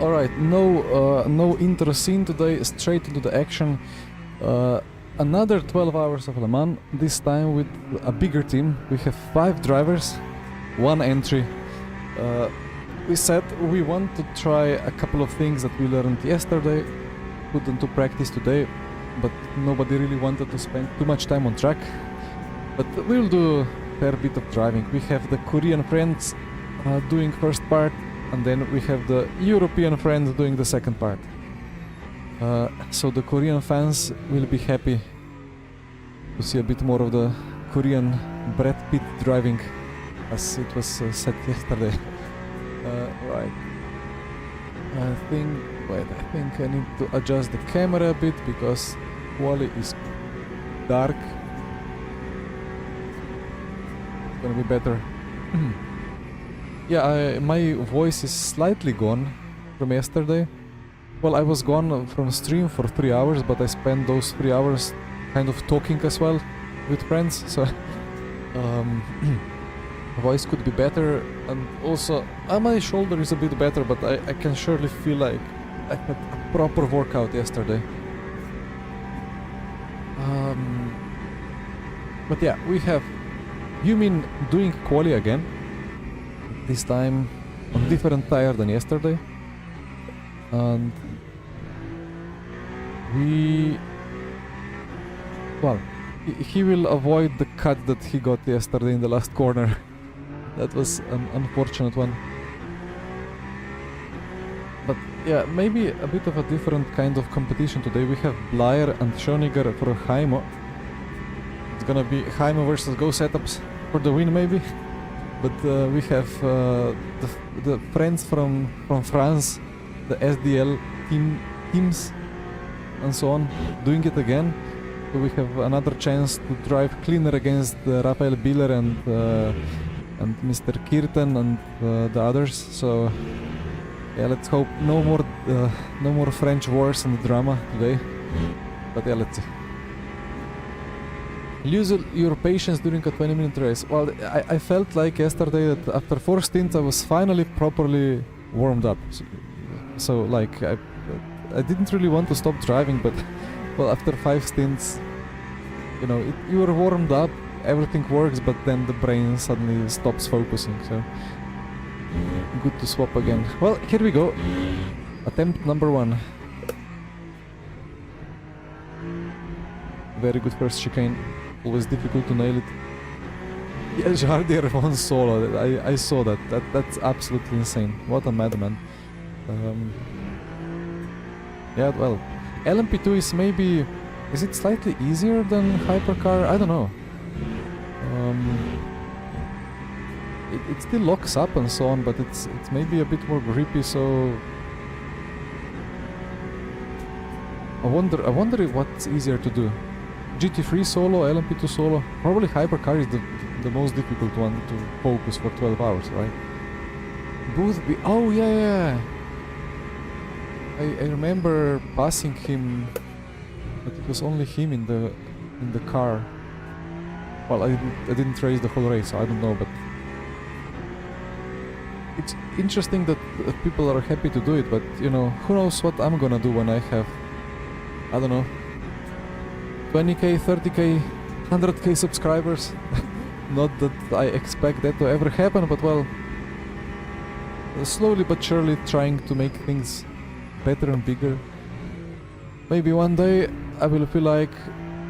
Alright, no intro scene today, straight into the action. Another 12 hours of Le Mans, this time with a bigger team. We have 5 drivers, 1 entry. We said we want to try a couple of things that we learned yesterday, put into practice today, but nobody really wanted to spend too much time on track. But we'll do a fair bit of driving. We have the Korean friends doing first part, and then we have the European friends doing the second part. So the Korean fans will be happy to see a bit more of the Korean Brad Pitt driving, as it was said yesterday. Right. I think I need to adjust the camera a bit because quality is dark. It's gonna be better. Yeah, my voice is slightly gone from yesterday. Well, I was gone from stream for 3 hours, but I spent those 3 hours kind of talking as well with friends, so voice could be better, and also my shoulder is a bit better, but I can surely feel like I had a proper workout yesterday. But yeah, we have Yumin doing quali again, this time on different tire than yesterday, and he will avoid the cut that he got yesterday in the last corner. That was an unfortunate one. But yeah, maybe a bit of a different kind of competition today. We have Blair and Schoniger for Heimo. It's gonna be Heimo versus Go Setups for the win maybe. But we have the friends from France, the SDL teams and so on, doing it again. So we have another chance to drive cleaner against Rafael Biller and Mr. Kirten and the others. So yeah, let's hope no more French wars and drama today. But yeah, let's see. Lose your patience during a 20-minute race. Well, I felt like yesterday that after 4 stints I was finally properly warmed up. So like I didn't really want to stop driving, but well, after 5 stints, you know, you were warmed up, everything works, but then the brain suddenly stops focusing, so good to swap again. Well, here we go. Attempt number 1. Very good first chicane. Always difficult to nail it. Yeah, Jardier won solo. I saw that. That's absolutely insane. What a madman. Yeah, well, LMP2 is maybe... Is it slightly easier than Hypercar? I don't know. It still locks up and so on, but it's maybe a bit more grippy, so... I wonder what's easier to do. GT3 solo, LMP2 solo? Probably Hypercar is the most difficult one to focus for 12 hours, right? Boothby... Oh, yeah! I remember passing him, but it was only him in the car. Well, I didn't race the whole race, so I don't know, but it's interesting that people are happy to do it, but you know, who knows what I'm gonna do when I have, I don't know, 20k, 30k, 100k subscribers. Not that I expect that to ever happen, but well, slowly but surely trying to make things better and bigger. Maybe one day I will feel like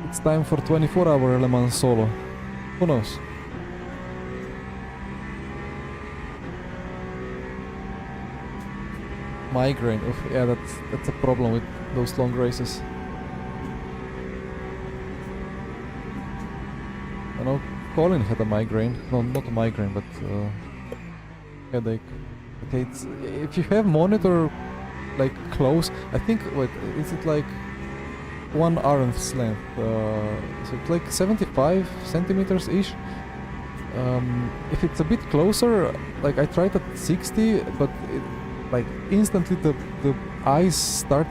it's time for 24-hour Le Mans solo. Who knows? Migraine. Oof, yeah, that's a problem with those long races. I know Colin had a migraine. No, not a migraine, but headache. Okay, if you have monitor like close, I think, wait, is it like 1 arm's length? So it's like 75 centimeters ish. If it's a bit closer, like I tried at 60, but like instantly the eyes start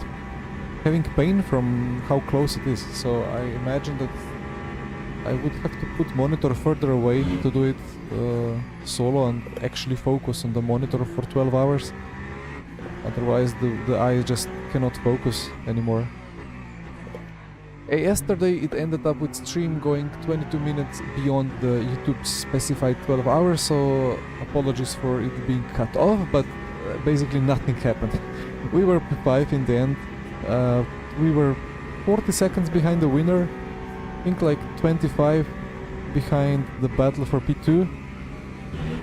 having pain from how close it is. So I imagine that I would have to put monitor further away to do it solo and actually focus on the monitor for 12 hours. Otherwise the eye just cannot focus anymore. Yesterday it ended up with stream going 22 minutes beyond the YouTube specified 12 hours, so apologies for it being cut off, but basically nothing happened. We were P5 in the end. We were 40 seconds behind the winner, I think like 25 behind the battle for P2,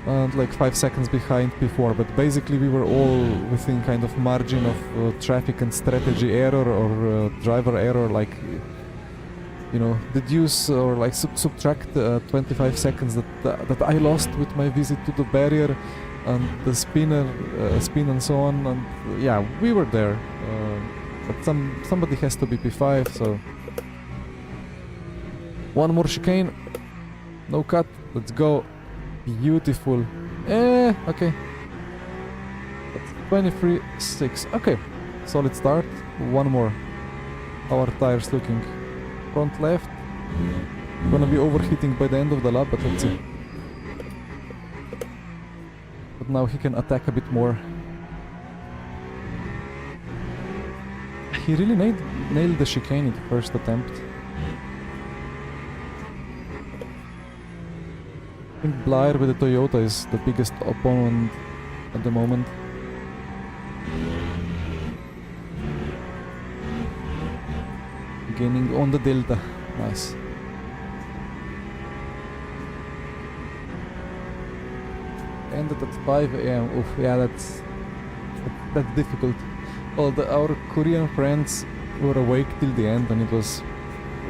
and like 5 seconds behind P4, but basically we were all within kind of margin of traffic and strategy error or driver error, like, you know, deduce or like subtract 25 seconds that I lost with my visit to the barrier and the spin and so on, and yeah, we were there, but somebody has to be P5, so one more chicane, no cut, let's go. Beautiful. Okay. That's 23.6. Okay. Solid start. One more. How are tires looking? Front left. Gonna be overheating by the end of the lap, but let's see. But now he can attack a bit more. He really nailed the chicane in the first attempt. I think Blair with the Toyota is the biggest opponent at the moment. Gaining on the Delta. Nice. Ended at 5 AM. Oof, yeah, that's difficult. Well, our Korean friends were awake till the end, and it was,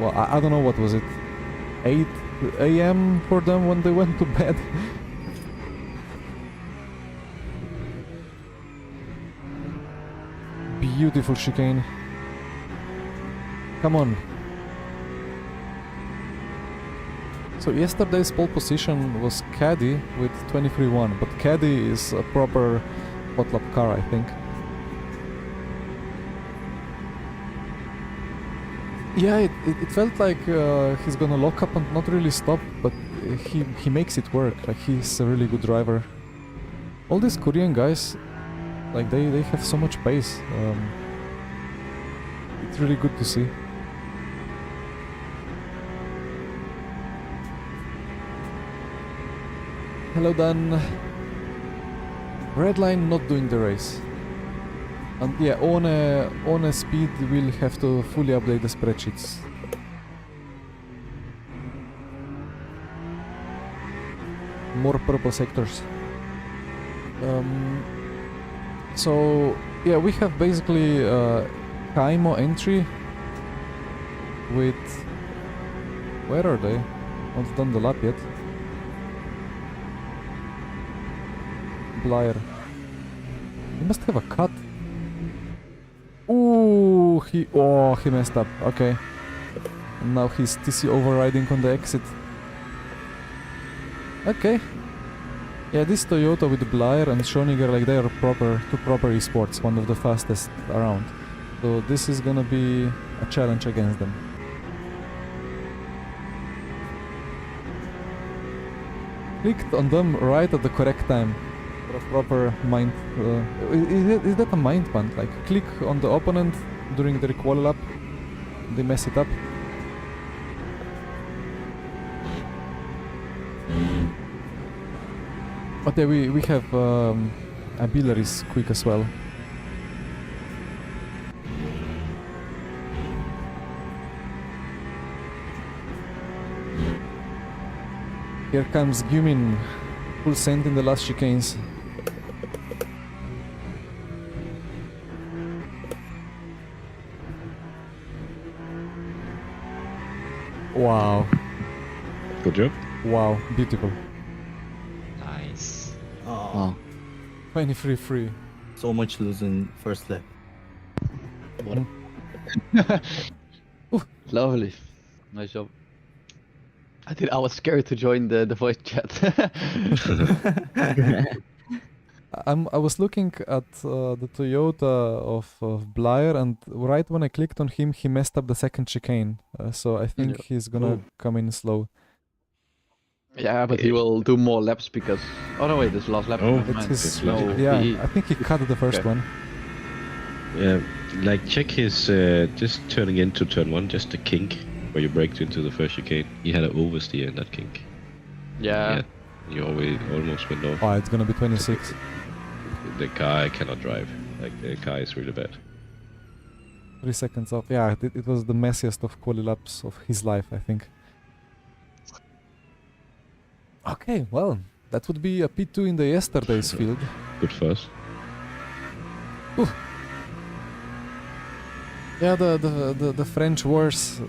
well, I don't know what was it, 8 AM for them when they went to bed. Beautiful chicane. Come on. So yesterday's pole position was Caddy with 23.1, but Caddy is a proper hot lap car, I think. Yeah, it felt like he's gonna lock up and not really stop, but he makes it work. Like, he's a really good driver. All these Korean guys, like, they have so much pace. It's really good to see. Hello Dan. Red line not doing the race. And yeah, on a speed we'll have to fully update the spreadsheets. More purple sectors. So yeah, we have basically Kaimo entry with... Where are they? Not done the lap yet. Blair. He must have a cut. Ooh, he messed up. Okay. And now he's TC overriding on the exit. Okay. Yeah, this Toyota with Blair and Schoninger, like, they are two proper esports, one of the fastest around. So this is gonna be a challenge against them. Clicked on them right at the correct time. For a proper mind... is that a mind punt? Like, click on the opponent during the recall lap, they mess it up. But yeah, we have Abiler is quick as well. Here comes Gumin, full send in the last chicanes. Wow. Good job. Wow, beautiful. Nice. Oh, Wow. 23-3. so much losing first lap. Lovely. Nice job. I was scared to join the voice chat. I was looking at the Toyota of Blair, and right when I clicked on him, he messed up the second chicane. So I think he's gonna come in slow. Yeah, but he will do more laps because... Oh no, wait, this last lap. Oh, never It's mind. his... it's low. No, yeah, he- I think he cut the first Okay. one. Like check his just turning into turn 1, just a kink where you braked into the first chicane. He had an oversteer in that kink. Yeah. You almost went off. Oh, it's gonna be 26. The car cannot drive. Like the car is really bad. 3 seconds off. Yeah, it was the messiest of quali laps of his life, I think. Okay, well, that would be a P2 in the yesterday's field. Good for us. Yeah, the French wars.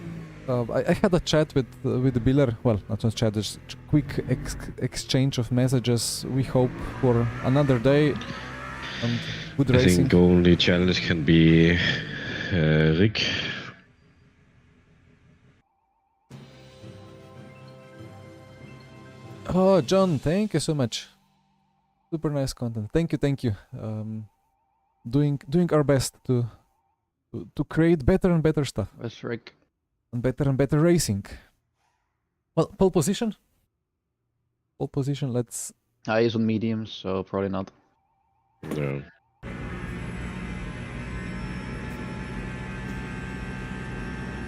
I had a chat with Biller. Well, not a chat, just quick exchange of messages. We hope for another day and good I racing. think only challenge can be Rick. Oh, John, thank you so much. Super nice content. Thank you. Doing our best to create better and better stuff That's Rick. and better racing. Well, pole position. Pole position. Let's. He's on mediums, so probably not. No.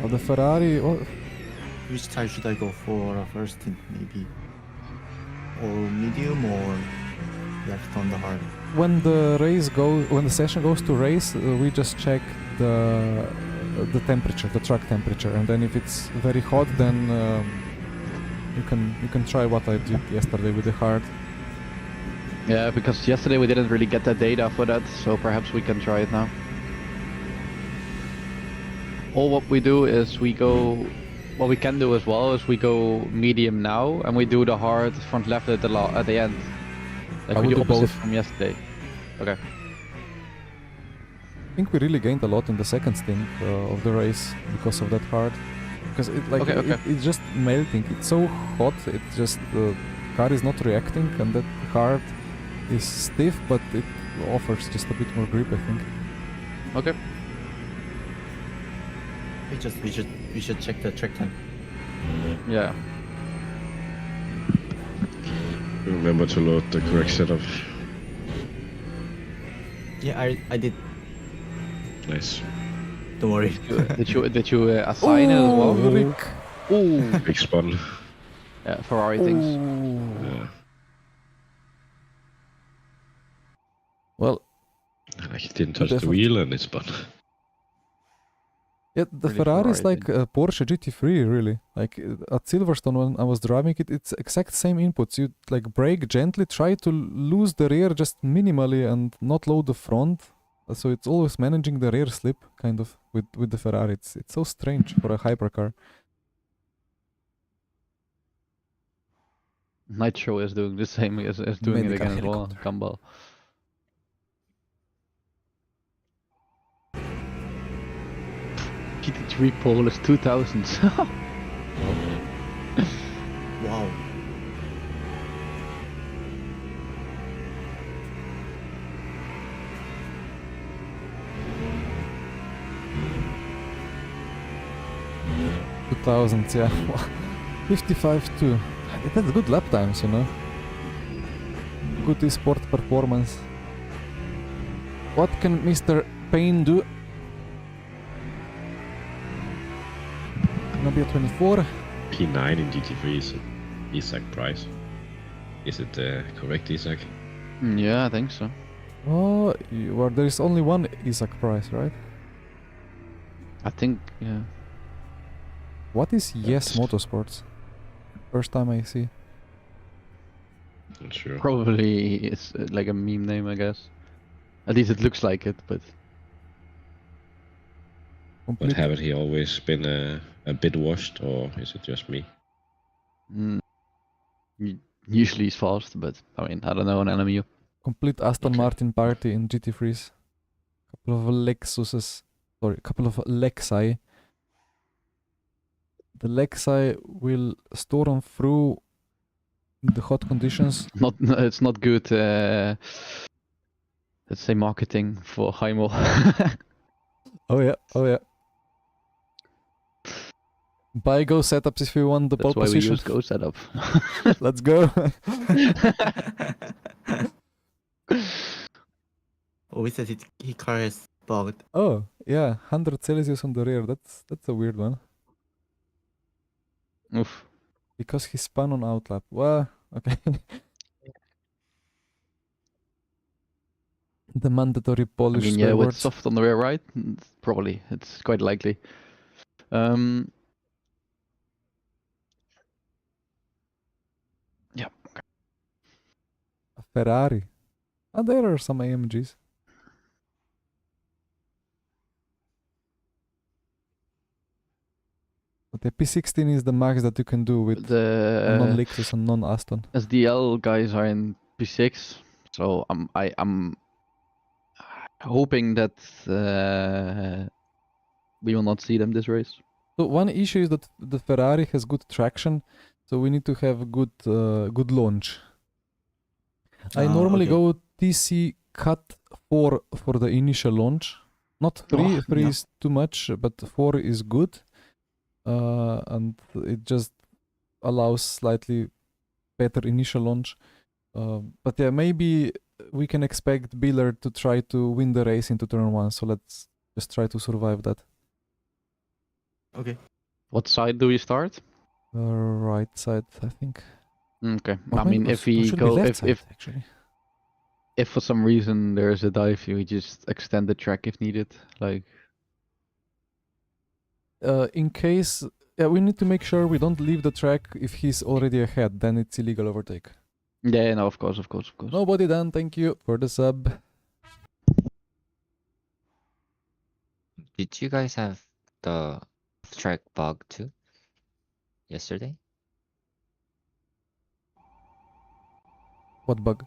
Oh, the Ferrari. Oh, Which tire should I go for first? Maybe or medium or left on the hard? when the session goes to race, we just check the temperature, the track temperature, and then if it's very hot, then you can try what I did yesterday with the hard. Yeah, because yesterday we didn't really get that data for that, so perhaps we can try it now. Or what we do is what we can do as well is we go medium now and we do the hard front left at the end. Like I we will do do opposite both. from yesterday. Okay. I think we really gained a lot in the second stint of the race because of that hard. Because it's just melting. It's so hot. It's just the car is not reacting, and that hard is stiff, but it offers just a bit more grip, I think. Okay. We should check the track time. Yeah. Remember to load the correct setup. Yeah, I did. Nice. Don't worry. Did you assign it as well? Rick. Ooh. Big spun. Yeah, Ferrari things. Yeah. Well, Like he didn't touch the Definitely. wheel and it spun. yeah, the Really Ferrari is Ferrari like a Porsche GT3, really. Like at Silverstone when I was driving it, it's exact same inputs. You like brake gently, try to lose the rear just minimally and not load the front. So it's always managing the rear slip, kind of, with the Ferrari. It's so strange for a hypercar. Nitro is doing the same as doing it Medical again as well. helicopter. Gumball. GT3 pole is 2000. Wow. $2,000, yeah. 55.2. That's good lap times, you know. Good esport performance. What can Mr. Payne do? Gonna be a 24. P9 in GT3 is Isaac price. Is it correct, Isaac? Yeah, I think so. Oh, well, there is only one Isaac price, right? I think, yeah. What is Yes Motorsports? First time I see. Not sure. Probably it's like a meme name, I guess. At least it looks like it, but But Complete. haven't he always been a bit washed, or is it just me? mm, usually it's fast. But I mean, I don't know an LMU. Complete Aston Okay. Martin party in GT3s. Couple of Lexuses. Sorry, couple of Lexi. The Lexi will storm through the hot conditions. It's not good. Let's say marketing for Heimel. Oh yeah. Buy Go setups if you want the pole That's why we position. use Go setup. Let's go. Oh, we said his car has bugged. Oh, yeah, 100 Celsius on the rear. That's a weird one. Oof. Because he spun on outlap. Well, okay. The mandatory I Polish mean, swear yeah, with words. soft on the rear right, probably it's quite likely. Yeah. A Ferrari. Ah, there are some AMGs. But the P16 is the max that you can do with a The non-Lexus and non-Aston. SDL guys are in P6, so I'm hoping that we will not see them this race. So one issue is that the Ferrari has good traction, so we need to have good launch. I normally Okay. go TC cut 4 for the initial launch. Not 3, Oh, 3 yeah. is too much, but 4 is good. And it just allows slightly better initial launch. But yeah, maybe we can expect Biller to try to win the race into turn 1, so let's just try to survive that. Okay. what side do we start? Right side, I think. Okay, Or I maybe mean, it if we should be go, left side, if actually. if for some reason there's a dive, we just extend the track if needed. Like, In case, yeah, we need to make sure we don't leave the track if he's already ahead, then it's illegal overtake. yeah, no, of course. Nobody done, thank you for the sub. Did you guys have the track bug too yesterday? What bug?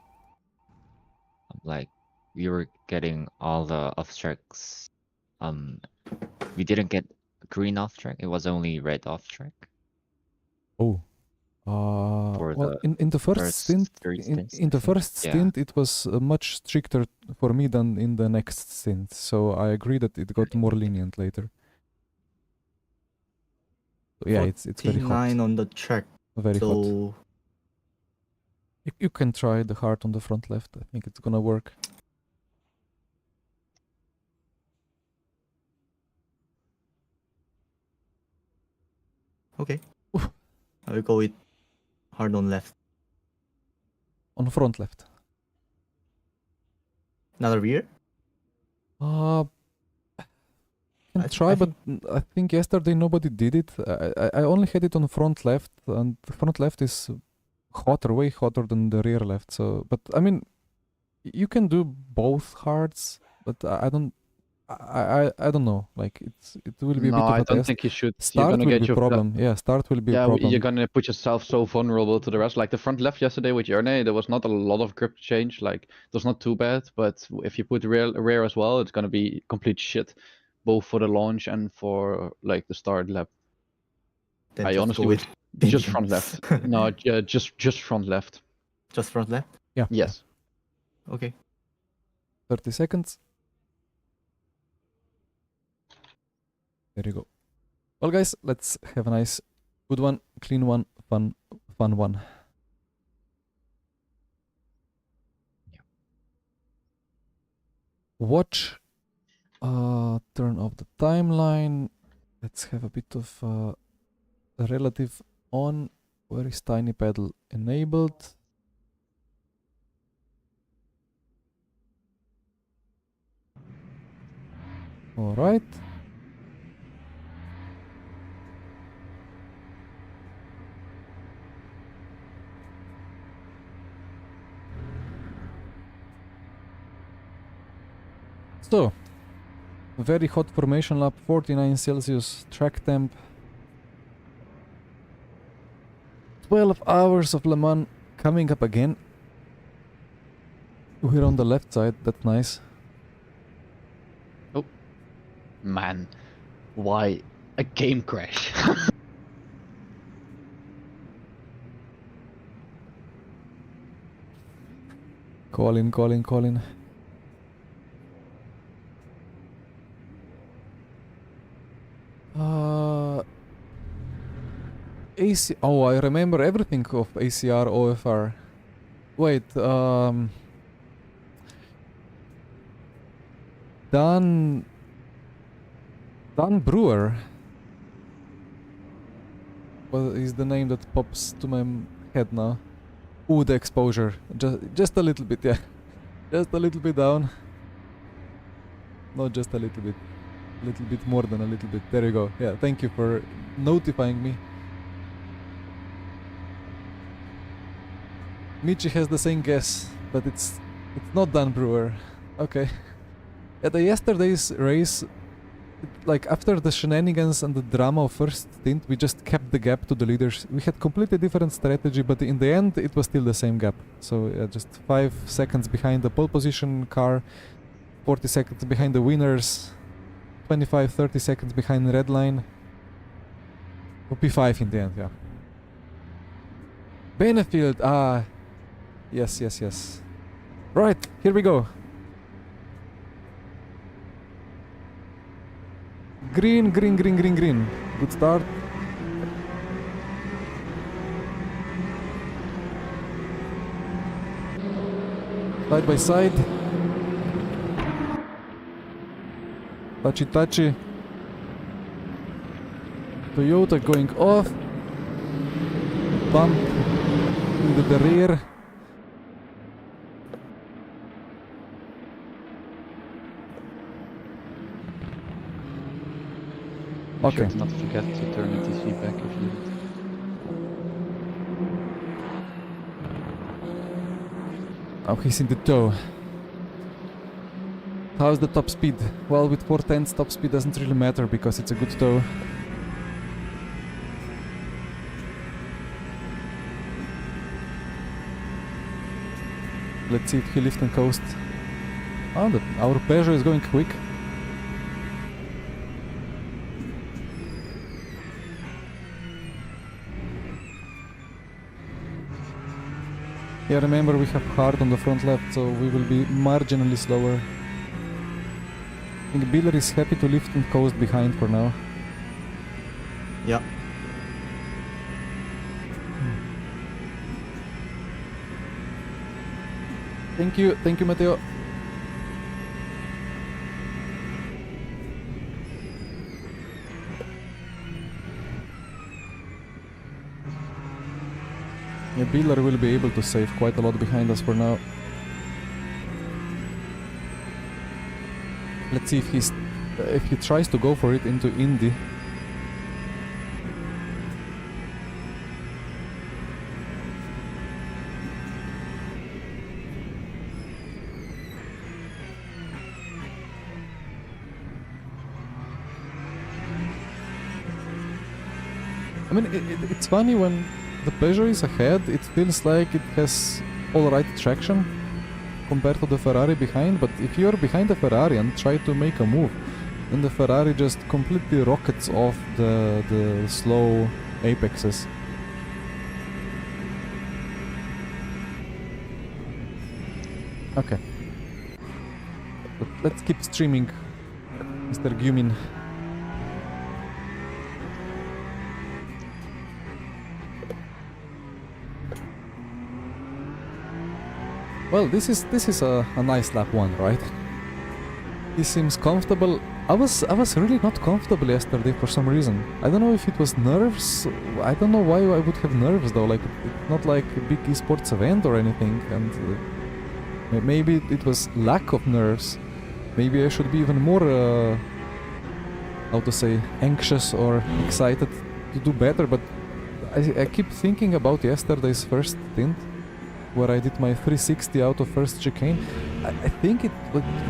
Like we were getting all the off tracks. We didn't get green off track. It was only red off track Oh. for Well, the in the first stint, three in stints, the I think. first Yeah. stint, it was much stricter for me than in the next stint. So I agree that it got more lenient later. So yeah, it's very hot. 49 on the track. Very hot. So You can try the hard on the front left. I think it's gonna work. okay. Oof. I will go with hard on left. On front left. Not a rear? Can I try, but I think yesterday nobody did it. I only had it on front left, and the front left is hotter, way hotter than the rear left. So, but I mean, you can do both hards, but I don't. I don't know. Like it will be a no, bit of I a don't test. think you should. You're Start gonna will get be your problem. Yeah, start will be a yeah, problem. you're gonna put yourself so vulnerable to the rest. Like the front left yesterday with Jerne, there was not a lot of grip change. Like it was not too bad, but if you put rear as well, it's gonna be complete shit, both for the launch and for like the start lap. Then I just honestly go would with just front left. No, just front left. Just front left? Yeah. Yes. Okay. 30 seconds. There you go. Well, guys, let's have a nice, good one, clean one, fun one. Watch. Turn off the timeline. Let's have a bit of relative on. Where is tiny pedal enabled? All right. So, very hot formation lap, 49 Celsius track temp. 12 hours of Le Mans coming up again. We're on the left side, that's nice. Man, why a game crash? Call in. AC. Oh, I remember everything of ACR, OFR. Wait, Dan Brewer. What is the name that pops to my head now? Ooh, the exposure. Just a little bit, yeah. Just a little bit down. Not just a little bit. A little bit more than a little bit. There you go. Yeah, thank you for notifying me. Michi has the same guess, but it's not Dan Brewer. Okay. At the yesterday's race, like after the shenanigans and the drama of first stint, we just kept the gap to the leaders. We had completely different strategy, but in the end it was still the same gap. So just 5 seconds behind the pole position car, 40 seconds behind the winners, 25-30 seconds behind the red line. P5 in the end, yeah. Benefield, yes. Right, here we go. Green. Good start. Side by side. Touchy. Toyota going off. Bump into the rear. Make Okay. sure to not forget to turn the TC back if you need. Oh, he's in the tow. How's the top speed? Well, with 410s top speed doesn't really matter because it's a good tow. Let's see if he lift and coast. Oh, our Peugeot is going quick. Yeah, remember we have hard on the front left, so we will be marginally slower. I think Biller is happy to lift and coast behind for now. Yeah. Thank you, Matteo. Yeah, Biller will be able to save quite a lot behind us for now. Let's see if he tries to go for it into Indy. I mean, it's funny when the Peugeot is ahead, it feels like it has alright traction compared to the Ferrari behind, but if you're behind the Ferrari and try to make a move, then the Ferrari just completely rockets off the slow apexes. Okay. But let's keep streaming, Mr. Gumin. Well, this is a nice lap one, right? He seems comfortable. I was really not comfortable yesterday for some reason. I don't know if it was nerves. I don't know why I would have nerves though. Like it's not like a big esports event or anything, and maybe it was lack of nerves. Maybe I should be even more, how to say, anxious or excited to do better. But I keep thinking about yesterday's first stint, where I did my 360 out of first chicane. I think it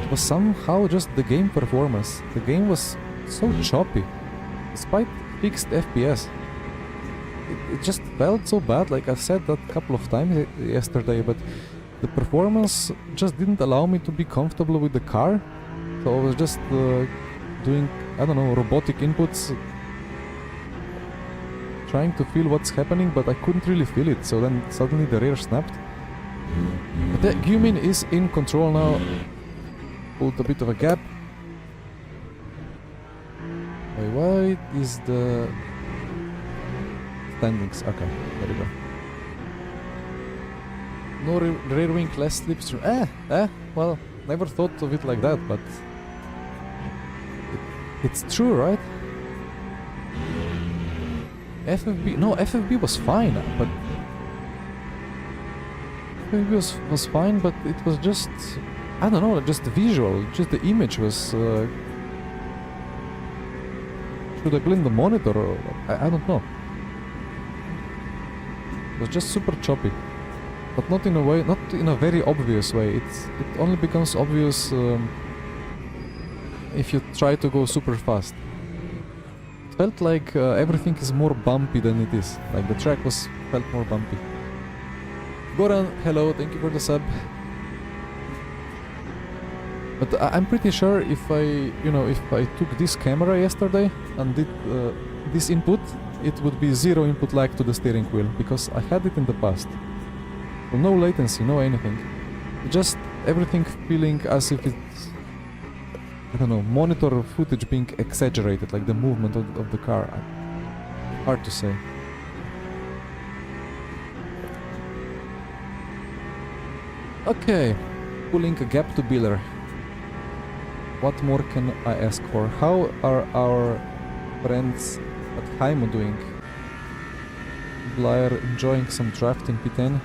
was somehow just the game performance. The game was so choppy, despite fixed FPS. It just felt so bad, like I've said that a couple of times yesterday, but the performance just didn't allow me to be comfortable with the car. So I was just doing, I don't know, robotic inputs, trying to feel what's happening, but I couldn't really feel it, so then suddenly the rear snapped. But Gumin is in control now. Put a bit of a gap. Why wide is the standings? Okay, there we go. No rear wing, less slipstream. Well, never thought of it like that, but It's true, right? FFB was fine, but FFB was fine, but it was just, I don't know, just the visual, just the image was. Should I clean the monitor? Or, I don't know. It was just super choppy, but not in a way, not in a very obvious way. It only becomes obvious if you try to go super fast. It felt like everything is more bumpy than it is. Like the track felt more bumpy. Goran, hello, thank you for the sub. But I'm pretty sure if I took this camera yesterday and did this input, it would be zero input lag to the steering wheel, because I had it in the past. So no latency, no anything. Just everything feeling as if it's, I don't know, monitor footage being exaggerated, like the movement of the car. Hard to say. Okay, pulling a gap to Biller. What more can I ask for? How are our friends at Heimo doing? Blair enjoying some draft in P10?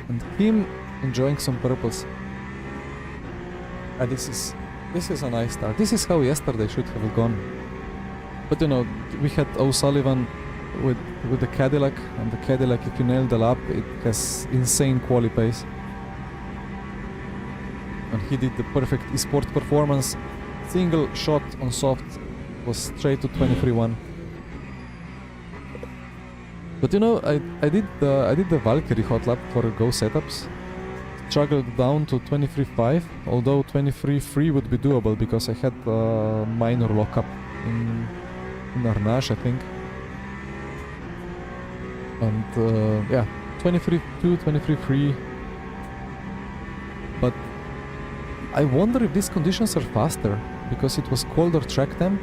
And him enjoying some purples. This is a nice start. This is how yesterday should have gone. But you know, we had O'Sullivan with the Cadillac, and the Cadillac, if you nail the lap, it has insane quali pace. And he did the perfect esport performance. Single shot on soft was straight to 23-1. But you know, I did the Valkyrie hot lap for Go setups. Struggled down to 23.5, although 23.3 would be doable because I had a minor lockup in Arnage, I think. And yeah, 23.2, 23.3. But I wonder if these conditions are faster because it was colder track temp.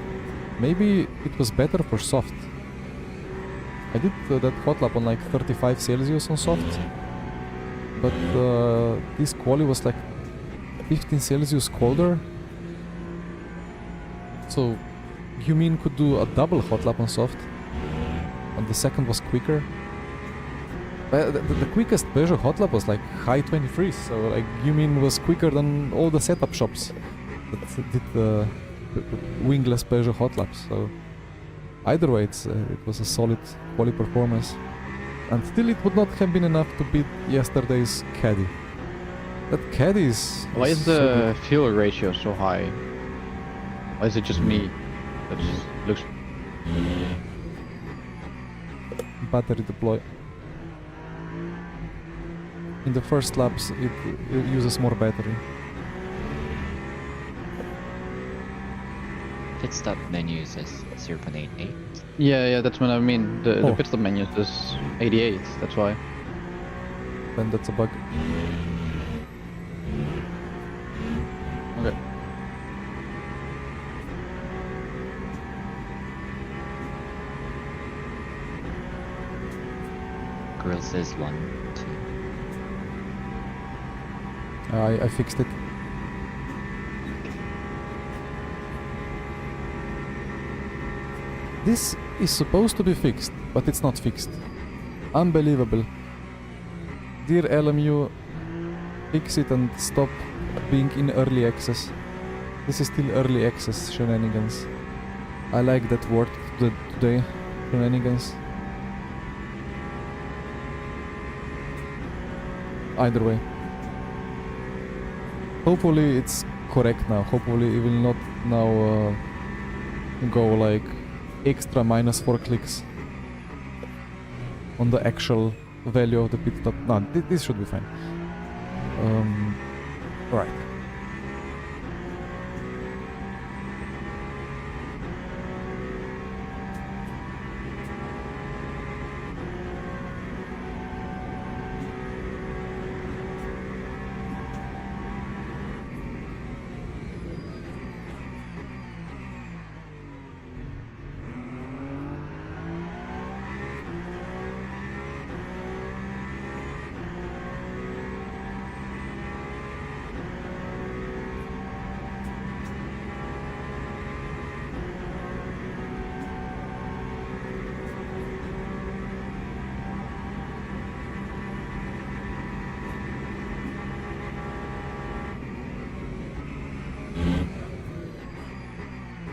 Maybe it was better for soft. I did that hot lap on like 35 Celsius on soft, but this quali was like 15 Celsius colder. So you mean could do a double hot lap on soft, and the second was quicker. The quickest Peugeot hot lap was like high 23s, so like you mean was quicker than all the setup shops that did the wingless Peugeot hot laps. So either way, it was a solid quali performance, and still it would not have been enough to beat yesterday's Caddy. That Caddy is... Why is the fuel ratio so high? Why is it just me? That just looks... Battery deploy. In the first laps it uses more battery. Pit stop menu says 0.88. Yeah, that's what I mean. The pit stop menu is 88, that's why. Then that's a bug. Okay. Grill says 1, 2. I fixed it. This is supposed to be fixed, but it's not fixed. Unbelievable. Dear LMU, fix it and stop being in early access. This is still early access shenanigans. I like that word today, shenanigans. Either way. Hopefully it's correct now. Hopefully it will not now go like extra -4 clicks on the actual value of the pit stop. No, this should be fine. Right.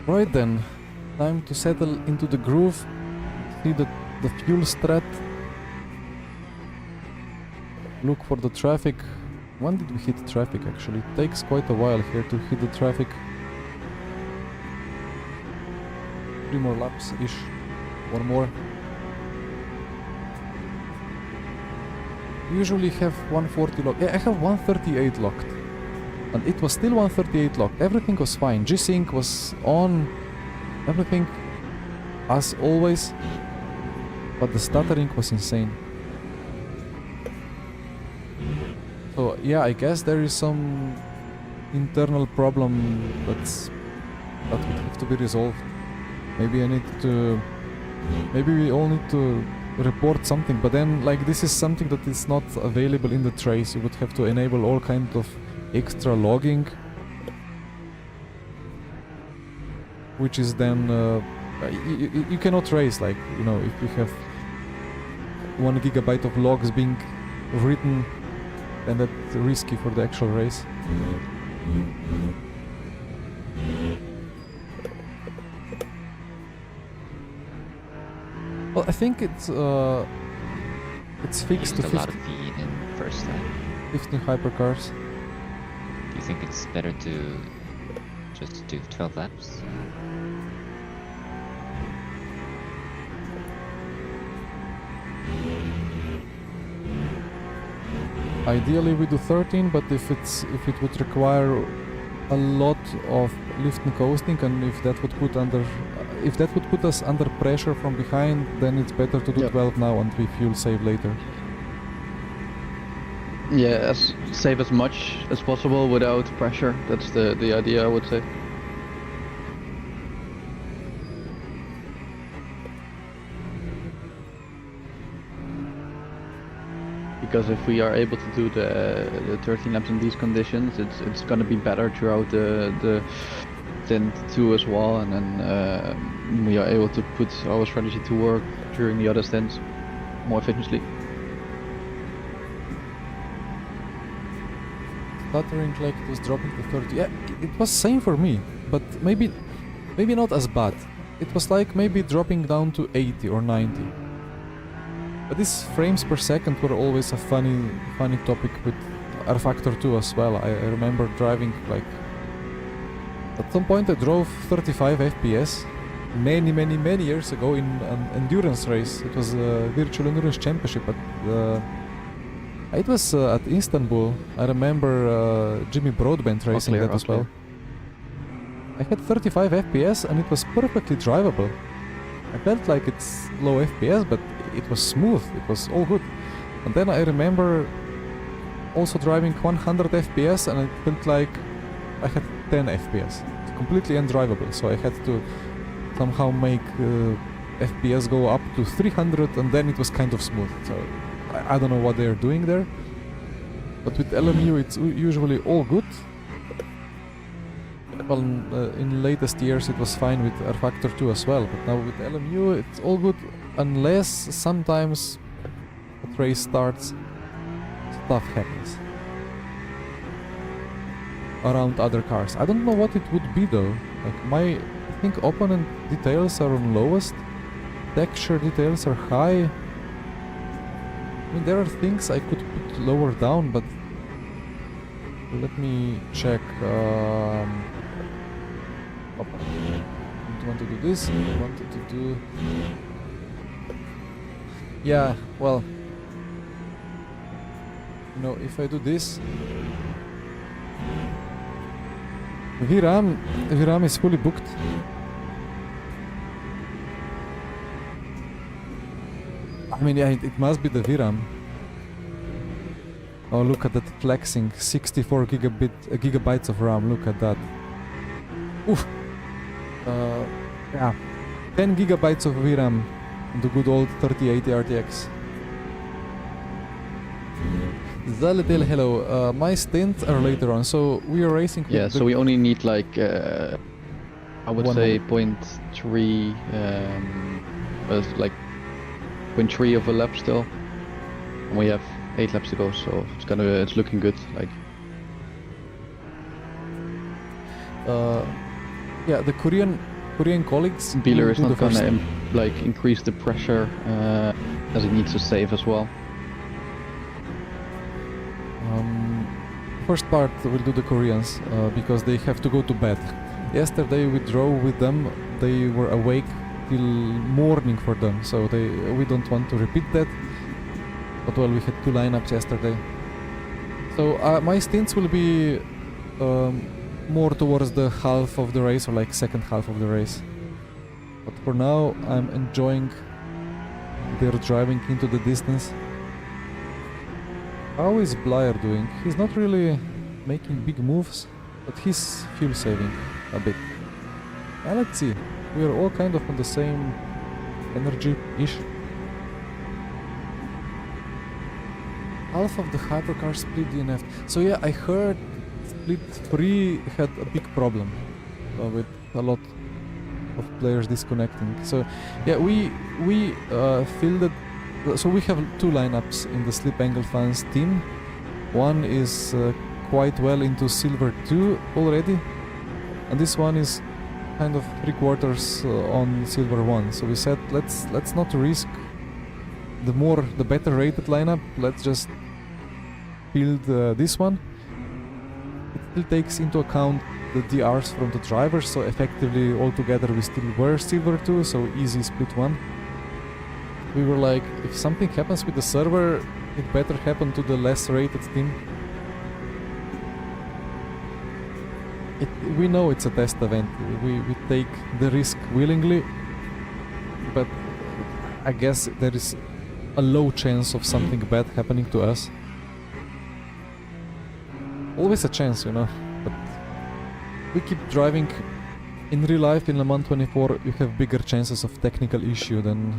Right then, time to settle into the groove. See the fuel strat. Look for the traffic. When did we hit traffic actually? It takes quite a while here to hit the traffic. 3 more laps-ish. 1 more. Usually have 140 locked. Yeah, I have 138 locked. And it was still 138 locked. Everything was fine. G-Sync was on. Everything as always. But the stuttering was insane. So yeah, I guess there is some internal problem that would have to be resolved. Maybe I need to... Maybe we all need to report something, but then like this is something that is not available in the trace. You would have to enable all kind of extra logging, which is then you cannot race, like, you know, if you have 1 gigabyte of logs being written, then that's risky for the actual race. Well, I think it's fixed to Used a lot of feed in first time. 15 hypercars. Do you think it's better to just do 12 laps? Ideally we do 13, but if it would require a lot of lift and coasting, and if that would put us under pressure from behind, then it's better to do Yep. 12 now and we fuel save later. Yeah, save as much as possible without pressure. That's the idea, I would say. Because if we are able to do the 13 laps in these conditions, it's gonna be better throughout the Stint 2 as well, and then we are able to put our strategy to work during the other stints more efficiently. Stuttering like it was dropping to 30. Yeah, it was same for me, but maybe not as bad. It was like maybe dropping down to 80 or 90. But these frames per second were always a funny topic with R Factor 2 as well. I remember driving like... At some point I drove 35 FPS many years ago in an endurance race. It was a virtual endurance championship, but it was at Istanbul. I remember Jimmy Broadbent racing that as well. I had 35 FPS and it was perfectly drivable. I felt like it's low FPS, but it was smooth, it was all good. And then I remember also driving 100 FPS and it felt like I had 10 FPS. It's completely undrivable, so I had to somehow make FPS go up to 300 and then it was kind of smooth. So I don't know what they're doing there. But with LMU it's usually all good. Well, in latest years it was fine with R Factor 2 as well, but now with LMU it's all good unless sometimes the race starts, stuff happens around other cars. I don't know what it would be though. Like I think opponent details are on lowest, texture details are high. I mean, there are things I could put lower down, but let me check. Don't want to do this, I wanted to do... Yeah, well... You know, if I do this... VRAM is fully booked. I mean, yeah, it must be the VRAM. Oh, look at that flexing, 64 gigabytes of RAM, look at that. Oof! Yeah, 10 gigabytes of VRAM on the good old 3080 RTX. Zaletel, hello. My stints are later on, so we are racing. Yeah, so we only need like I would say 0.3, like 0.3 of a lap still, and we have 8 laps to go, so it's looking good. Like. Yeah, the Korean Korean colleagues. Beeler will is do the not gonna first. like increase the pressure as he needs to save as well. First part will do the Koreans because they have to go to bed. Yesterday we drove with them. They were awake till morning for them, so we don't want to repeat that. But well, we had 2 lineups yesterday. So my stints will be more towards the half of the race, or like second half of the race. But for now, I'm enjoying their driving into the distance. How is Blair doing? He's not really making big moves, but he's fuel saving a bit. Let's see. We are all kind of on the same energy-ish. Half of the hypercars split DNF. So yeah, I heard Split 3 had a big problem with a lot of players disconnecting. So yeah, we fielded. So we have 2 lineups in the Slip Angle Fans team. One is quite well into Silver 2 already, and this one is kind of 3/4 on Silver 1. So we said let's not risk the better rated lineup. Let's just build this one. It still takes into account the DRs from the drivers, so effectively altogether we still were Silver 2, so easy Split 1. We were like, if something happens with the server, it better happen to the less rated team. We know it's a test event, we take the risk willingly, but I guess there is a low chance of something bad happening to us. Always a chance, you know, but we keep driving. In real life, in Le Mans 24, you have bigger chances of technical issue than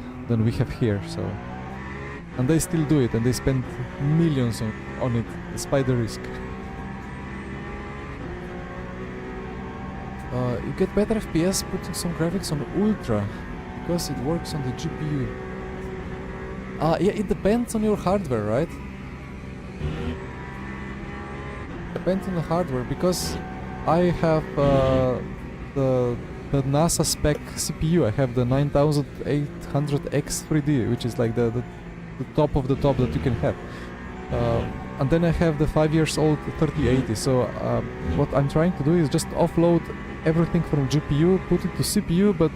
we have here, so... And they still do it, and they spend millions on it, despite the risk. You get better FPS putting some graphics on Ultra, because it works on the GPU. Yeah, it depends on your hardware, right? Depends on the hardware, because I have the NASA spec CPU. I have the 9800X 3D, which is like the top of the top that you can have. And then I have the 5 years old 3080. So what I'm trying to do is just offload everything from GPU, put it to CPU, but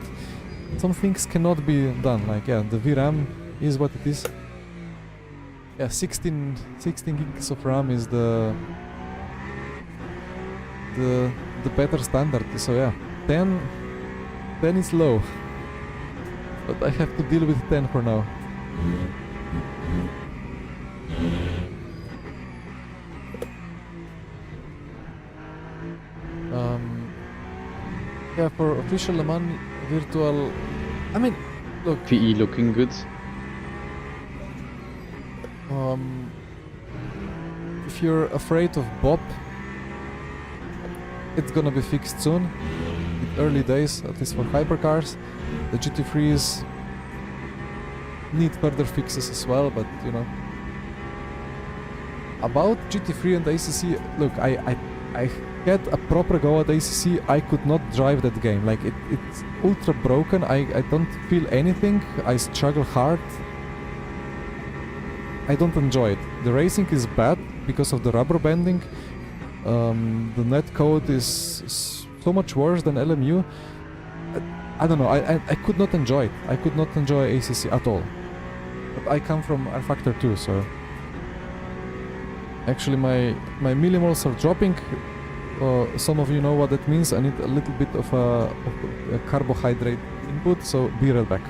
some things cannot be done. Like, yeah, the VRAM is what it is. Yeah, 16 gigs of RAM is the better standard. So yeah, 10 is low, but I have to deal with 10 for now. Yeah, for official Le Mans virtual, I mean, look, VE looking good. if you're afraid of Bob, it's gonna be fixed soon. In early days, at least for hypercars. The GT3s need further fixes as well, but you know. About GT3 and ACC, look, I had a proper go at ACC. I could not drive that game. Like it's ultra broken. I don't feel anything. I struggle hard. I don't enjoy it. The racing is bad because of the rubber banding. The netcode is so much worse than LMU. I don't know, I could not enjoy it. I could not enjoy ACC at all. But I come from R-Factor 2, so... Actually my millimoles are dropping. Some of you know what that means. I need a little bit of a carbohydrate input, so be right back.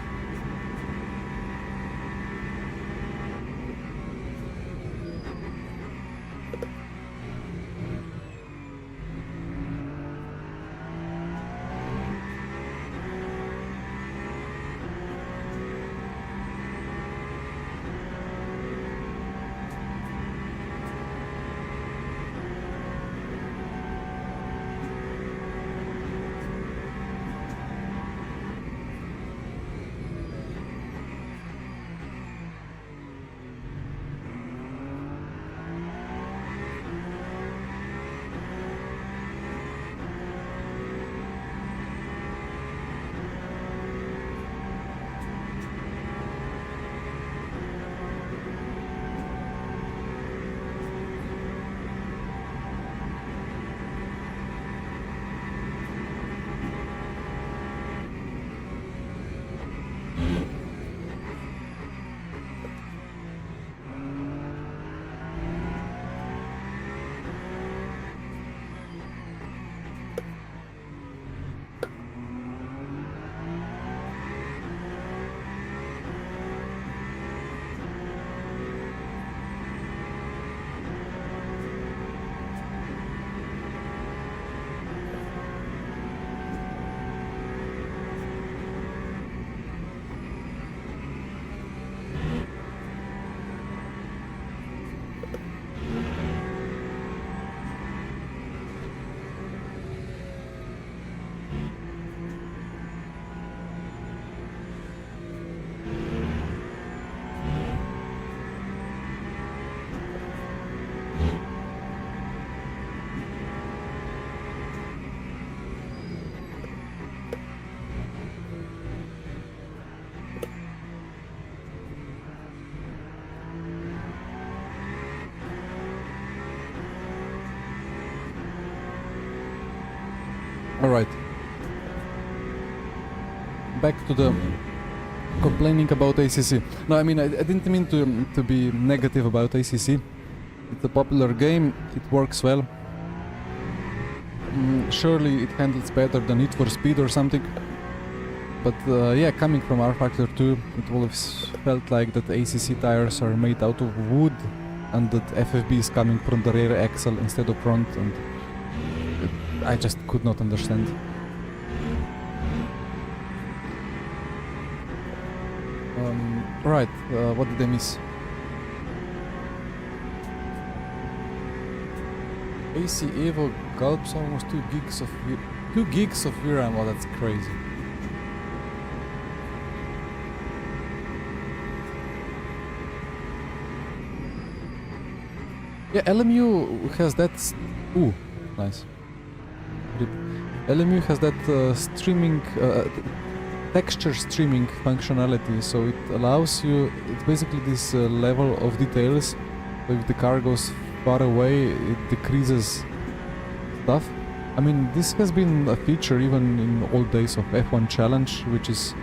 Alright. Back to the complaining about ACC. No, I mean, I didn't mean to be negative about ACC. It's a popular game, it works well. Surely it handles better than Need for Speed or something. But yeah, coming from R Factor 2, it always felt like that ACC tires are made out of wood and that FFB is coming from the rear axle instead of front, and I just could not understand. Right, what did I miss? AC Evo gulps almost 2 gigs of 2 gigs of VRAM. Oh, that's crazy. Yeah, LMU has that. Ooh, nice. LMU has that streaming, texture streaming functionality, so it allows you. It's basically this level of details. So if the car goes far away, it decreases stuff. I mean, this has been a feature even in old days of F1 Challenge, which is,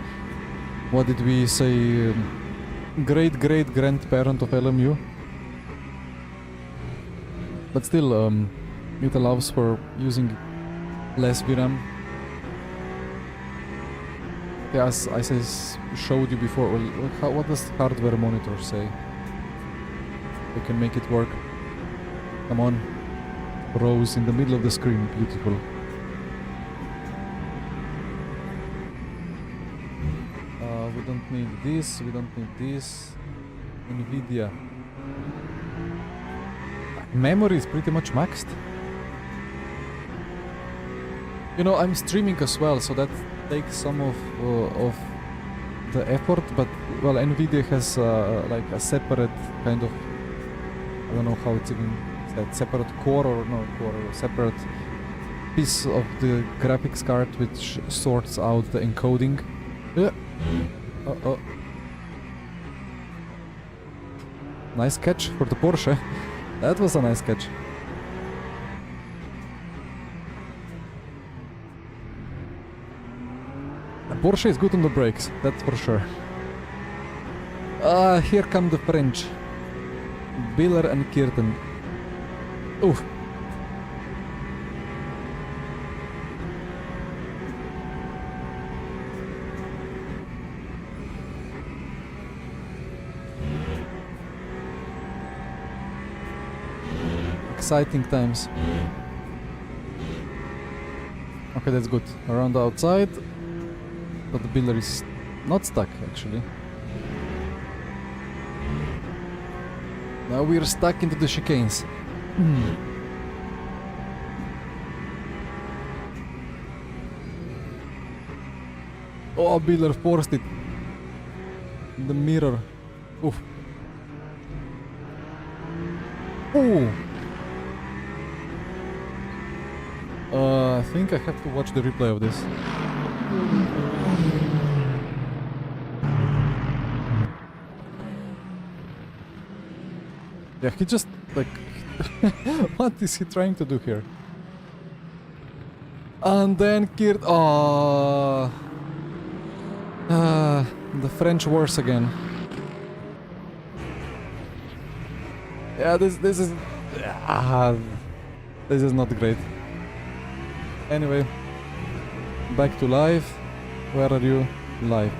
what did we say, great-great-grandparent of LMU. But still, it allows for using less VRAM. Yeah, as I showed you before, well, what does hardware monitor say? They can make it work. Come on. Rose in the middle of the screen, beautiful. We don't need this, we don't need this. NVIDIA. Memory is pretty much maxed. You know, I'm streaming as well, so that takes some of the effort, but well, NVIDIA has like a separate kind of, I don't know how it's even said, separate core or no core, or separate piece of the graphics card which sorts out the encoding. Yeah. Uh-oh. Nice catch for the Porsche. That was a nice catch. The Porsche is good on the brakes, that's for sure. Here come the French. Biller and Kirten. Oof. Exciting times. Okay, that's good. Around the outside. But the Biller is not stuck, actually. Now we're stuck into the chicanes. Oh, Biller forced it. The mirror. Oof. Ooh. I think I have to watch the replay of this. Yeah, he just, like... what is he trying to do here? And then Kirt... Oh, the French wars again. Yeah, this is... this is not great. Anyway, back to live. Where are you? Live.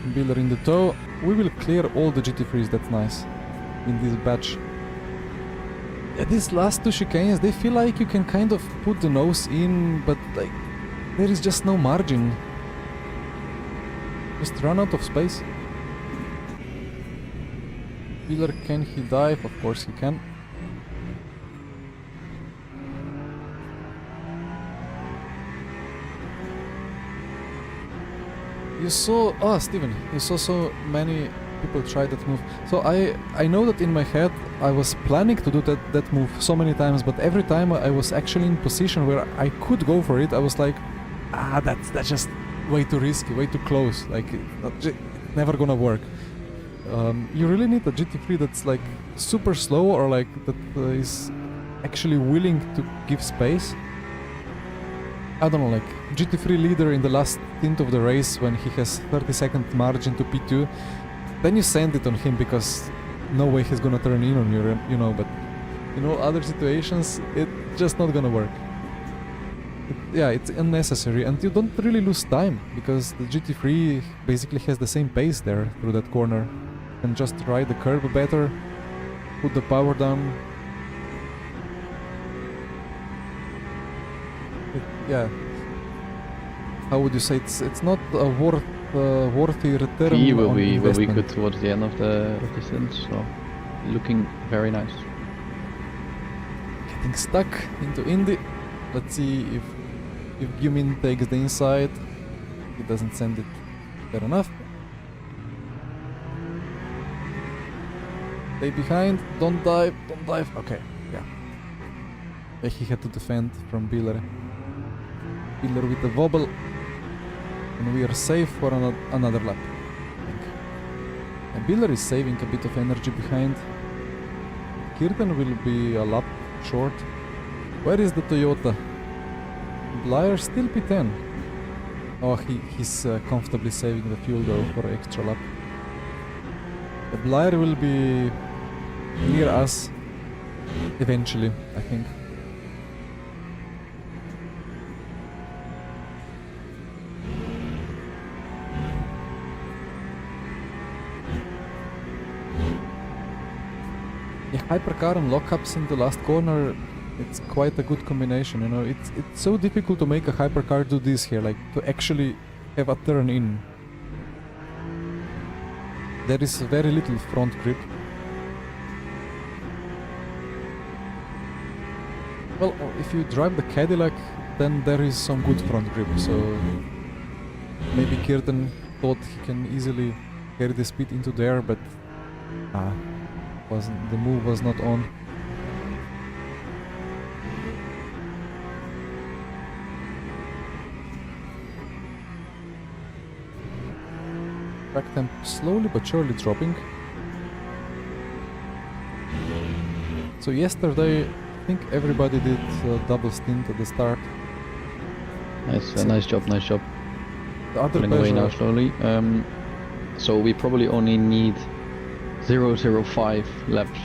Biller in the tow. We will clear all the GT3s, that's nice. In this batch. Yeah, these last two chicanes, they feel like you can kind of put the nose in, but like, there is just no margin. Just run out of space. Biller, can he dive? Of course he can. You saw, Steven, you saw so many people try that move. So I know that in my head I was planning to do that move so many times, but every time I was actually in position where I could go for it, I was like, that's just way too risky, way too close, like it's never gonna work. You really need a GT3 that's like super slow or like that is actually willing to give space. I don't know, like GT3 leader in the last stint of the race when he has 30-second margin to P2, then you send it on him because no way he's gonna turn in on you, you know, but in all other situations, it's just not gonna work. Yeah, it's unnecessary, and you don't really lose time because the GT3 basically has the same pace there through that corner. You can just ride the curb better, put the power down. Yeah, how would you say, it's not a worthy return He will on be investment. good towards the end of the stint, so looking very nice. Getting stuck into Indy. Let's see if Gumin takes the inside. He doesn't send it fair enough. Stay behind, don't dive. Okay, yeah. He had to defend from Biller. Biller with the wobble. And we are safe for another lap, I think. And Biller is saving a bit of energy behind. Kirten will be a lap short. Where is the Toyota? Blyer still P10. Oh, he's comfortably saving the fuel though for an extra lap. The Blyer will be near us eventually, I think. Yeah, hypercar and lockups in the last corner, it's quite a good combination, you know. It's so difficult to make a hypercar do this here, like to actually have a turn in. There is very little front grip. Well, if you drive the Cadillac, then there is some good front grip, so maybe Kirten thought he can easily carry the speed into there, but the move was not on. Track temp slowly but surely dropping. So yesterday, I think everybody did double stint at the start. Nice job. The other Pulling away now Peugeot, slowly. So we probably only need 0.05 laps,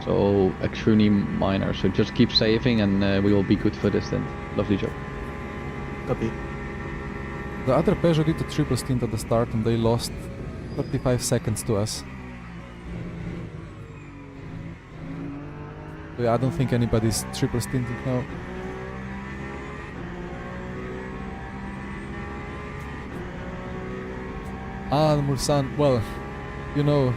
so extremely minor. So just keep saving, and we will be good for this stint. Lovely job. Copy. the other Peugeot did a triple stint at the start and they lost 35 seconds to us. So yeah, I don't think anybody's triple stinting now. Mulsanne, well, you know,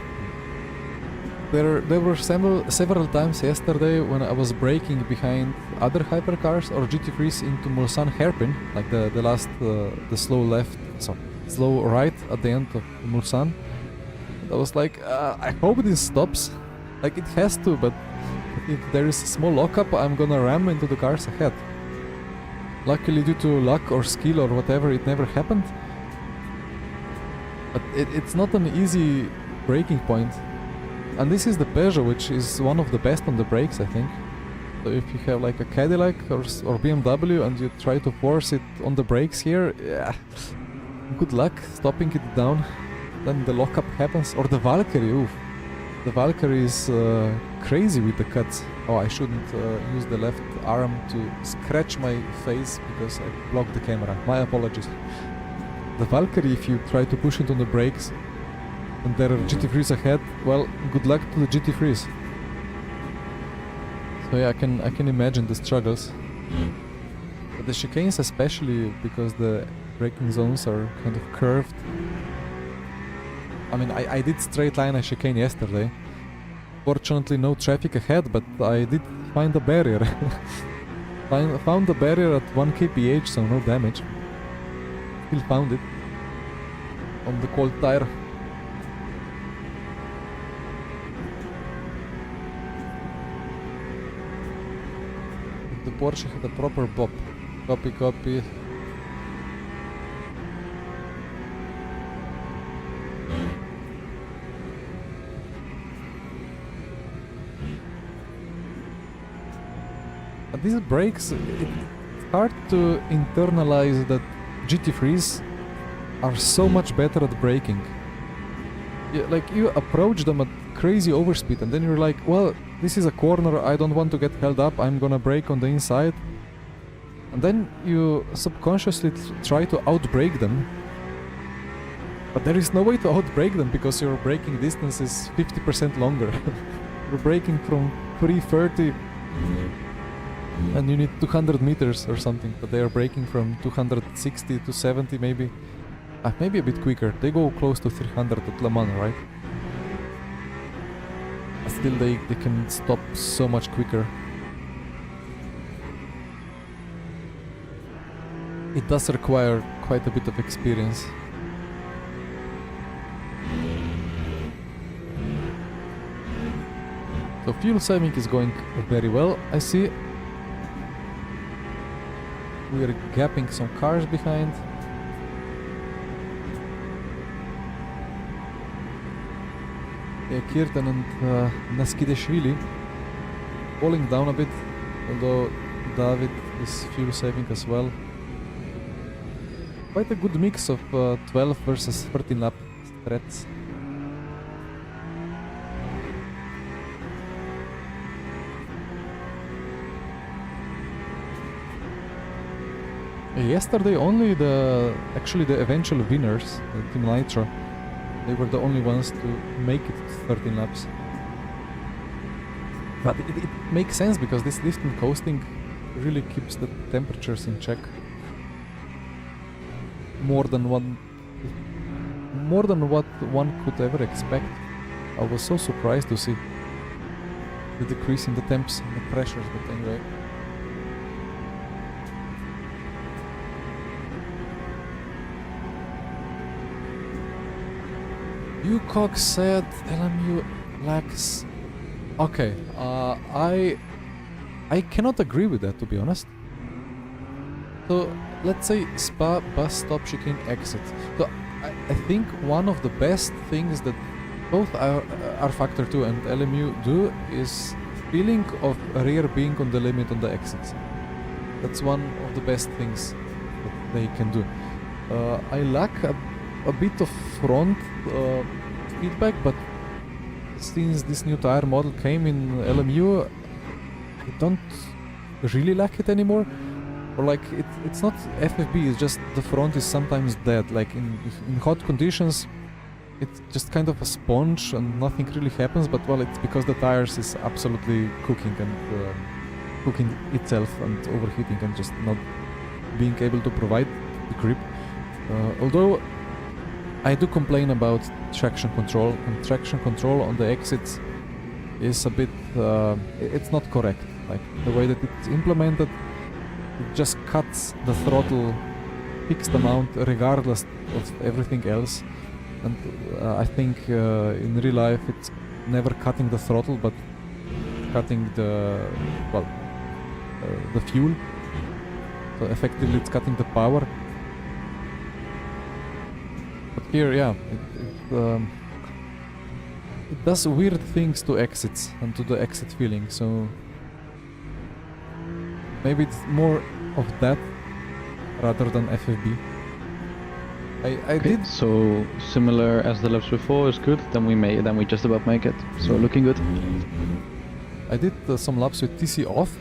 there were several times yesterday when I was braking behind other hypercars or GT3s into Mulsanne hairpin, like the slow left, slow right at the end of Mulsanne. And I was like, I hope this stops. Like it has to, but if there is a small lockup, I'm gonna ram into the cars ahead. Luckily, due to luck or skill or whatever, it never happened. But it's not an easy braking point. And this is the Peugeot, which is one of the best on the brakes, I think. So if you have like a Cadillac or BMW and you try to force it on the brakes here, yeah, good luck stopping it down. Then the lockup happens. Or the Valkyrie, oof. The Valkyrie is crazy with the cuts. Oh, I shouldn't use the left arm to scratch my face because I blocked the camera. My apologies. The Valkyrie, if you try to push it on the brakes and there are GT3s ahead, well, good luck to the GT3s. So yeah, I can imagine the struggles. But the chicanes especially, because the braking zones are kind of curved. I mean, I did straight line a chicane yesterday. Fortunately no traffic ahead, but I did find a barrier. Found the barrier at 1 kph, so no damage. Still found it on the cold tire. The Porsche had a proper bop. Copy. these brakes, it's hard to internalize that GT3s are so much better at braking. Yeah, like you approach them at crazy overspeed and then you're like, well, this is a corner, I don't want to get held up, I'm gonna brake on the inside. And then you subconsciously try to outbrake them. But there is no way to outbrake them because your braking distance is 50% longer. You're braking from 330 and you need 200 meters or something, but they are braking from 260 to 70 maybe. Maybe a bit quicker. They go close to 300 at Le Mans, right? But still they can stop so much quicker. It does require quite a bit of experience. So fuel saving is going very well, I see. We are gapping some cars behind. Kirtan and Naskideshvili falling down a bit, although David is fuel saving as well. Quite a good mix of 12 versus 13 lap threats. Yesterday only the eventual winners, Team Nitro, they were the only ones to make it 13 laps. But it makes sense because this lift and coasting really keeps the temperatures in check. More than what one could ever expect. I was so surprised to see the decrease in the temps and the pressures, but anyway. Cox said LMU lacks. Okay, I cannot agree with that, to be honest. So let's say Spa bus stop chicane exit. So I think one of the best things that both R Factor 2 and LMU do is feeling of rear being on the limit on the exits. That's one of the best things that they can do. I lack a bit of front feedback, but since this new tire model came in LMU, I don't really lack it anymore. Or like it's not FFB, it's just the front is sometimes dead. Like in hot conditions, it's just kind of a sponge and nothing really happens. But well, it's because the tires is absolutely cooking and cooking itself and overheating and just not being able to provide the grip. Although I do complain about traction control, and traction control on the exits is a bit, it's not correct. Like the way that it's implemented, it just cuts the throttle fixed amount regardless of everything else. And I think in real life it's never cutting the throttle, but cutting the fuel. So effectively it's cutting the power. But here, yeah, it does weird things to exits and to the exit feeling, so maybe it's more of that rather than FFB. I did. So similar as the laps before is good. Then we just about make it. So looking good. I did some laps with TC off,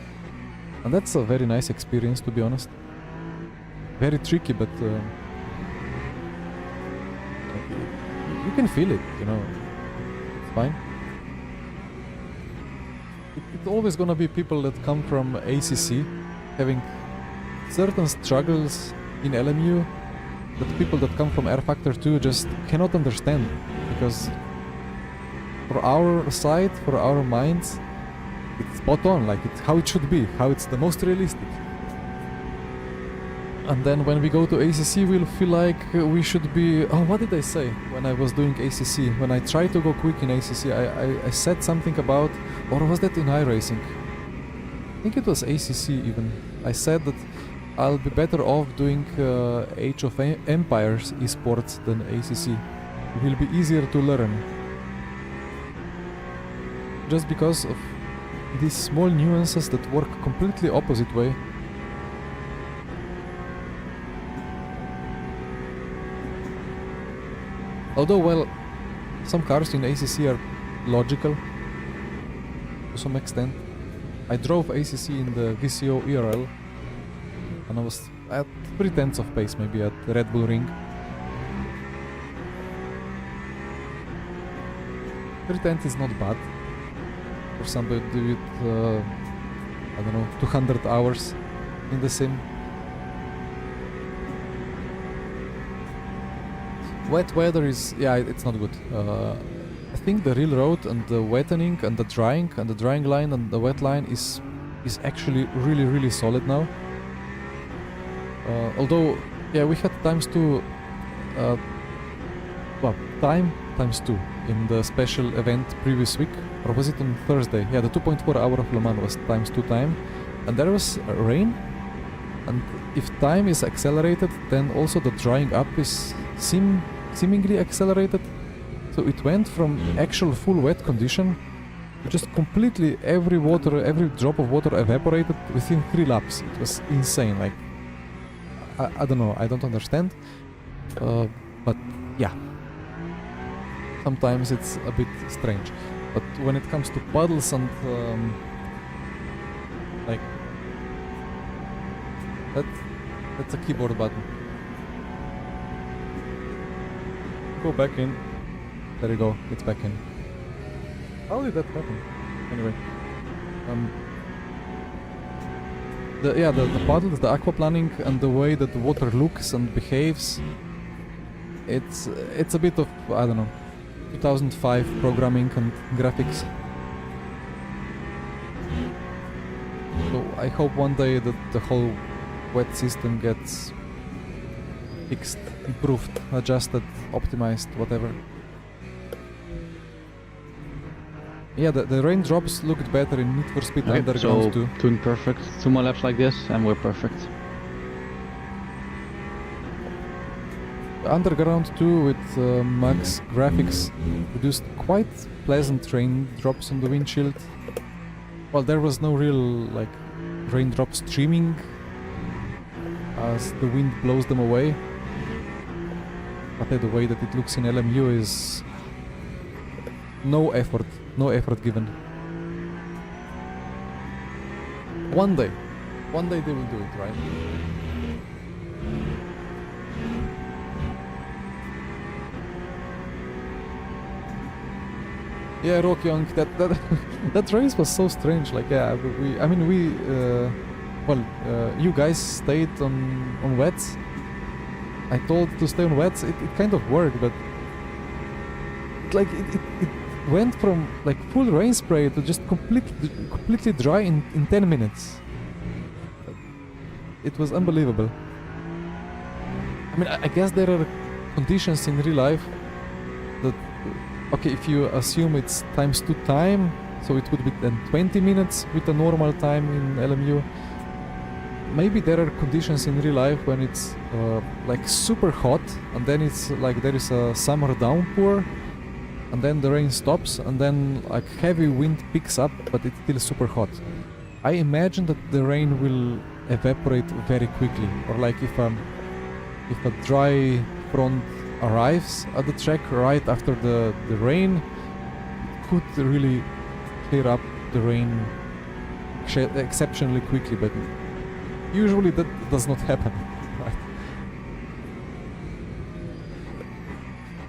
and that's a very nice experience, to be honest. Very tricky, but you can feel it, you know. It's fine. It's always gonna be people that come from ACC having certain struggles in LMU that people that come from R Factor 2 just cannot understand, because for our side, for our minds, it's spot on, like it's how it should be, how it's the most realistic. And then when we go to ACC, we'll feel like we should be... Oh, what did I say when I was doing ACC? When I tried to go quick in ACC, I said something about... Or was that in iRacing? I think it was ACC even. I said that I'll be better off doing Age of Empires esports than ACC. It will be easier to learn. Just because of these small nuances that work completely opposite way. Although, well, some cars in ACC are logical to some extent. I drove ACC in the VCO ERL and I was at 3/10 of pace maybe at the Red Bull Ring. 3/10 is not bad for somebody with, I don't know, 200 hours in the sim. Wet weather is, yeah, it's not good. I think the real road and the wettening and the drying line and the wet line is actually really solid now. Although, yeah, we had ×2, well, time ×2 in the special event previous week, or was it on Thursday? Yeah, the 2.4 hour of Le Mans was ×2 time, and there was rain, and if time is accelerated, then also the drying up is seemingly accelerated. So it went from actual full wet condition to just completely every drop of water evaporated within 3 laps. It was insane, like, I don't know, I don't understand, but yeah, sometimes it's a bit strange. But when it comes to puddles and like that's a keyboard button. Go back in. There you go, it's back in. How did that happen? Anyway, the puddles, the aquaplaning, and the way that the water looks and behaves, it's a bit of, I don't know, 2005 programming and graphics. So I hope one day that the whole wet system gets fixed, improved, adjusted, optimized, whatever. Yeah, the raindrops looked better in Need for Speed Underground so too. doing perfect. 2 more laps like this and we're perfect. Underground 2 with max graphics produced quite pleasant raindrops on the windshield. Well, there was no real like raindrop streaming as the wind blows them away. But the way that it looks in LMU is no effort given. One day they will do it, right? Yeah, Rock Young, that race was so strange. Like, yeah, you guys stayed on wets. I told to stay on wets. It kind of worked, but like it went from like full rain spray to just completely dry in 10 minutes. It was unbelievable. I mean, I guess there are conditions in real life that, okay, if you assume it's ×2 time, so it would be then 20 minutes with a normal time in LMU. Maybe there are conditions in real life when it's like super hot, and then it's like there is a summer downpour, and then the rain stops, and then like heavy wind picks up, but it's still super hot. I imagine that the rain will evaporate very quickly, or like if a dry front arrives at the track right after the rain, it could really clear up the rain exceptionally quickly, but usually that does not happen, right?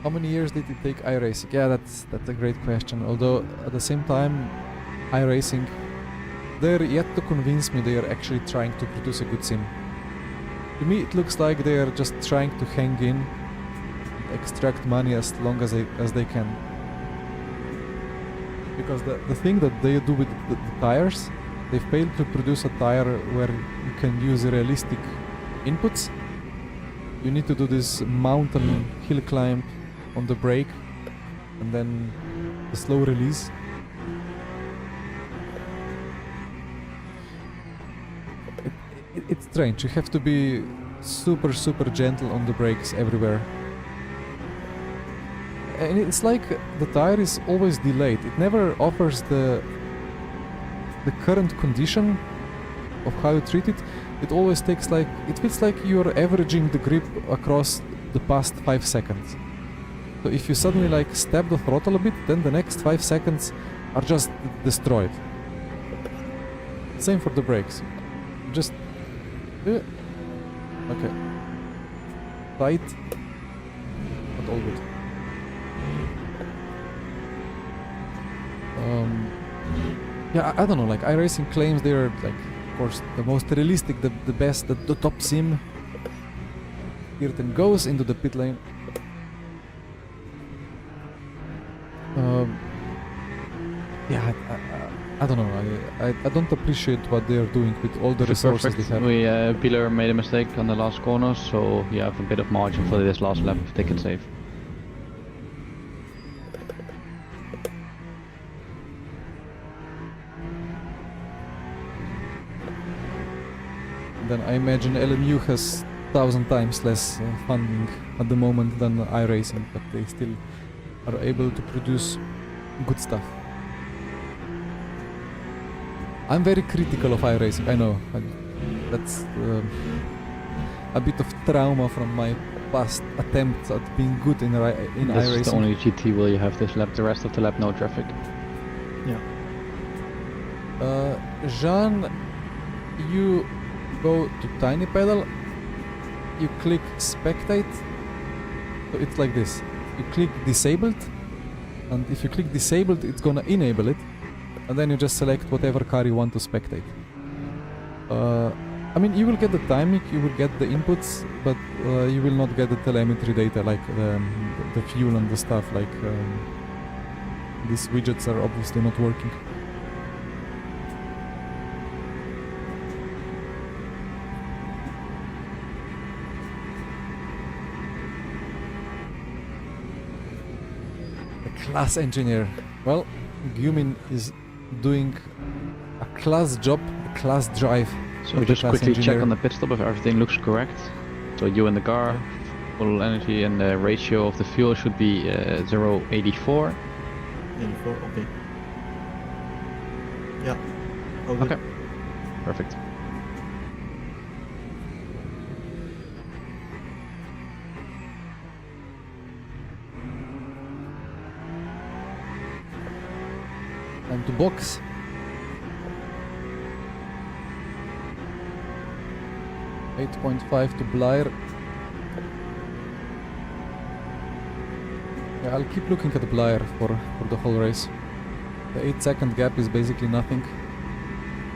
How many years did it take iRacing? Yeah, that's a great question. Although at the same time, iRacing, they're yet to convince me they are actually trying to produce a good sim. To me, it looks like they are just trying to hang in, extract money as long as they can. Because the thing that they do with the tires, they failed to produce a tire where you can use realistic inputs. You need to do this mountain hill climb on the brake and then the slow release. It's strange. You have to be super gentle on the brakes everywhere. And it's like the tire is always delayed. It never offers the the current condition of how you treat it, it always takes like, it feels like you're averaging the grip across the past 5 seconds. So if you suddenly like step the throttle a bit, then the next 5 seconds are just destroyed. Same for the brakes. Just okay. Tight, but all good. Yeah, I don't know, like iRacing claims they're like, of course, the most realistic, the best, the top sim. Kirtan goes into the pit lane. Yeah, I don't know. I don't appreciate what they are doing with all the resources they have. We Pilar made a mistake on the last corner, so you have a bit of margin for this last lap if they can save. Then I imagine LMU has 1,000 times less funding at the moment than iRacing, but they still are able to produce good stuff. I'm very critical of iRacing, I know. That's a bit of trauma from my past attempts at being good in iRacing. This is the only GT will you have this lap, the rest of the lap no traffic. Yeah. Jean, you go to tiny pedal, you click spectate, so it's like this. You click disabled, and if you click disabled, it's gonna enable it, and then you just select whatever car you want to spectate. I mean, you will get the timing, you will get the inputs, but you will not get the telemetry data like the fuel and the stuff. Like these widgets are obviously not working. Class engineer. Well, Gumin is doing a class job, a class drive. So just quickly check on the pit stop if everything looks correct. So you in the car, full energy, and the ratio of the fuel should be 0.84. 84, okay. Yeah. All good. Okay, perfect. And to box. .5 to Blair. Yeah, I'll keep looking at Blair for the whole race. The 8-second gap is basically nothing,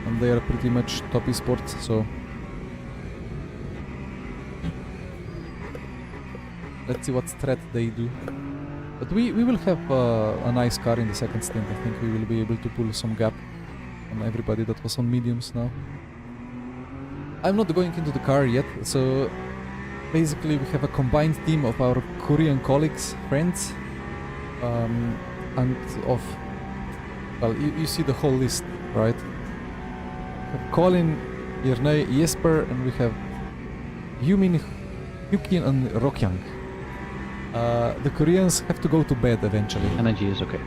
and they are pretty much top esports, so let's see what strat they do. But we will have a nice car in the second stint. I think we will be able to pull some gap on everybody that was on mediums now. I'm not going into the car yet, so basically we have a combined team of our Korean colleagues, friends, and of, well, you see the whole list, right? We have Colin, Yernei, Jesper, and we have Yumin, Hyukin, and Rokyang. The Koreans have to go to bed eventually. Energy is okay.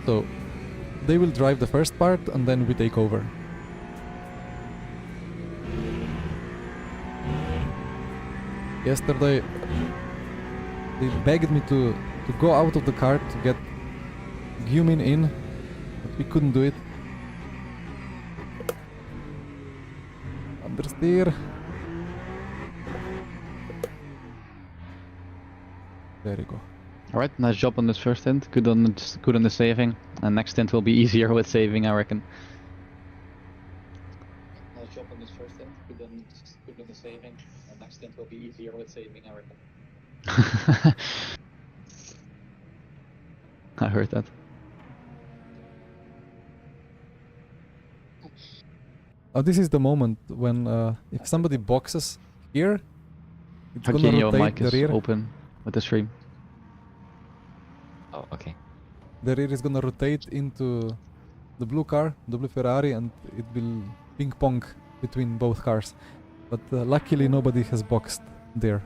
So they will drive the first part and then we take over. Yesterday they begged me to go out of the car to get Gumin in, but we couldn't do it. Understeer. There you go. Alright, nice job on this first stint. Good on the saving. And next stint will be easier with saving, I reckon. Nice job on this first stint. Good on the saving. And next stint will be easier with saving, I reckon. I heard that. Oh, this is the moment when if somebody boxes here, it's Haki, gonna your rotate mic the is rear. open with the stream. Oh, okay. The rear is gonna rotate into the blue car, the blue Ferrari, and it will ping pong between both cars. But luckily nobody has boxed there.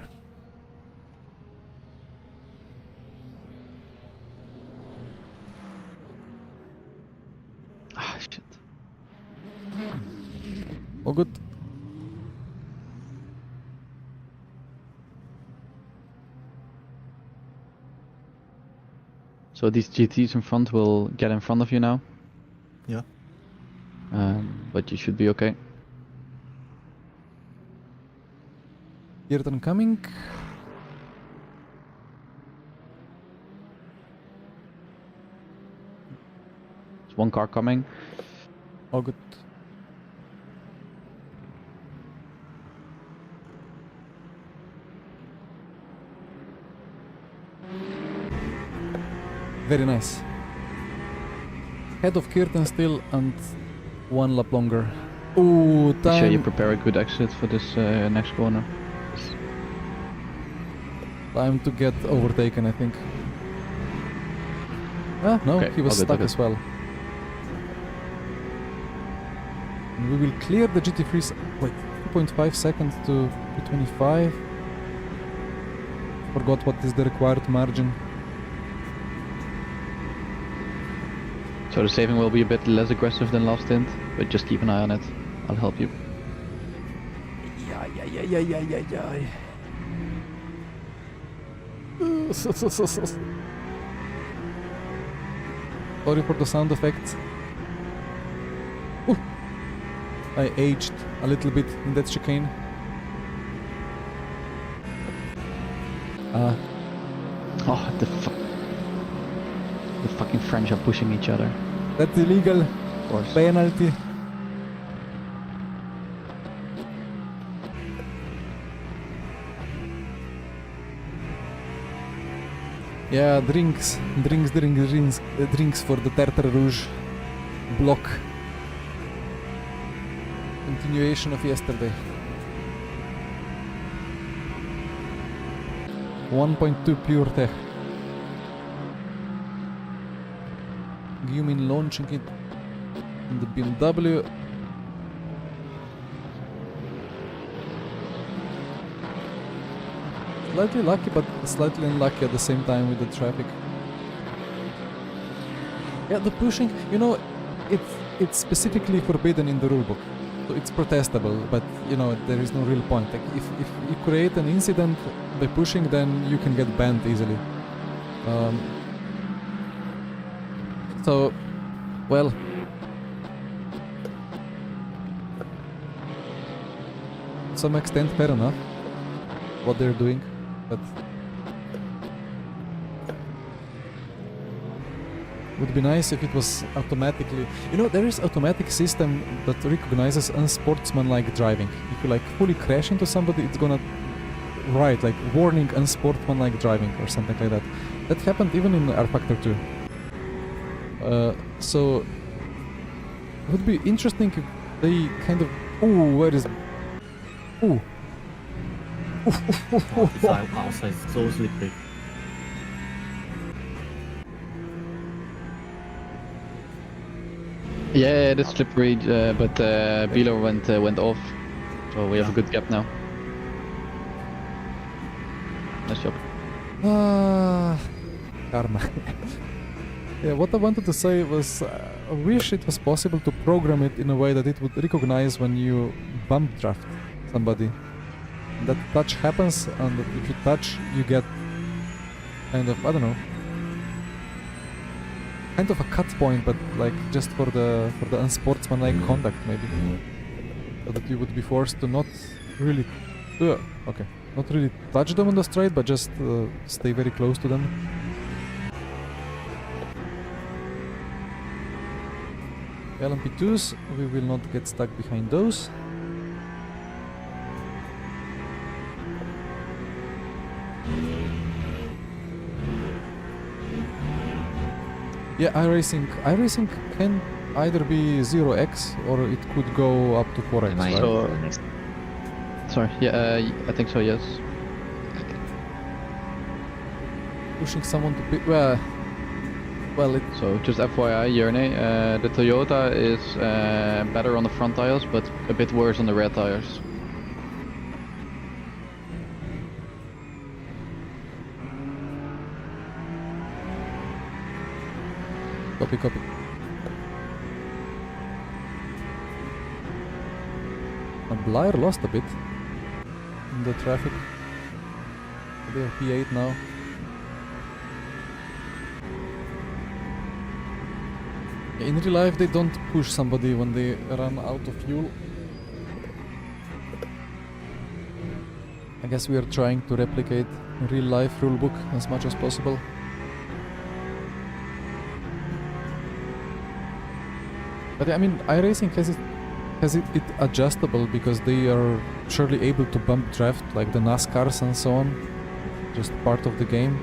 All good. So these GTs in front will get in front of you now. Yeah. But you should be okay. Kirtan coming. There's one car coming. All good. Very nice. Head of Kirtan still and one lap longer. Ooh, Make sure you time, prepare a good exit for this next corner. time to get overtaken, I think. Ah, no, Okay, he was all good, stuck all as well. And we will clear the GT3. Wait, 2.5 seconds to 25. Forgot what is the required margin. So the saving will be a bit less aggressive than last stint, but just keep an eye on it. I'll help you. Yeah. Sorry for the sound effects. Ooh. I aged a little bit in that chicane. Oh, the fucking French are pushing each other. That's illegal. Of course. Penalty. Yeah, drinks for the Tartar Rouge block. Continuation of yesterday. 1.2 pure tech. Gumin launching it in the BMW. Slightly lucky, but slightly unlucky at the same time with the traffic. Yeah, the pushing, you know, it's specifically forbidden in the rulebook. So it's protestable, but you know, there is no real point. Like if you create an incident by pushing, then you can get banned easily. So, well, to some extent fair enough what they're doing, but would be nice if it was automatically, you know, there is automatic system that recognizes unsportsmanlike driving. If you like fully crash into somebody, it's gonna write like warning unsportsmanlike driving or something like that. That happened even in R Factor 2. So it would be interesting if they kind of, ooh, where is, ooh. Oh, this outside is so slippery. Yeah, it is slippery, but Beeler went off, so we have a good gap now. Nice job. Karma. Yeah, what I wanted to say was, I wish it was possible to program it in a way that it would recognize when you bump draft somebody. That touch happens, and if you touch, you get kind of, I don't know, kind of a cut point, but like just for the unsportsmanlike conduct maybe, so that you would be forced to not really, not really touch them on the straight, but just stay very close to them. LMP2s, we will not get stuck behind those. Yeah, iRacing can either be 0x or it could go up to 4x, Am I right? So- the next? Sorry, yeah, I think so, yes. Pushing someone to well, it, So just FYI, Jerne, the Toyota is better on the front tires, but a bit worse on the rear tires. copy. Blair lost a bit in the traffic. They are P8 now. In real life, they don't push somebody when they run out of fuel. I guess we are trying to replicate real life rulebook as much as possible. But I mean, iRacing has it adjustable because they are surely able to bump draft like the NASCARs and so on. Just part of the game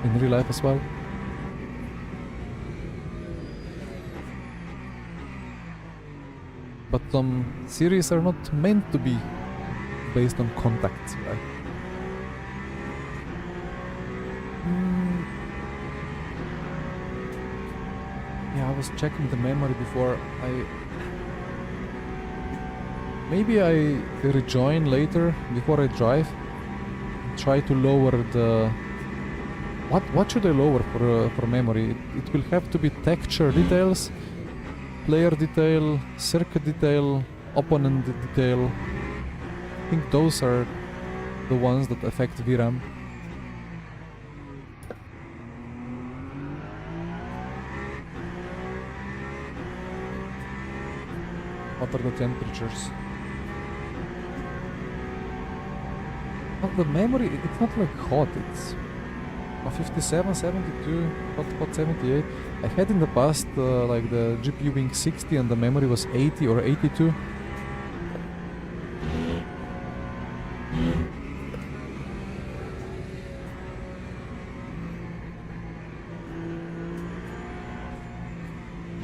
in real life as well. But some series are not meant to be based on contacts, right? Yeah, I was checking the memory before maybe I rejoin later before I drive. Try to lower the... What should I lower for memory? It will have to be texture details, player detail, circuit detail, opponent detail. I think those are the ones that affect VRAM. What are the temperatures? But the memory, it's not like hot, it's 57, 72, hot 78. I had in the past like the GPU being 60 and the memory was 80 or 82.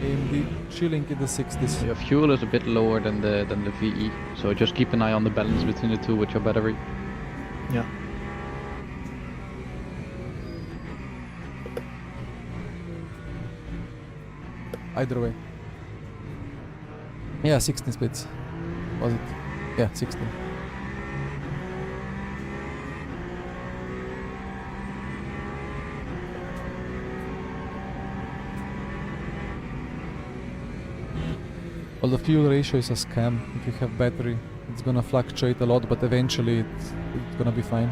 AMD chilling in the 60s. Your fuel is a bit lower than the VE, so just keep an eye on the balance between the two with your battery. Yeah. Either way. Yeah, 16 splits. Was it? Yeah, 16. Well, the fuel ratio is a scam. If you have battery, it's gonna fluctuate a lot, but eventually it's gonna be fine.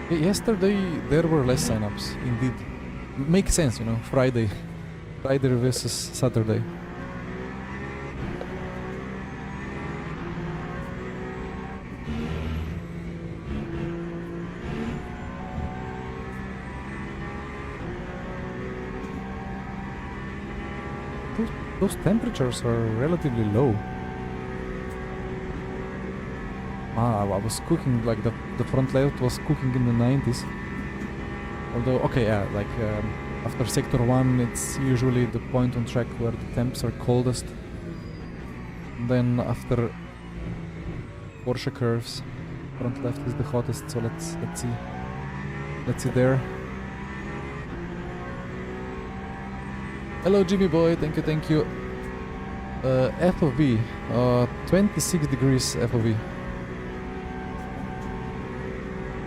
Yesterday there were less signups, indeed. Makes sense, you know, Friday versus Saturday. Those temperatures are relatively low. I was cooking, like the front left was cooking in the 90s. Although, okay, yeah, like after sector 1 it's usually the point on track where the temps are coldest. Then after Porsche curves, front left is the hottest, so let's see there. Hello Jimmy boy, thank you. FOV, 26 degrees FOV.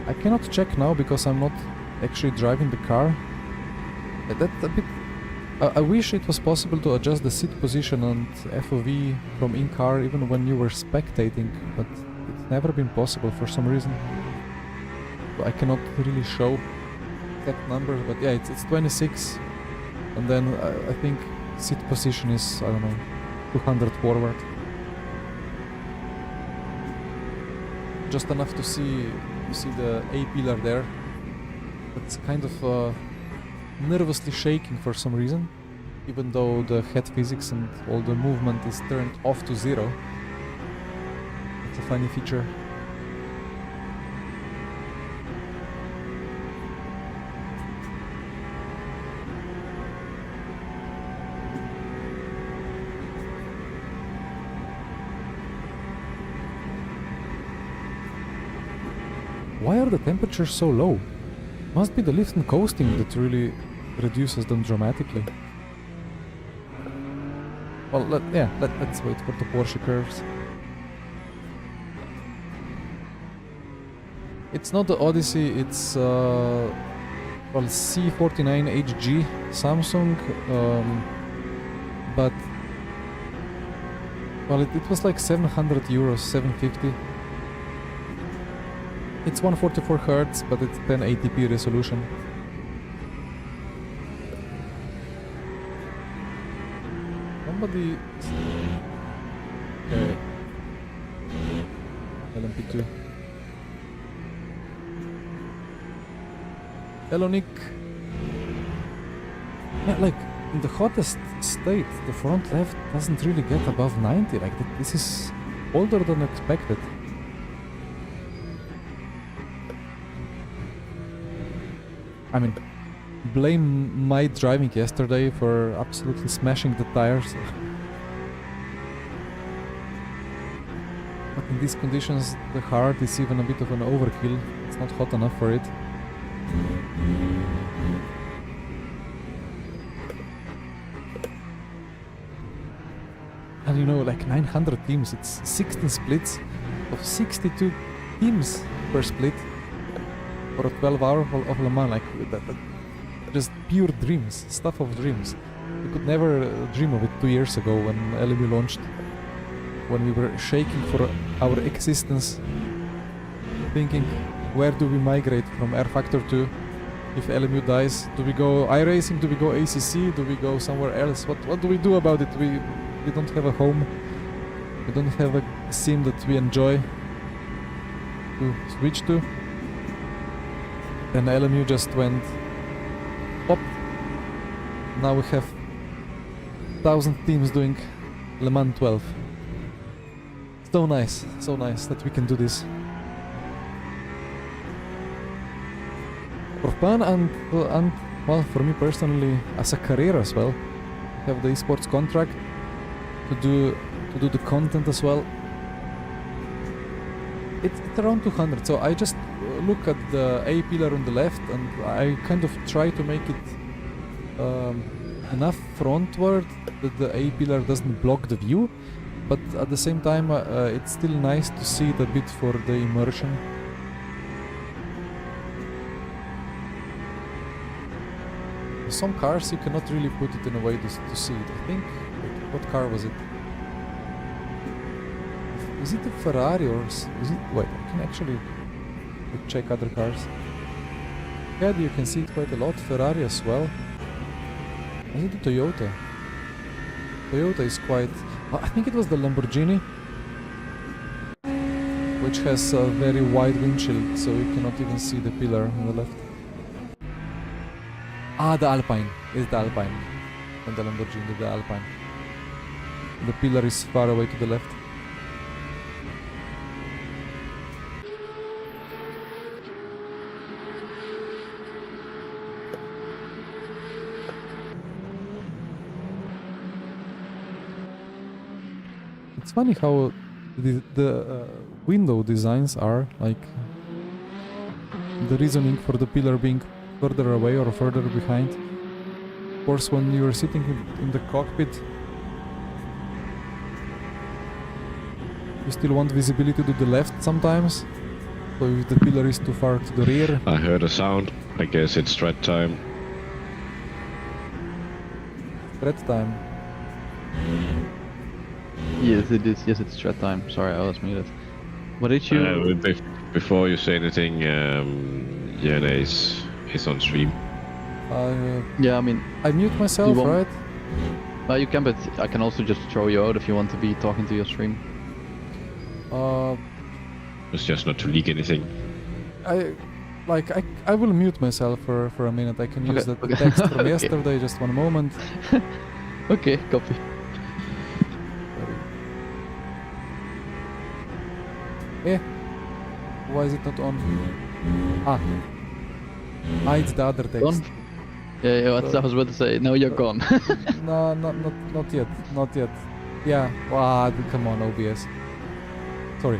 I cannot check now because I'm not actually driving the car. That's a bit... I wish it was possible to adjust the seat position and FOV from in-car even when you were spectating, but it's never been possible for some reason. So I cannot really show exact numbers, but yeah, it's 26. And then I think seat position is, I don't know, 200 forward. Just enough to see the A pillar there. It's kind of nervously shaking for some reason, even though the head physics and all the movement is turned off to 0. It's a funny feature. Why are the temperatures so low? Must be the lift and coasting that really reduces them dramatically. Well, let's wait for the Porsche curves. It's not the Odyssey, it's well, C49HG Samsung, but Well, it was like 700 euros, 750. It's 144 Hz, but it's 1080p resolution. Somebody... Okay. LMP2. Hello, Nick. Yeah, like, in the hottest state, the front left doesn't really get above 90. Like, this is older than expected. I mean, blame my driving yesterday for absolutely smashing the tires. But in these conditions, the hard is even a bit of an overkill. It's not hot enough for it. And you know, like 900 teams, it's 16 splits of 62 teams per split for a 12 hour of Le Mans. Like, that just pure dreams, stuff of dreams. We could never dream of it 2 years ago when LMU launched, when we were shaking for our existence, thinking, where do we migrate from R Factor 2 if LMU dies? Do we go iRacing? Do we go ACC? Do we go somewhere else? What do we do about it? We don't have a home. We don't have a sim that we enjoy to switch to. And LMU just went pop. Now we have 1,000 teams doing Le Mans 12. So nice that we can do this. For fun and well, for me personally, as a career as well. I have the esports contract to do the content as well. It's around 200, so I just look at the A pillar on the left and I kind of try to make it enough frontward that the A pillar doesn't block the view, but at the same time it's still nice to see it a bit for the immersion. Some cars you cannot really put it in a way to see it. I think, what car was it? Is it a Ferrari or is it... Wait, I can actually check other cars. Yeah, you can see it quite a lot. Ferrari as well. Is it the Toyota? Toyota is quite... Oh, I think it was the Lamborghini, which has a very wide windshield, so you cannot even see the pillar on the left. Ah, the Alpine. It's the Alpine. And the Lamborghini, the Alpine. The pillar is far away to the left. It's funny how the window designs are, like the reasoning for the pillar being further away or further behind. Of course, when you're sitting in the cockpit, you still want visibility to the left sometimes. So if the pillar is too far to the rear... I heard a sound. I guess it's strat time. Red time. Yes, it is. Yes, it's strat time. Sorry, I was muted. What did you... Before you say anything, Jana is on stream. Yeah, I mean... I mute myself, right? You can, but I can also just throw you out if you want to be talking to your stream. It's just not to leak anything. I will mute myself for a minute. I can use that text from Okay. yesterday, just one moment. Okay, copy. Eh? Why is it not on? Ah, it's the other text. Gone? Yeah, I was about to say, no, you're gone. No, not yet, not yet. Yeah, wow, come on, OBS. Sorry.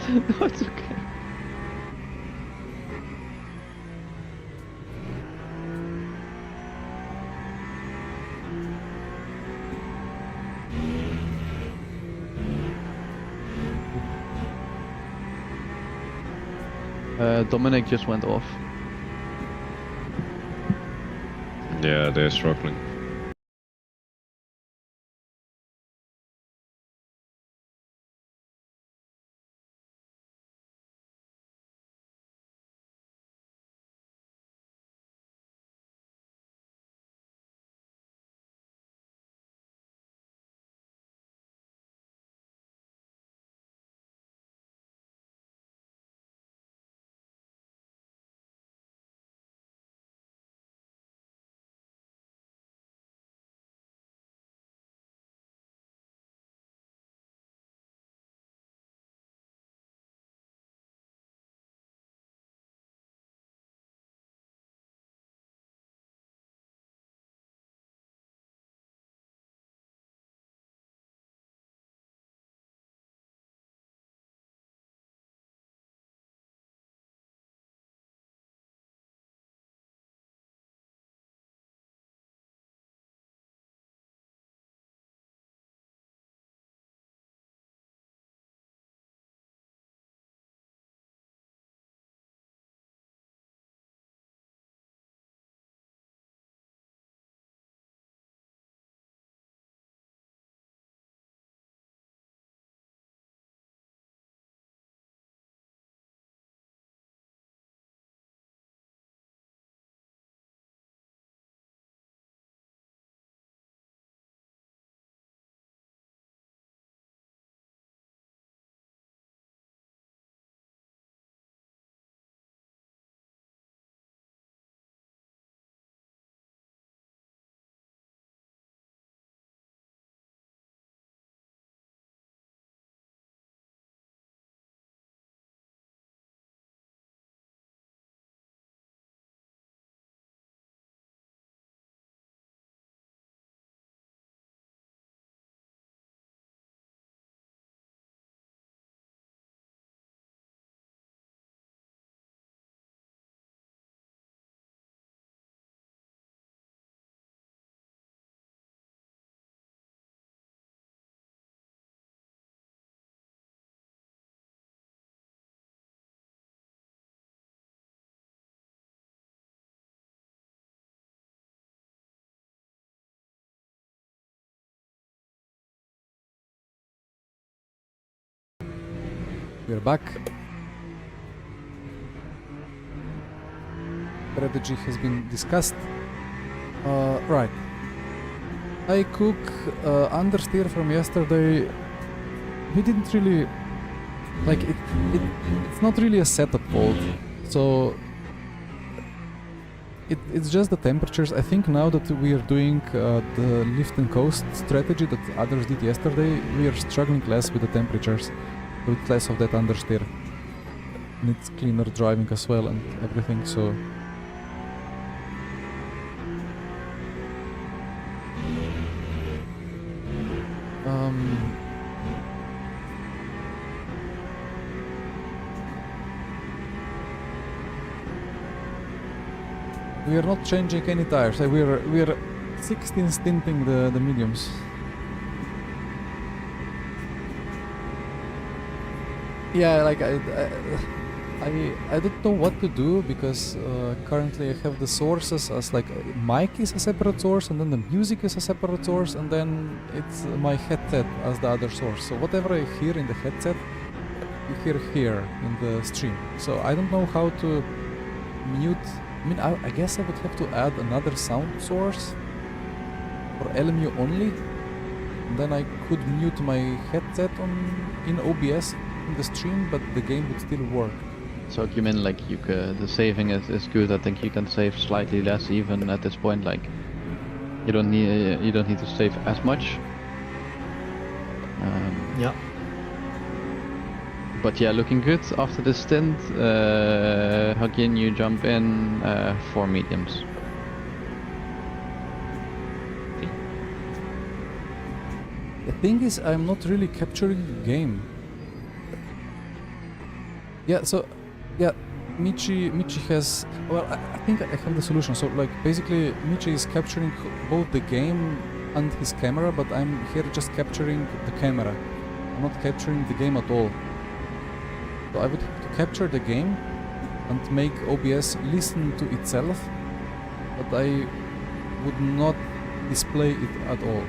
No, it's okay. Dominic just went off. Yeah, they're struggling. we're back. Strategy has been discussed. Right. I cook understeer from yesterday. We didn't really like it. It's not really a setup fault, so it's just the temperatures. I think now that we are doing the lift and coast strategy that others did yesterday, we are struggling less with the temperatures, with less of that understeer. And it's cleaner driving as well and everything. So. We are not changing any tires. We are 16 stinting the mediums. Yeah, like I don't know what to do because currently I have the sources as like mic is a separate source and then the music is a separate source and then it's my headset as the other source. So whatever I hear in the headset, you hear here in the stream. So I don't know how to mute. I mean, I guess I would have to add another sound source for LMU only. And then I could mute my headset in OBS in the stream, but the game would still work. So you mean like the saving is good? I think you can save slightly less even at this point. Like you don't need to save as much. Yeah. But yeah, looking good after the stint. Hagin, you jump in 4 mediums. The thing is, I'm not really capturing the game. Yeah, so yeah, Michi has. Well, I think I have the solution. So like basically, Michi is capturing both the game and his camera, but I'm here just capturing the camera. I'm not capturing the game at all. So I would have to capture the game and make OBS listen to itself, but I would not display it at all.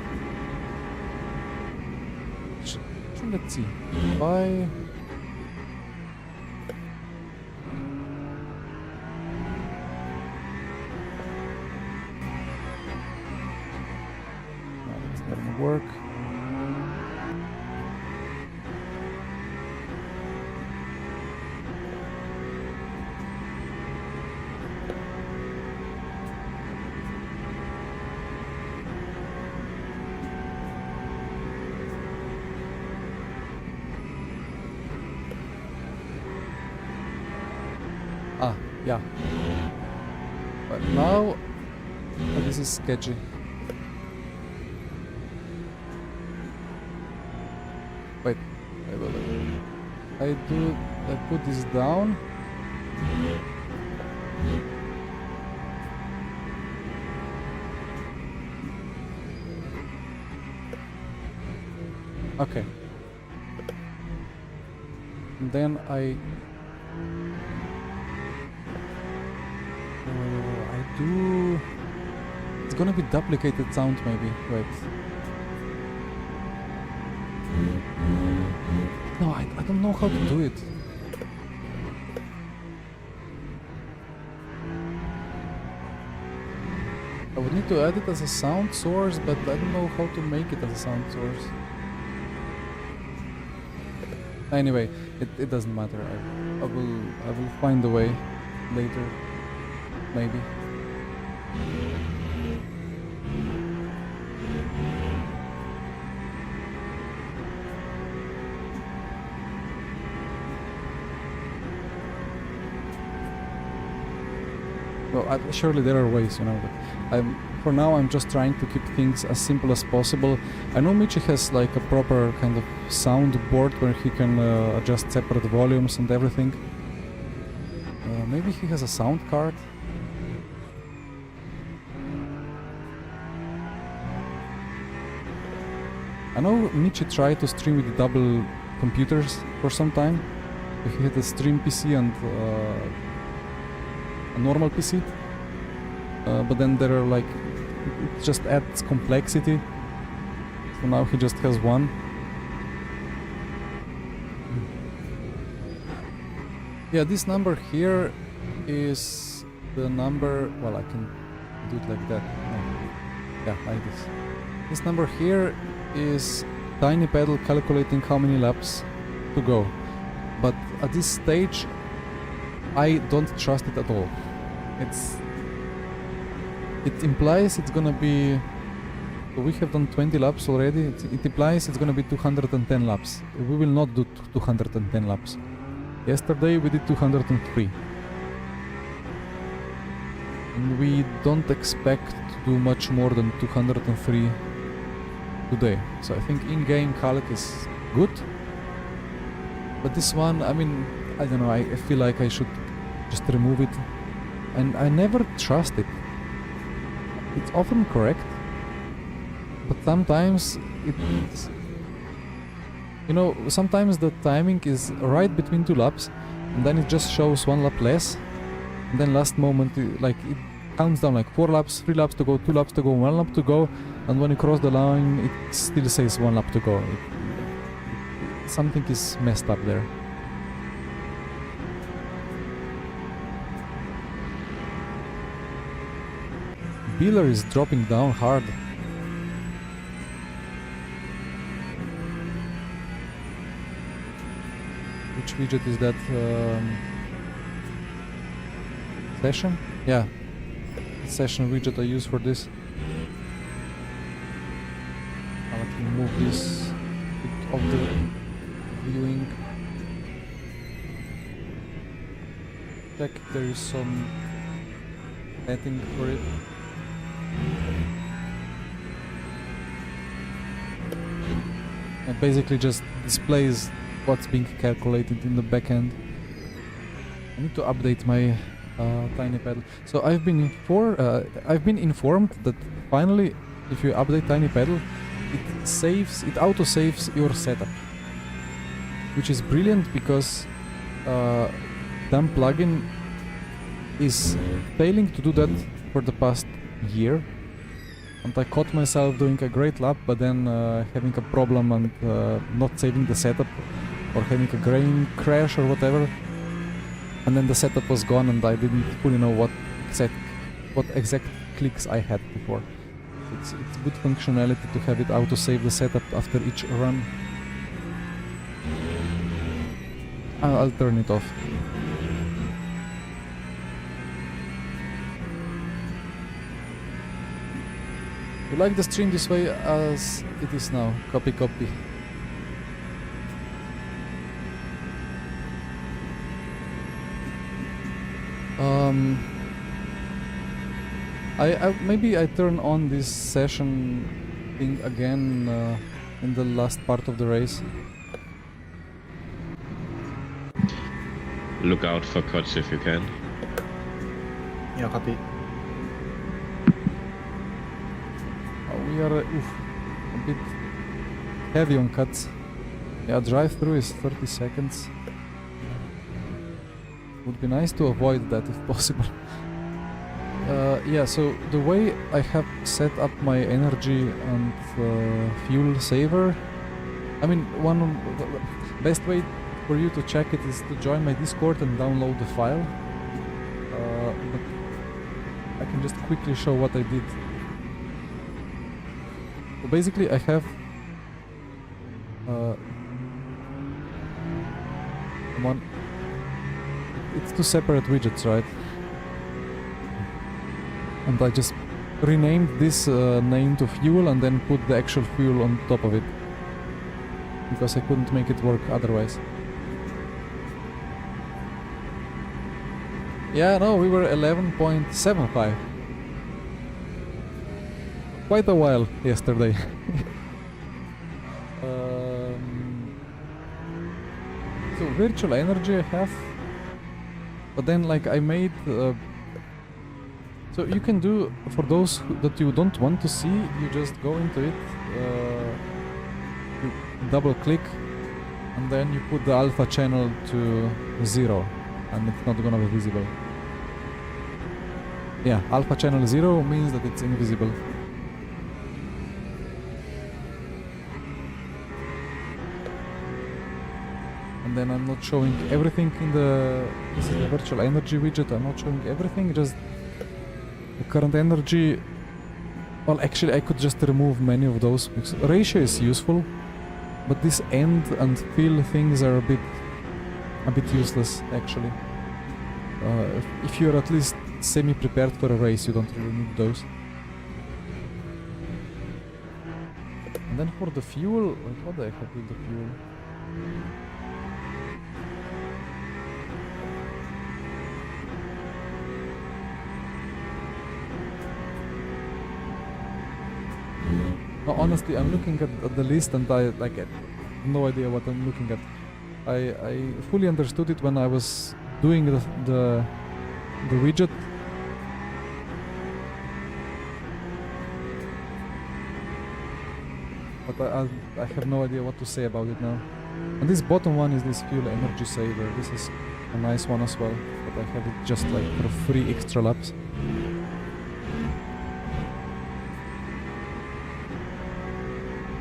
Let's see. Why? No, it's not gonna work. Yeah. But now this is sketchy. Wait. I put this down. Okay. And then I do. It's gonna be duplicated sound maybe. Wait. No, I don't know how to do it. I would need to add it as a sound source, but I don't know how to make it as a sound source. Anyway, it doesn't matter. I will find a way later. Maybe. Well, surely there are ways, you know. But for now, I'm just trying to keep things as simple as possible. I know Michi has like a proper kind of sound board where he can adjust separate volumes and everything. Maybe he has a sound card. I know Michi tried to stream with double computers for some time. He had a stream PC and a normal PC. But then there are like, it just adds complexity. So now he just has one. Yeah, this number here is the number. Well, I can do it like that. No. Yeah, like this. This number here is tiny pedal calculating how many laps to go. But at this stage, I don't trust it at all. It implies it's gonna be. We have done 20 laps already. It implies it's gonna be 210 laps. We will not do 210 laps. Yesterday we did 203. And we don't expect to do much more than 203 today. So I think in-game calc is good. But this one, I mean, I don't know, I feel like I should just remove it. And I never trust it. It's often correct. But sometimes it's... You know, sometimes the timing is right between 2 laps, and then it just shows 1 lap less, and then last moment, like, it counts down like 4 laps, 3 laps to go, 2 laps to go, 1 lap to go, and when you cross the line, it still says 1 lap to go. Something is messed up there. Beeler is dropping down hard. Which widget is that? Session? Yeah. Session widget I use for this. I'll remove this bit of the viewing. Check if there is some setting for it. It basically just displays what's being calculated in the backend. I need to update my tiny pedal. So I've been informed that finally, if you update tiny pedal, it auto saves your setup, which is brilliant because damn plugin is failing to do that for the past year. And I caught myself doing a great lap, but then having a problem and not saving the setup, or having a grain crash or whatever, and then the setup was gone and I didn't fully know what exact clicks I had before. It's good functionality to have it auto-save the setup after each run. I'll turn it off. You like the stream this way as it is now. Copy, copy. Maybe I turn on this session thing again in the last part of the race. Look out for cuts if you can. Yeah, copy. We are a bit heavy on cuts. Yeah, drive-through is 30 seconds. Would be nice to avoid that if possible. Yeah, so the way I have set up my energy and fuel saver, I mean, one of the best way for you to check it is to join my Discord and download the file. But I can just quickly show what I did. So basically I have one. It's 2 separate widgets, right? And I just renamed this name to fuel and then put the actual fuel on top of it, because I couldn't make it work otherwise. Yeah, no, we were 11.75. Quite a while yesterday. So virtual energy I have, but then like I made so you can do, for those that you don't want to see, you just go into it, you double click, and then you put the alpha channel to 0, and it's not gonna be visible. Yeah, alpha channel 0 means that it's invisible. And and then I'm not showing everything in the... This is the virtual energy widget, I'm not showing everything, just the current energy. Well, actually I could just remove many of those, because ratio is useful, but this end and fill things are a bit useless actually. If you're at least semi-prepared for a race, you don't really need those. And then for the fuel, wait, what the heck happened with the fuel? No, honestly, I'm looking at the list and I have no idea what I'm looking at. I fully understood it when I was doing the widget. But I have no idea what to say about it now. And this bottom one is this fuel energy saver. This is a nice one as well, but I have it just like for free extra laps.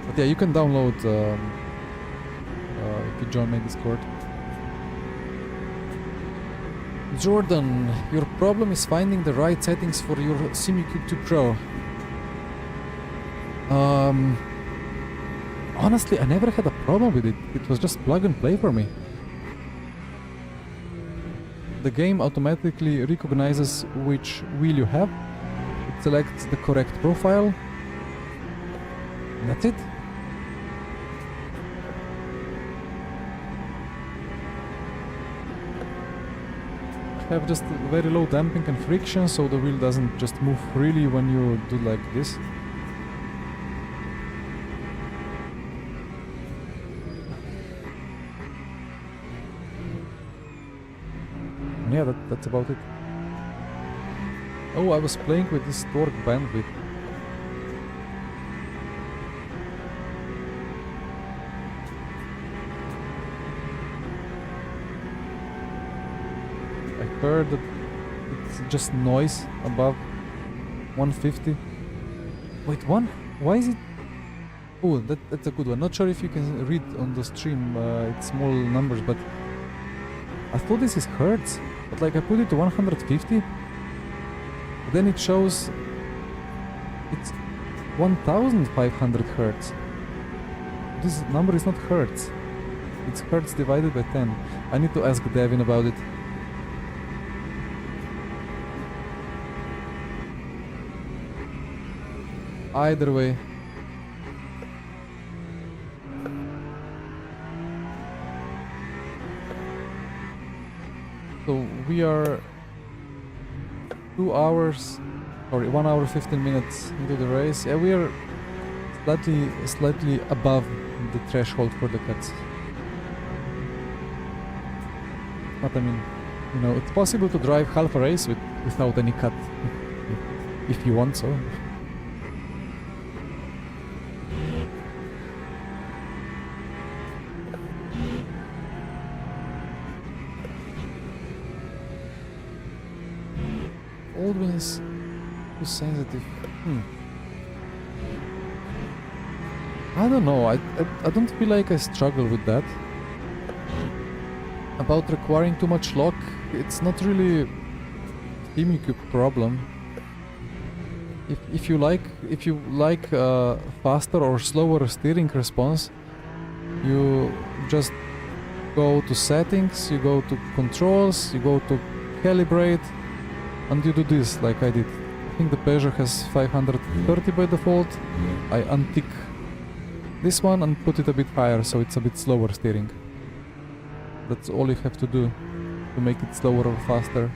But yeah, you can download if you join my Discord. Jordan, your problem is finding the right settings for your SimuCube 2 Pro. Honestly, I never had a problem with it. It was just plug and play for me. The game automatically recognizes which wheel you have. It selects the correct profile. And that's it. I have just very low damping and friction, so the wheel doesn't just move freely when you do like this. And yeah, that's about it. Oh, I was playing with this torque bandwidth. I heard that it's just noise above 150. Wait, why is it? Oh, that's a good one. Not sure if you can read on the stream, it's small numbers, but I thought this is hertz. But like I put it to 150, then it shows it's 1500 hertz. This number is not hertz. It's hertz divided by 10. I need to ask Devin about it. Either way. So we are 1 hour 15 minutes into the race. Yeah, we are slightly above the threshold for the cuts. But I mean, you know, it's possible to drive half a race without any cut, if you want so. Oldwin is too sensitive. I don't know. I don't feel like I struggle with that. About requiring too much lock, it's not really a SimuCube problem. If you like faster or slower steering response, you just go to settings, you go to controls, you go to calibrate, and you do this like I did. I think the Peugeot has 530 by default. I untick this one and put it a bit higher so it's a bit slower steering. That's all you have to do to make it slower or faster.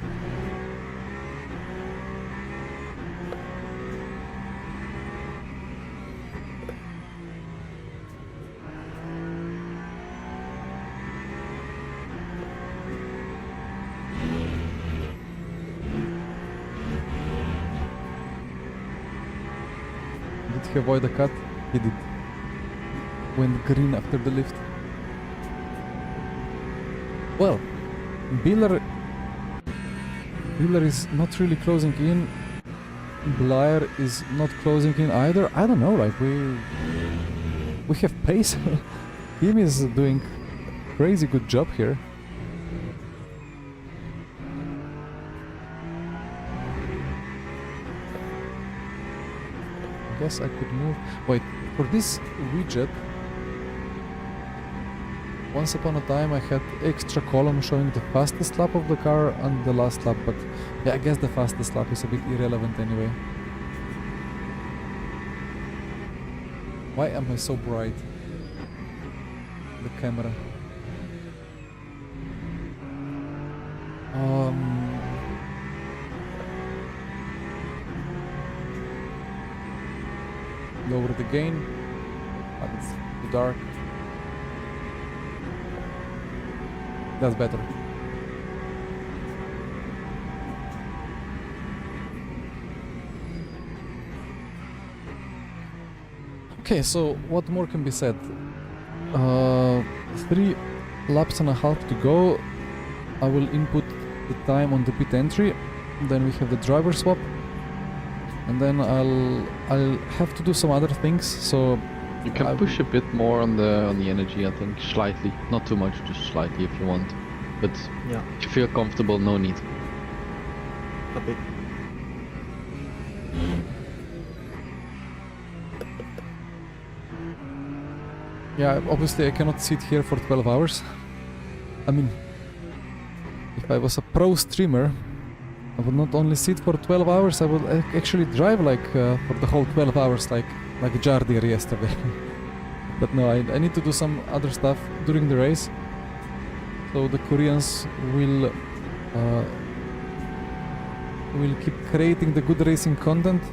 Did he avoid the cut? He did. Went green after the lift. Well, Biller is not really closing in. Blair is not closing in either. I don't know, like we have pace. Him is doing crazy good job here. I guess I could move. Wait, for this widget, once upon a time I had extra column showing the fastest lap of the car and the last lap, but yeah, I guess the fastest lap is a bit irrelevant anyway. Why am I so bright? The camera. Lower the gain, but it's too dark. That's better. Okay, so what more can be said? 3 laps and a half to go. I will input the time on the pit entry, then we have the driver swap, and then I'll have to do some other things. So You can push a bit more on the energy, I think, slightly, not too much, just slightly if you want. But Yeah, if you feel comfortable, no need. a bit. yeah, obviously I cannot sit here for 12 hours. I mean, if I was a pro streamer, I would not only sit for 12 hours, I would actually drive like for the whole 12 hours, like Jardir yesterday. But no, I need to do some other stuff during the race. So the Koreans will keep creating the good racing content.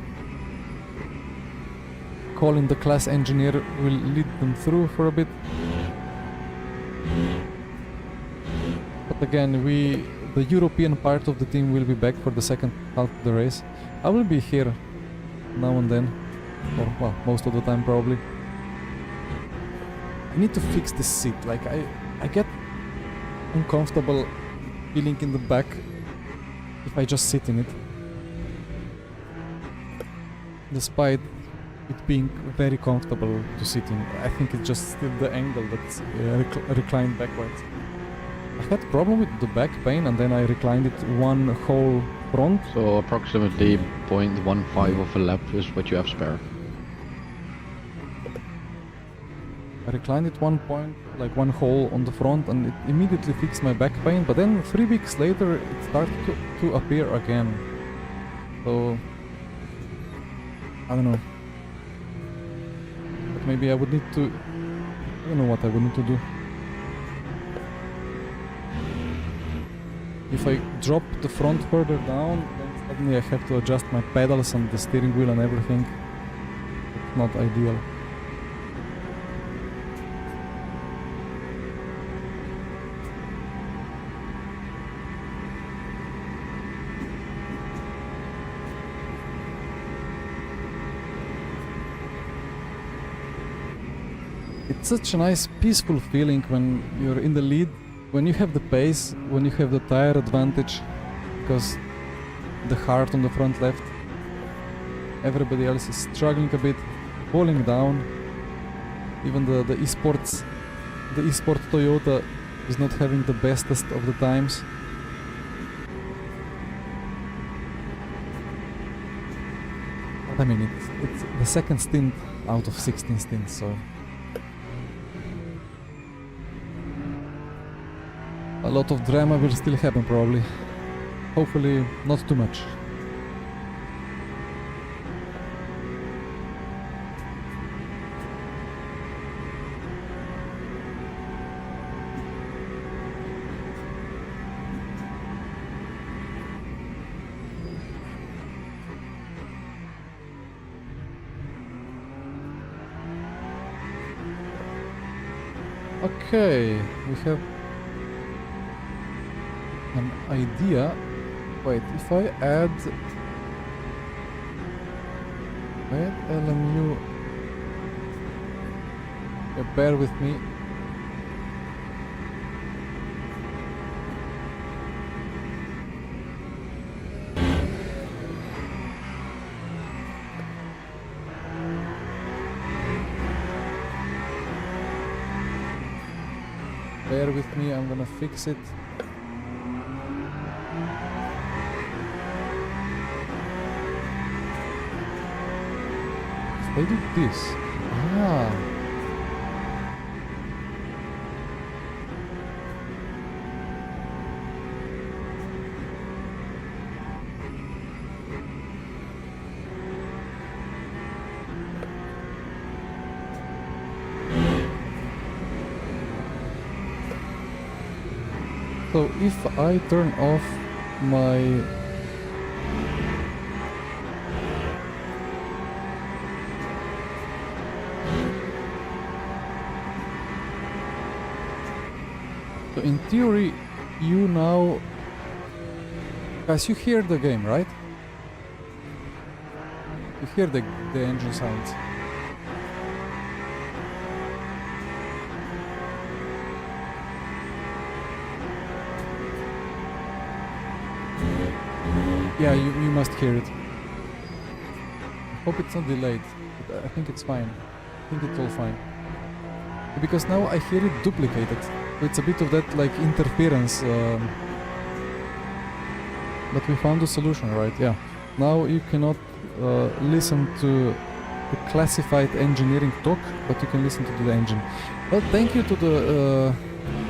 Colin, the class engineer, will lead them through for a bit. But again, the European part of the team will be back for the second half of the race. I will be here now and then, or well, most of the time probably. I need to fix this seat. Like I get uncomfortable feeling in the back if I just sit in it, despite it being very comfortable to sit in. I think it's just still the angle that's reclined backwards. I had problem with the back pain, and then I reclined it one whole front. So approximately 0.15 of a lap is what you have spare. I reclined it one hole on the front, and it immediately fixed my back pain. But then 3 weeks later, it started to appear again. So I don't know. But maybe I would need to. I don't know what I would need to do. If I drop the front further down, then suddenly I have to adjust my pedals and the steering wheel and everything. It's not ideal. It's such a nice, peaceful feeling when you're in the lead, when you have the pace, when you have the tire advantage, because the heart on the front left, everybody else is struggling a bit, falling down. Even the esport Toyota is not having the bestest of the times. But I mean, it's the second stint out of 16 stints, so a lot of drama will still happen probably. Hopefully not too much. Okay, we have an idea. Wait, if I add LMU, bear with me. Bear with me, I'm gonna fix it. If I do this. Ah. So if I turn off my so in theory you now guys you hear the game, right? You hear the engine sounds. Yeah, you must hear it. I hope it's not delayed, but I think it's fine. I think it's all fine. Because now I hear it duplicated. So it's a bit of that like interference. But we found a solution, right? Yeah. Now you cannot listen to the classified engineering talk, but you can listen to the engine. Well, thank you to the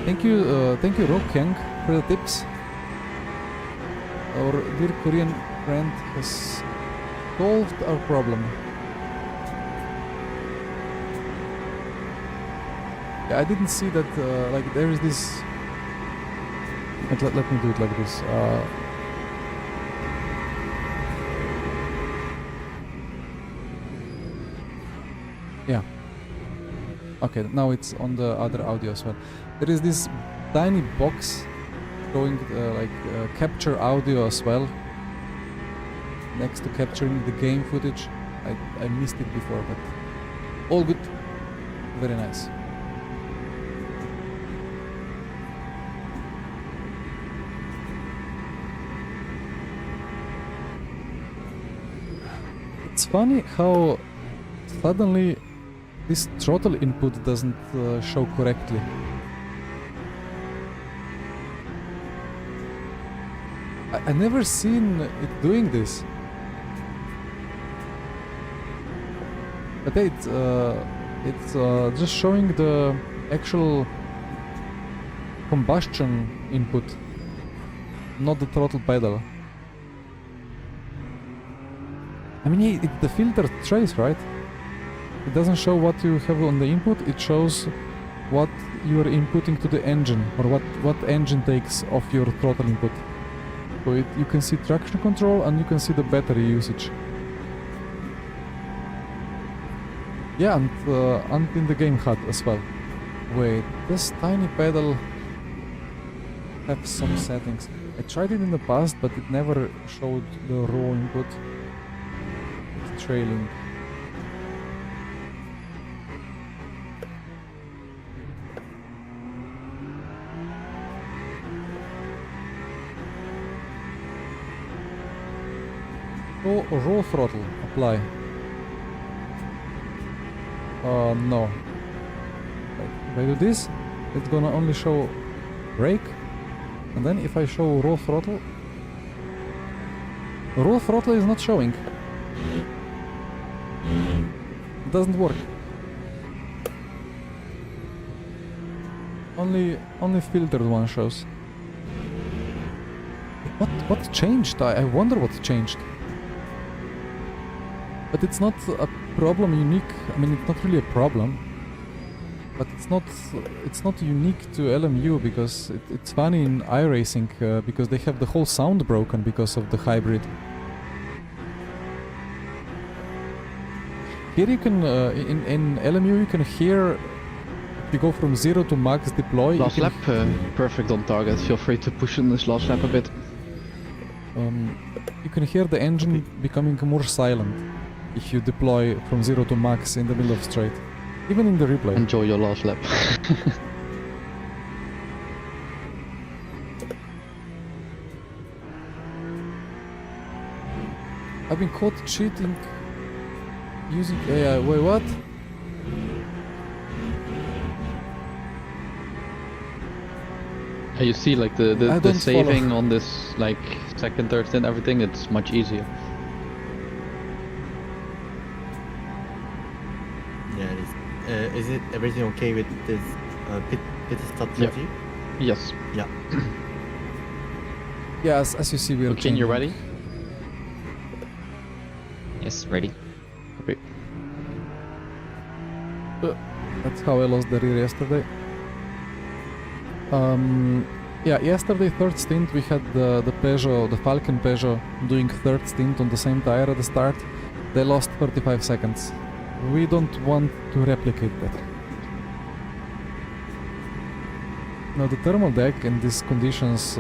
thank you Rock Yang for the tips. Our dear Korean friend has solved our problem. Yeah, I didn't see that, like, there is this... Let me do it like this. Yeah. Okay, now it's on the other audio as well. There is this tiny box showing capture audio as well, next to capturing the game footage. I missed it before, but all good. Very nice. It's funny how suddenly this throttle input doesn't show correctly. I never seen it doing this. But it's just showing the actual combustion input, not the throttle pedal. I mean, it's the filter trace, right? It doesn't show what you have on the input, it shows what you are inputting to the engine, or what engine takes off your throttle input. So you can see traction control and you can see the battery usage. Yeah, and in the game HUD as well. Wait, this tiny pedal have some settings. I tried it in the past, but it never showed the raw input. It's trailing. Raw throttle, apply. No. If I do this, it's gonna only show brake. And then if I show raw throttle is not showing. It doesn't work. Only filtered one shows. What changed? I wonder what changed. But it's not a problem unique. I mean, it's not really a problem. But it's not unique to LMU, because it's funny in iRacing because they have the whole sound broken because of the hybrid. Here you can in LMU you can hear if you go from 0 to max deploy. Last lap, perfect on target. Feel free to push in this last lap a bit. You can hear the engine becoming more silent if you deploy from 0 to max in the middle of straight. Even in the replay. Enjoy your last lap. I've been caught cheating using AI. Wait, what? You see, like I the don't saving on this like second, third stint, everything. It's much easier. Yeah, it is. Is it everything okay with this pit stop strategy? Yes. Yeah. Yeah, as you see, we are Okay, you changing. ready? Yes, ready. Okay. That's how I lost the rear yesterday. Yeah, yesterday third stint we had the Peugeot, the Falcon Peugeot doing third stint on the same tire at the start. They lost 35 seconds. We don't want to replicate that. Now the thermal deck in these conditions,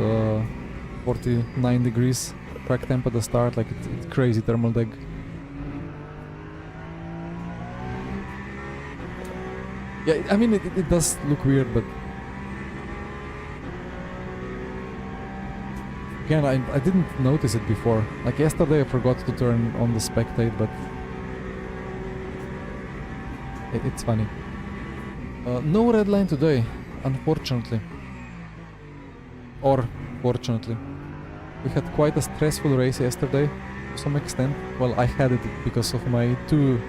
49 degrees track temp at the start, like it's crazy thermal deck. Yeah, I mean it does look weird, but again, I didn't notice it before. Like yesterday I forgot to turn on the spectate, but it's funny. No red line today, unfortunately. Or fortunately. We had quite a stressful race yesterday, to some extent. Well, I had it because of my two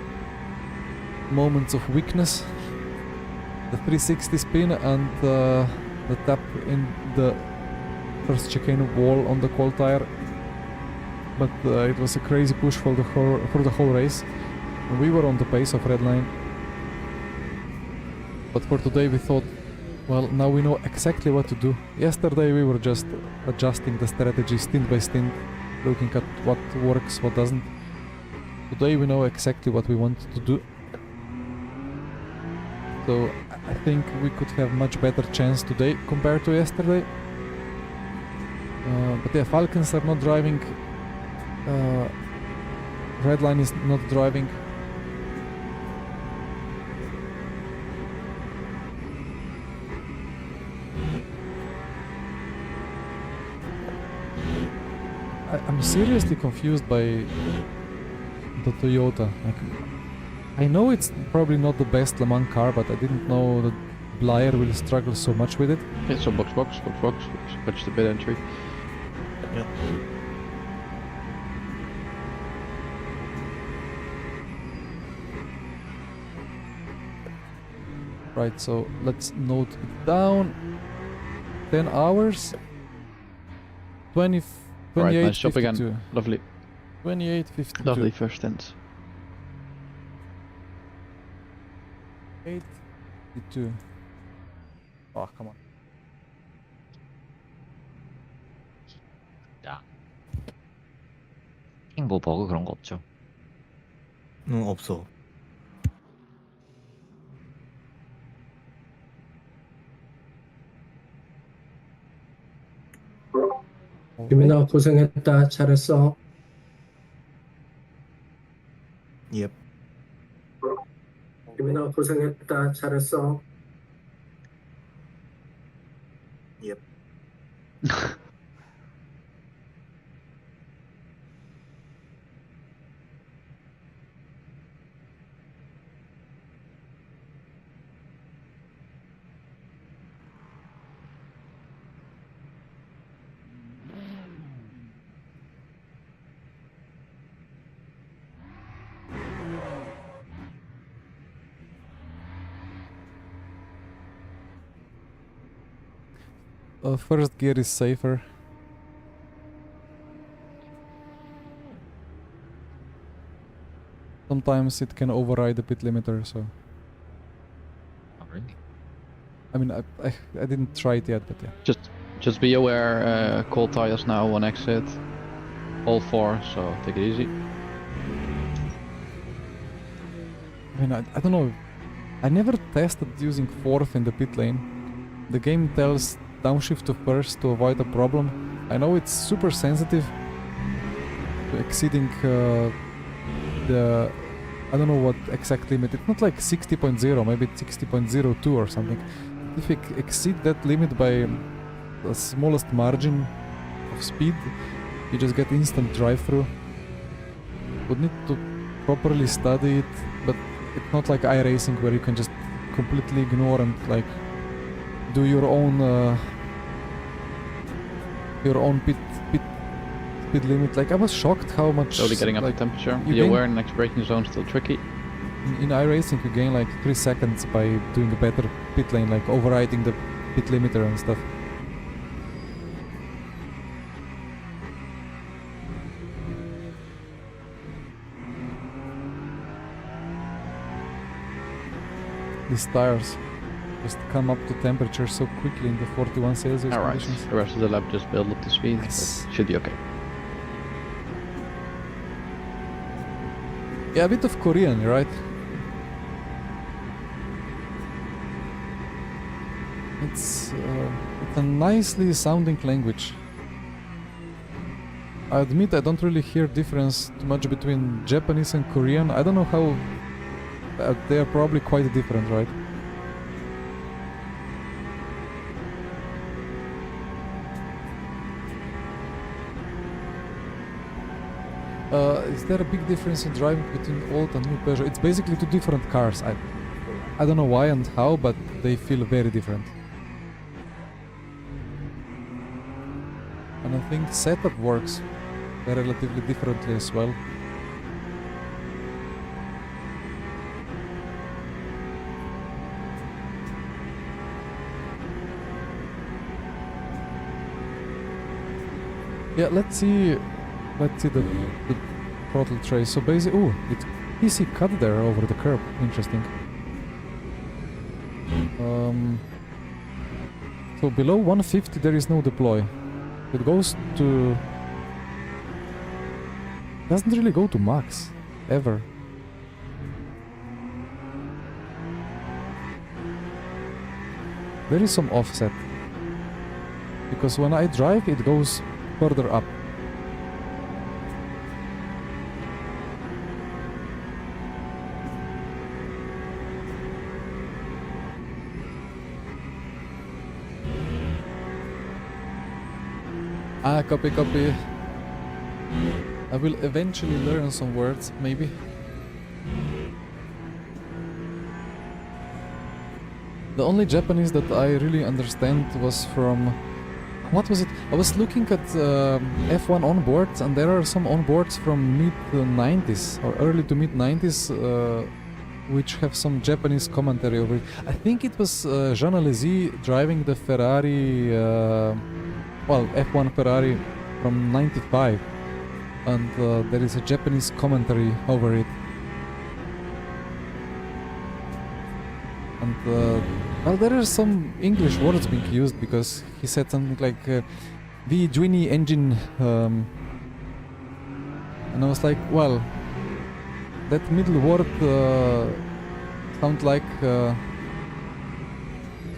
moments of weakness. The 360 spin and the tap in the first chicane wall on the cold tire. But it was a crazy push for the whole race. We were on the pace of red line. But for today we thought, well, now we know exactly what to do. Yesterday we were just adjusting the strategy stint by stint, looking at what works, what doesn't. Today we know exactly what we want to do. So I think we could have much better chance today compared to yesterday. But yeah, Falcons are not driving. Redline is not driving. I'm seriously confused by the Toyota. Like, I know it's probably not the best Le Mans car, but I didn't know that Blyer will struggle so much with it. Okay, so box, switch the bid entry. Yeah. Right, so let's note it down. 10 hours. 20, Alright, 28, nice job 52. again. Lovely. 28, 52. Lovely first stint. 8, 52. Oh, come on. 야. 뭐 버그 그런 거 없죠? 응, 없어. 유민아 고생했다. 잘했어. Yep. 유민아 고생했다. 잘했어. Yep. First gear is safer. Sometimes it can override the pit limiter, so... Oh, really? I mean, I didn't try it yet, but yeah. Just be aware, cold tires now on exit. All four, so take it easy. I mean, I don't know. I never tested using fourth in the pit lane. The game tells downshift to first to avoid a problem. I know it's super sensitive to exceeding the... I don't know what exact limit. It's not like 60.0, maybe it's 60.02 or something. If you exceed that limit by the smallest margin of speed, you just get instant drive-through. Would need to properly study it, but it's not like iRacing where you can just completely ignore and like do your own your own pit speed limit. Like I was shocked how much. Slowly getting up like, the temperature. you Be gain- aware, in the next braking zone still tricky. in iRacing you gain like 3 seconds by doing a better pit lane, like overriding the pit limiter and stuff. These tires just come up to temperature so quickly in the 41 Celsius Alright, conditions. the rest of the lap just build up the speed. Nice. But should be okay. Yeah, a bit of Korean, right? It's a nicely sounding language. I admit I don't really hear difference too much between Japanese and Korean. I don't know how... they are probably quite different, right? Is there a big difference in driving between old and new Peugeot? It's basically two different cars. I don't know why and how, but they feel very different. And I think setup works relatively differently as well. Yeah, let's see the throttle trace. So basically, oh, it's easy cut there over the curb. Interesting. So below 150 there is no deploy. It goes to... doesn't really go to max, ever. There is some offset. Because when I drive it goes further up. Ah, copy. I will eventually learn some words, maybe. The only Japanese that I really understand was from... what was it? I was looking at F1 onboards, and there are some onboards from mid-90s or early to mid-90s which have some Japanese commentary over it. I think it was Jean Alesi driving the Ferrari, well, F1 Ferrari from 95, and there is a Japanese commentary over it. And well, there are some English words being used because he said something like V20 engine, and I was like, well, that middle word sounds like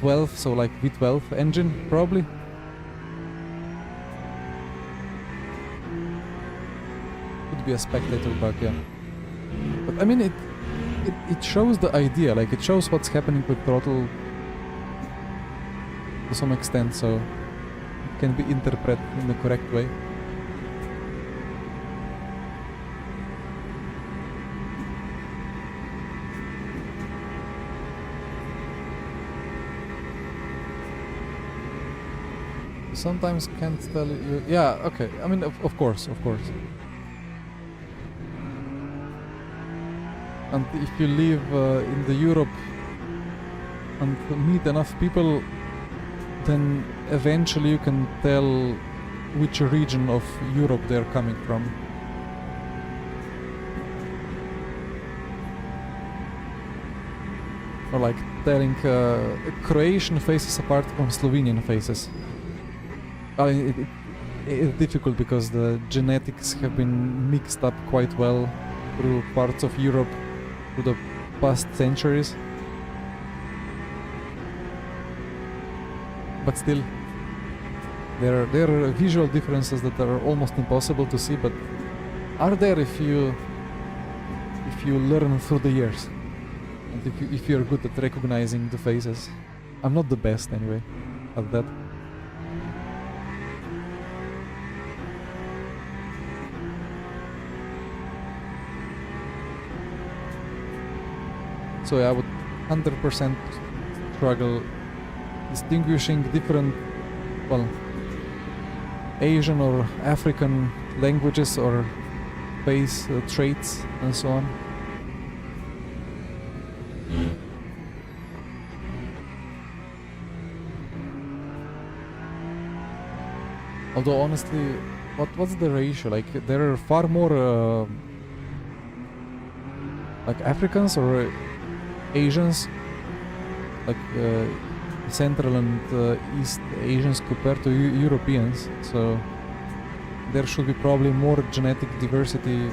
12, so like V12 engine probably. Could be a spectator bug, yeah. But I mean, it shows the idea, like it shows what's happening with throttle to some extent, so it can be interpreted in the correct way. Sometimes can't tell you. Yeah, okay. I mean, of course. And if you live in the Europe and meet enough people, then eventually you can tell which region of Europe they're coming from. Or like telling Croatian faces apart from Slovenian faces. It's difficult because the genetics have been mixed up quite well through parts of Europe through the past centuries. But still, there are visual differences that are almost impossible to see, but are there if you learn through the years, and if you're good at recognizing the faces. I'm not the best anyway at that. So yeah, I would 100% struggle distinguishing different, well, Asian or African languages or face traits and so on. Although honestly, what's the ratio? Like there are far more like Africans or Asians, like Central and East Asians compared to Europeans. So there should be probably more genetic diversity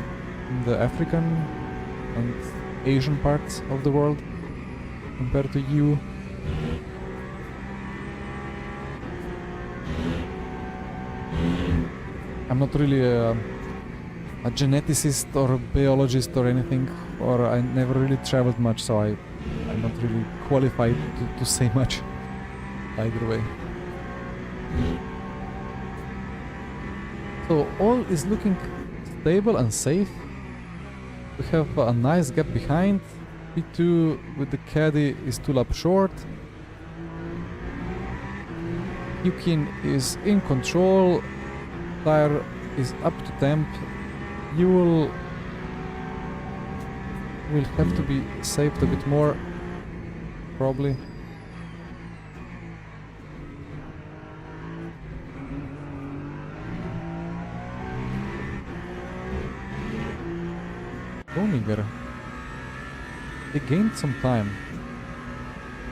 in the African and Asian parts of the world compared to you. I'm not really a geneticist or a biologist or anything, or I never really traveled much, so I'm not really qualified to say much either way. So all is looking stable and safe. We have a nice gap behind. P2 with the caddy is 2 laps short. Yukin is in control. Tire is up to temp. You will have to be saved a bit more, probably. Groninger. They gained some time.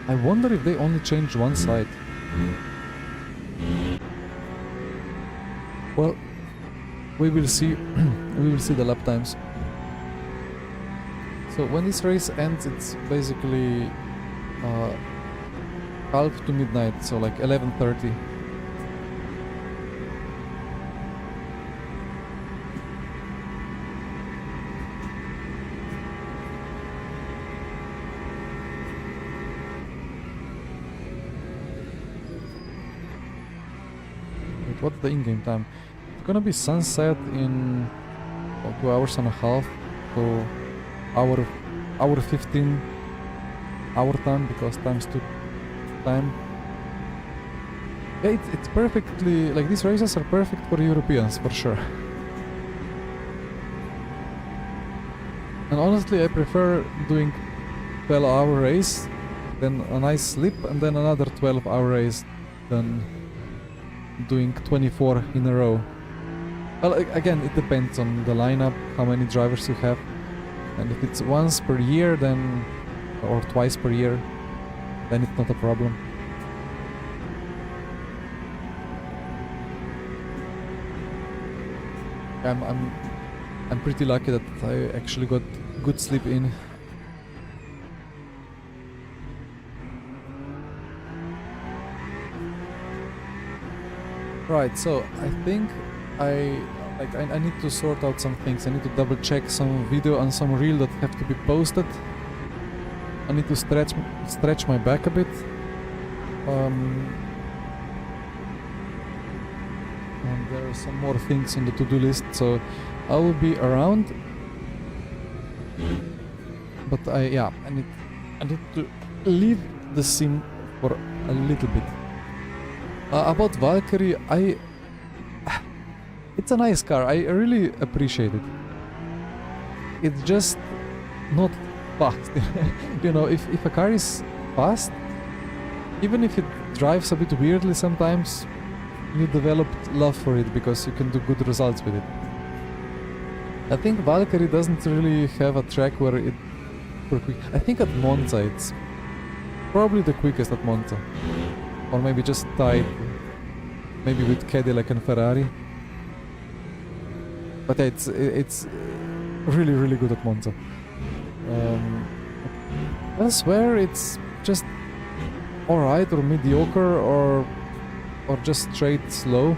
I wonder if they only changed one side. Well, we will see. We will see the lap times. So when this race ends, it's basically half to midnight, so like 11:30. What's the in-game time? It's gonna be sunset in 2 hours and a half, so hour 15 our time, because times 2 time. Yeah, it's perfectly, like, these races are perfect for Europeans for sure. And honestly, I prefer doing 12-hour race, then a nice sleep, and then another 12-hour race than doing 24 in a row. Well, again, it depends on the lineup, how many drivers you have, and if it's once per year, then, or twice per year, then it's not a problem. I'm pretty lucky that I actually got good sleep in. Right, so I think I need to sort out some things. I need to double check some video and some reel that have to be posted. I need to stretch my back a bit. And there are some more things on the to-do list, so I will be around. But I need to leave the sim for a little bit. About Valkyrie, it's a nice car, I really appreciate it. It's just not fast. You know, if a car is fast, even if it drives a bit weirdly sometimes, you develop love for it because you can do good results with it. I think Valkyrie doesn't really have a track where it's super quick. I think at Monza it's probably the quickest at Monza. Or maybe just tied, maybe with Cadillac and Ferrari. But yeah, it's really, really good at Monza. Elsewhere it's just alright or mediocre or just straight slow.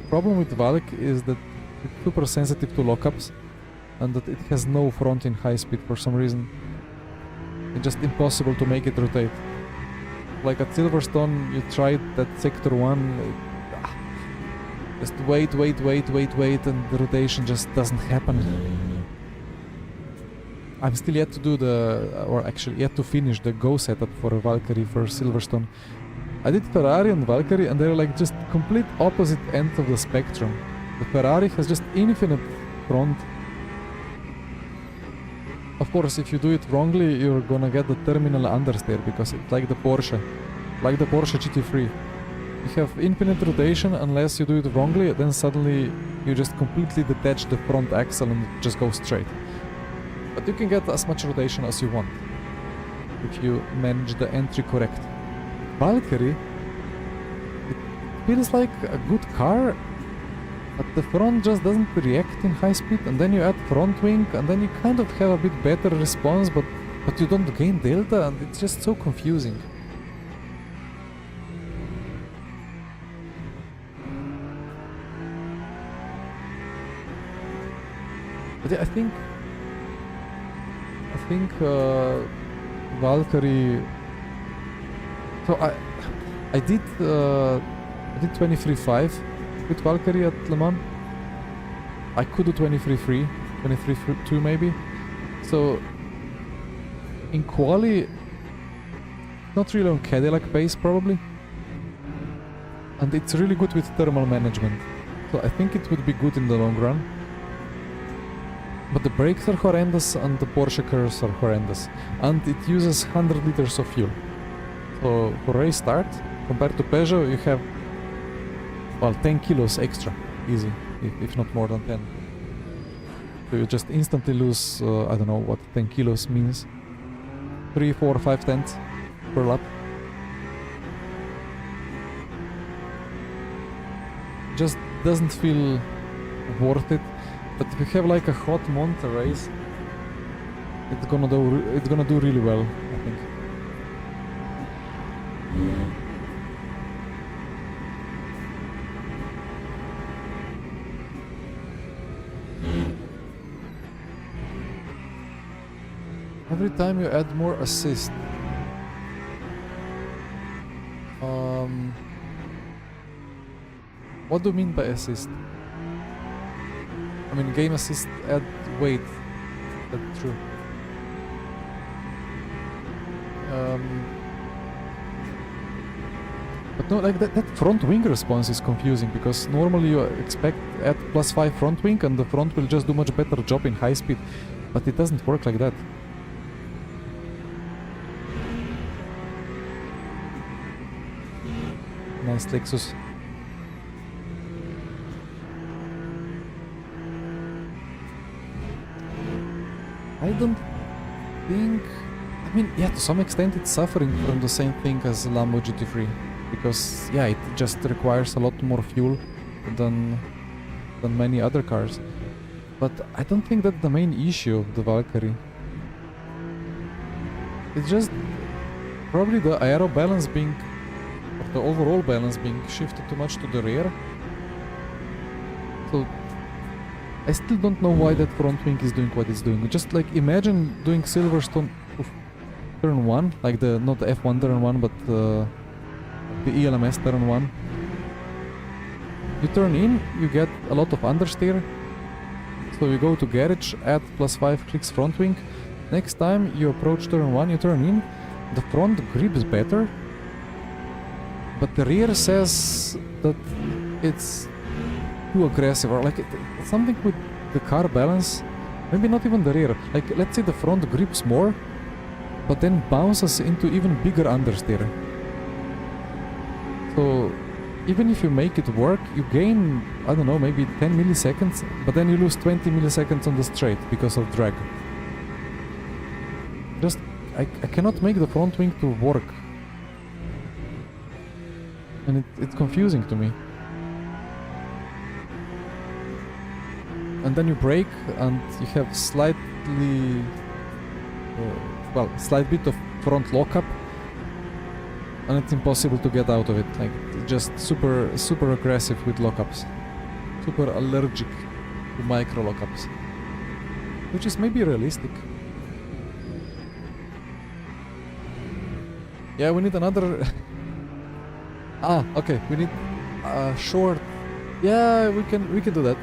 Problem with Valk is that it's super sensitive to lockups and that it has no front in high speed for some reason. It's just impossible to make it rotate. Like at Silverstone, you tried that sector 1, just wait, and the rotation just doesn't happen. I'm still yet to do yet to finish the Go setup for Valkyrie for Silverstone. I did Ferrari and Valkyrie, and they're like just complete opposite ends of the spectrum. The Ferrari has just infinite front. Of course, if you do it wrongly, you're gonna get the terminal understeer, because it's like the Porsche GT3. You have infinite rotation unless you do it wrongly, then suddenly you just completely detach the front axle and just go straight. But you can get as much rotation as you want if you manage the entry correct. Valkyrie, it feels like a good car, but the front just doesn't react in high speed, and then you add front wing, and then you kind of have a bit better response, but you don't gain delta, and it's just so confusing. But yeah, I think Valkyrie. So I did 23.5 with Valkyrie at Le Mans. I could do 23.3, 23.2 maybe. So in quali, not really on Cadillac pace probably, and it's really good with thermal management. So I think it would be good in the long run. But the brakes are horrendous and the Porsche curves are horrendous, and it uses 100 liters of fuel. So for race start, compared to Peugeot, you have, well, 10 kilos extra, easy, if not more than 10. So you just instantly lose, I don't know what 10 kilos means, 3, 4, 5 tenths per lap. Just doesn't feel worth it. But if you have like a hot month race, it's gonna do really well, I think. Every time you add more assist, what do you mean by assist? I mean, game assist add weight. That's true. But no, like that front wing response is confusing, because normally you expect add +5 front wing and the front will just do much better job in high speed, but it doesn't work like that. Nice Lexus. I don't think... I mean, yeah, to some extent it's suffering from the same thing as Lambo GT3, because, yeah, it just requires a lot more fuel than many other cars. But I don't think that's the main issue of the Valkyrie. It's just probably the aero balance being, or the overall balance being shifted too much to the rear. So I still don't know why that front wing is doing what it's doing. Just like imagine doing Silverstone turn 1, like the not the F1 turn 1, but the ELMS turn 1. You turn in, you get a lot of understeer. So you go to garage, add +5 clicks front wing. Next time you approach turn 1, you turn in, the front grips better, but the rear says that it's too aggressive, or like something with the car balance. Maybe not even the rear. Like, let's say the front grips more, but then bounces into even bigger understeer. So even if you make it work, you gain, I don't know, maybe 10 milliseconds, but then you lose 20 milliseconds on the straight because of drag. Just, I cannot make the front wing to work. And it's confusing to me. And then you brake and you have slightly, slight bit of front lockup, and it's impossible to get out of it. Like, just super aggressive with lockups, super allergic to micro lockups, which is maybe realistic. Yeah, we need another. Okay, we need a short. Yeah, we can do that.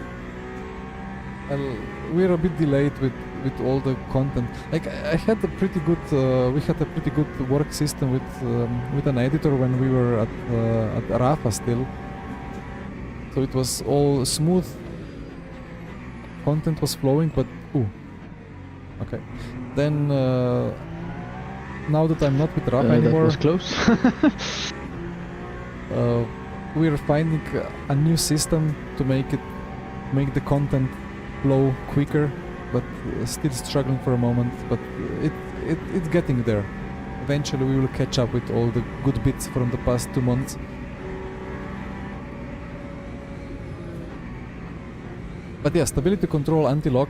We're a bit delayed with with all the content. Like I had a pretty good, we had a pretty good work system with an editor when we were at Rafa still. So it was all smooth. Content was flowing, but okay. Then now that I'm not with Rafa That anymore, was close. we're finding a new system to make the content flow quicker, but still struggling for a moment. But it's getting there. Eventually, we will catch up with all the good bits from the past 2 months. But yeah, stability control, anti-lock.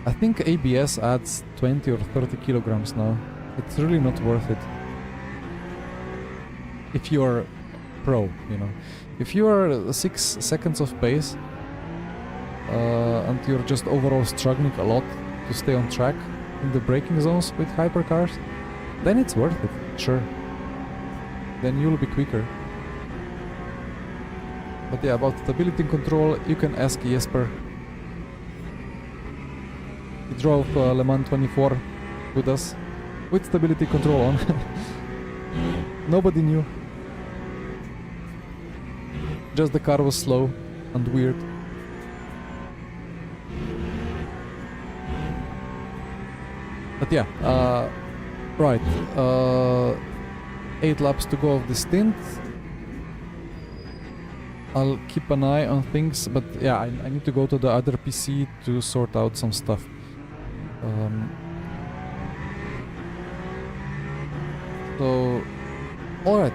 I think ABS adds 20 or 30 kilograms now. It's really not worth it. If you are pro, you know. If you are 6 seconds of pace and you're just overall struggling a lot to stay on track in the braking zones with hypercars, then it's worth it, sure. Then you'll be quicker. But yeah, about stability control, you can ask Jesper. He drove Le Mans 24 with us, with stability control on. Nobody knew. Just the car was slow and weird. But yeah, right. 8 laps to go of the stint. I'll keep an eye on things, but yeah, I need to go to the other PC to sort out some stuff. So, alright.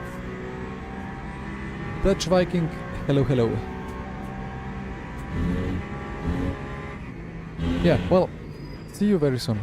Dutch Viking, hello, hello. Yeah, well, see you very soon.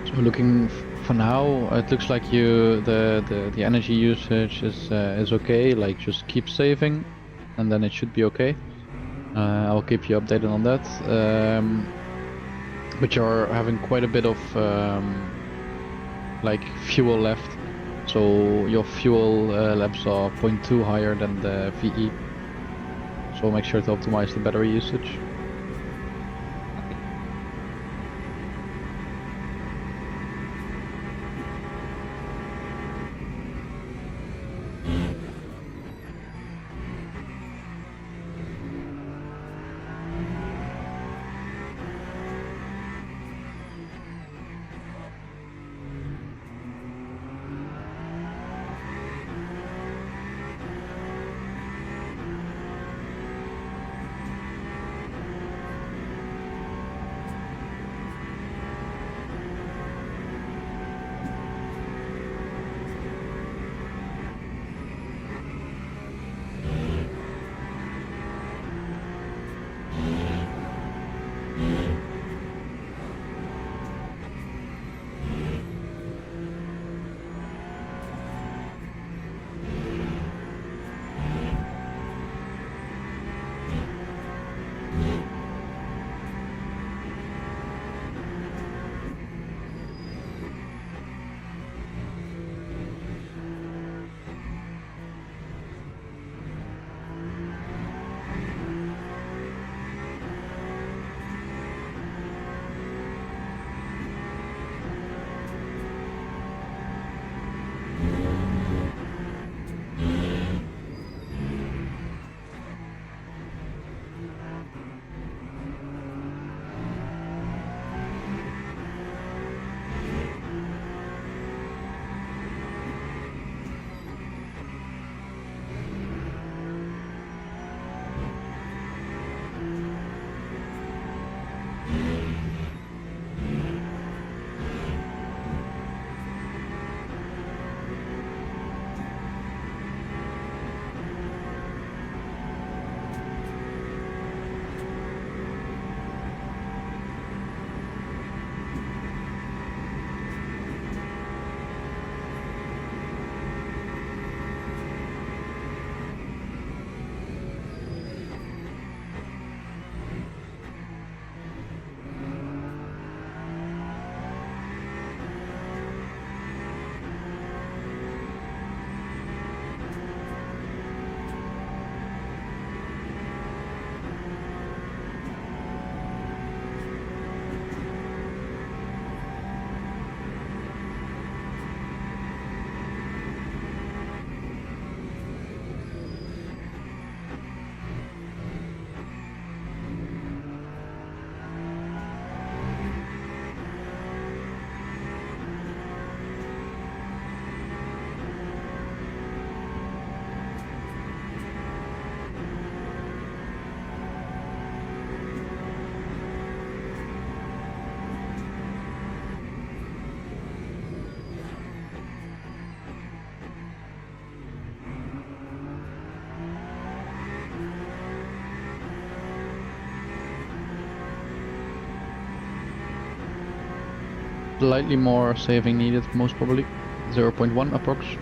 So looking for now, it looks like the energy usage is okay. Like just keep saving, and then it should be okay. I'll keep you updated on that. But you're having quite a bit of like fuel left, so your fuel laps are 0.2 higher than the VE. So make sure to optimize the battery usage. Slightly more saving needed, most probably. 0.1 approx.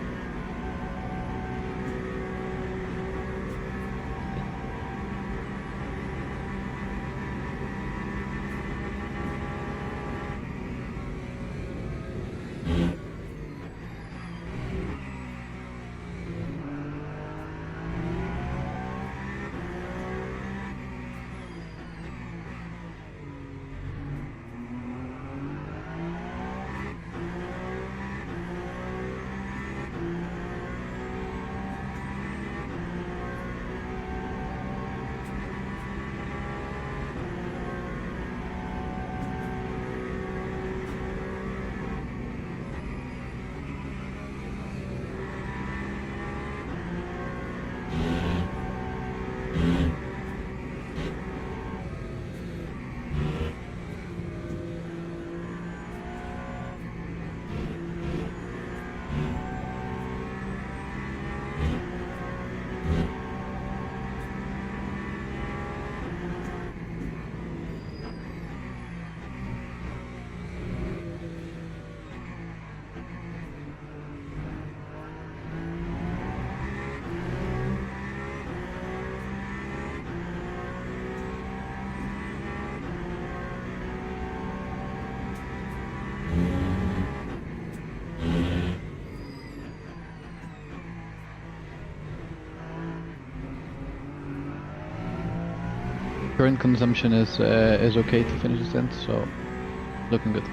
Current consumption is okay to finish the stint, so looking good.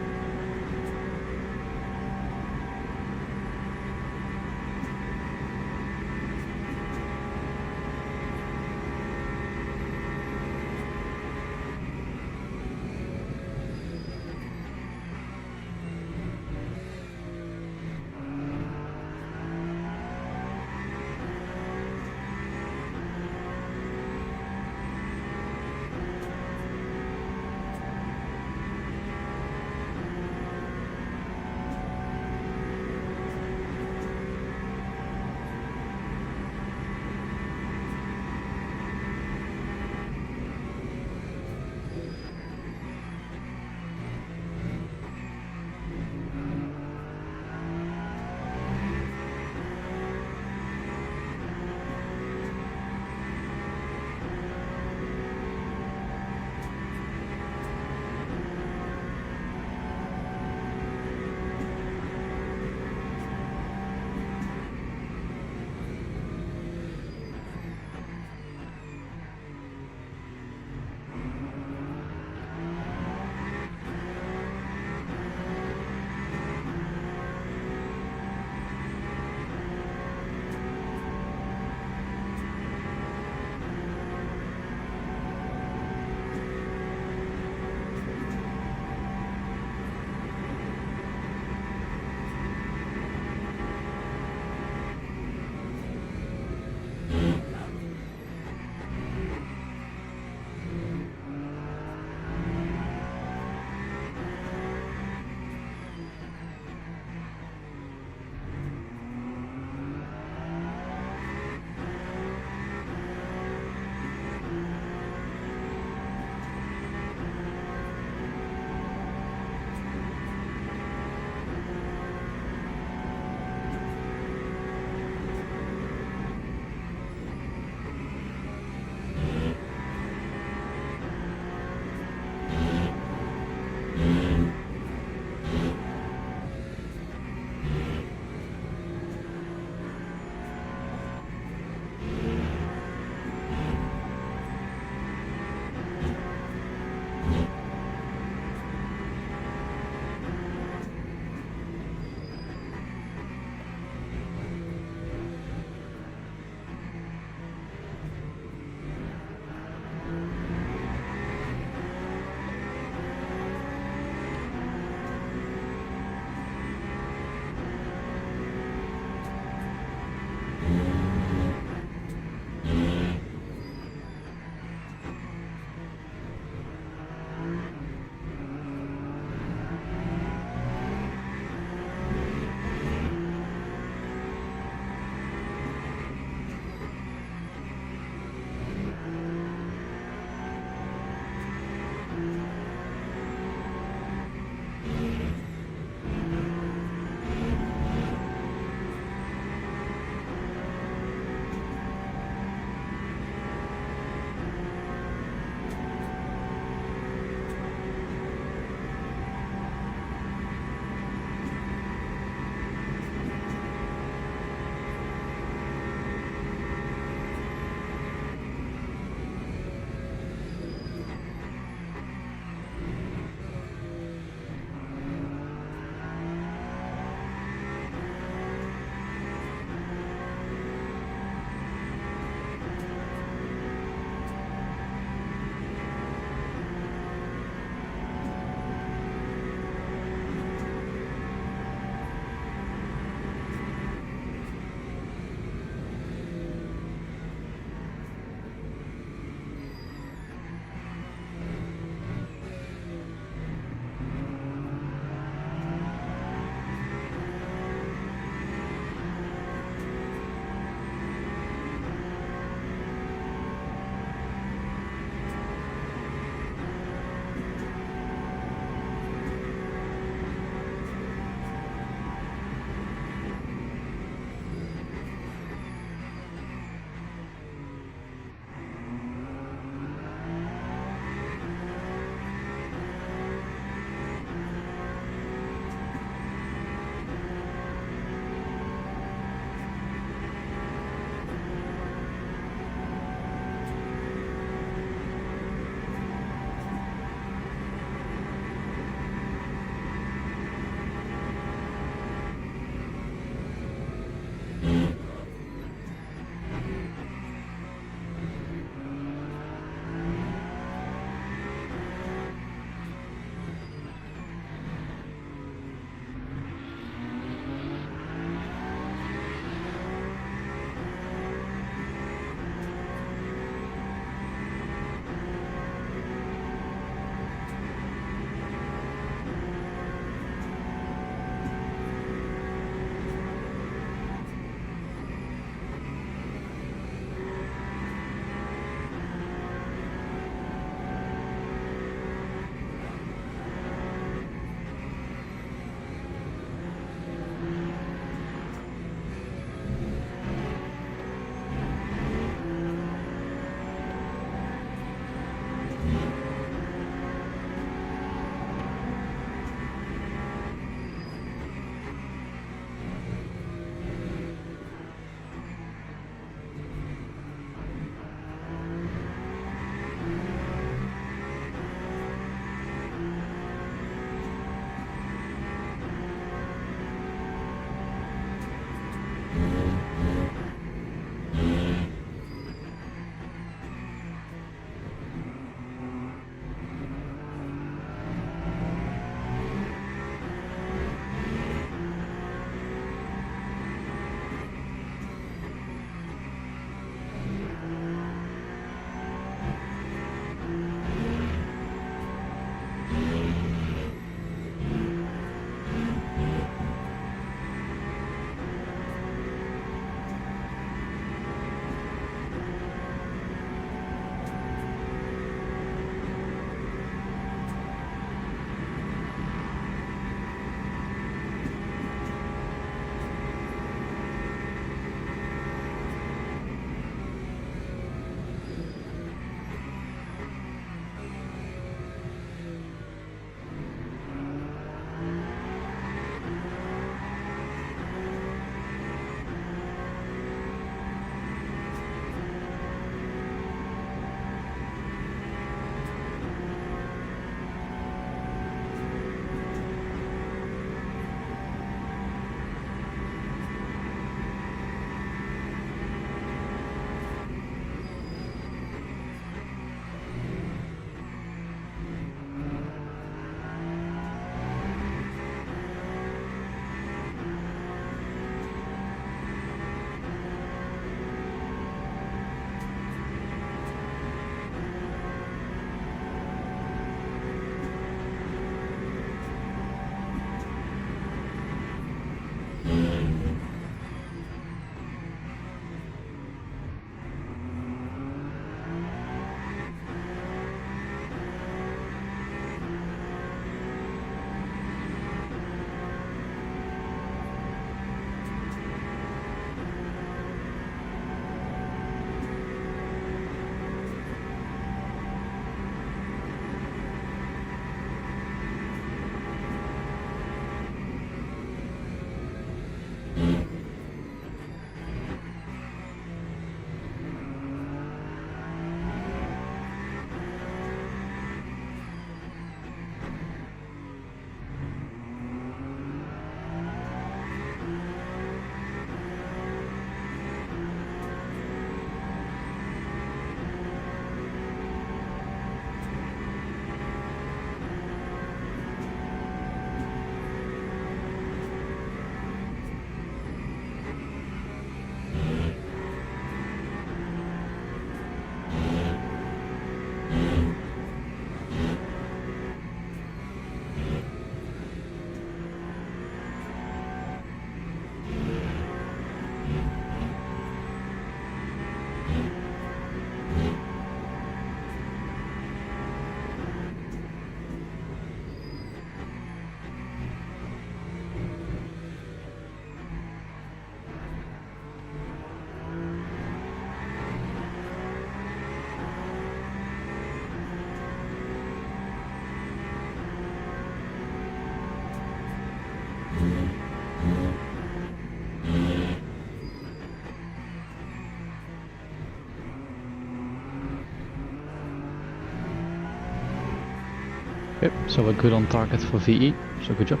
Okay, so we're good on target for VE, so good job.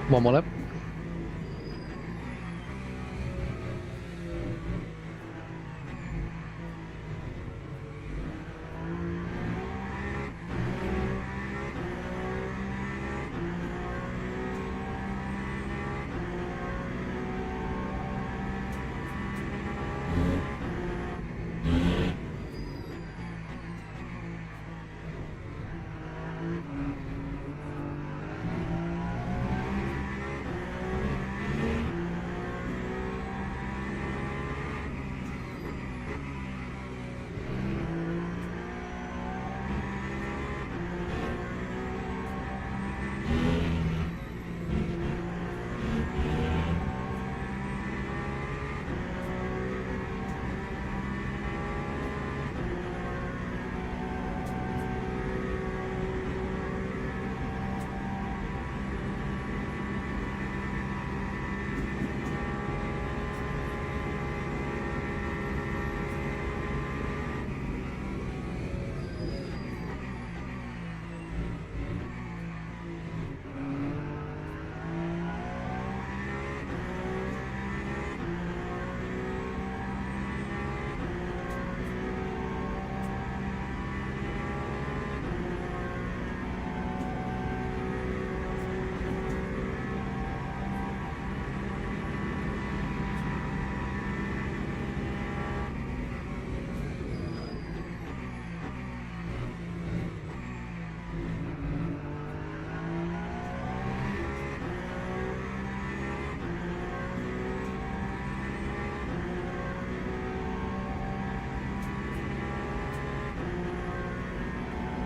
One more lap.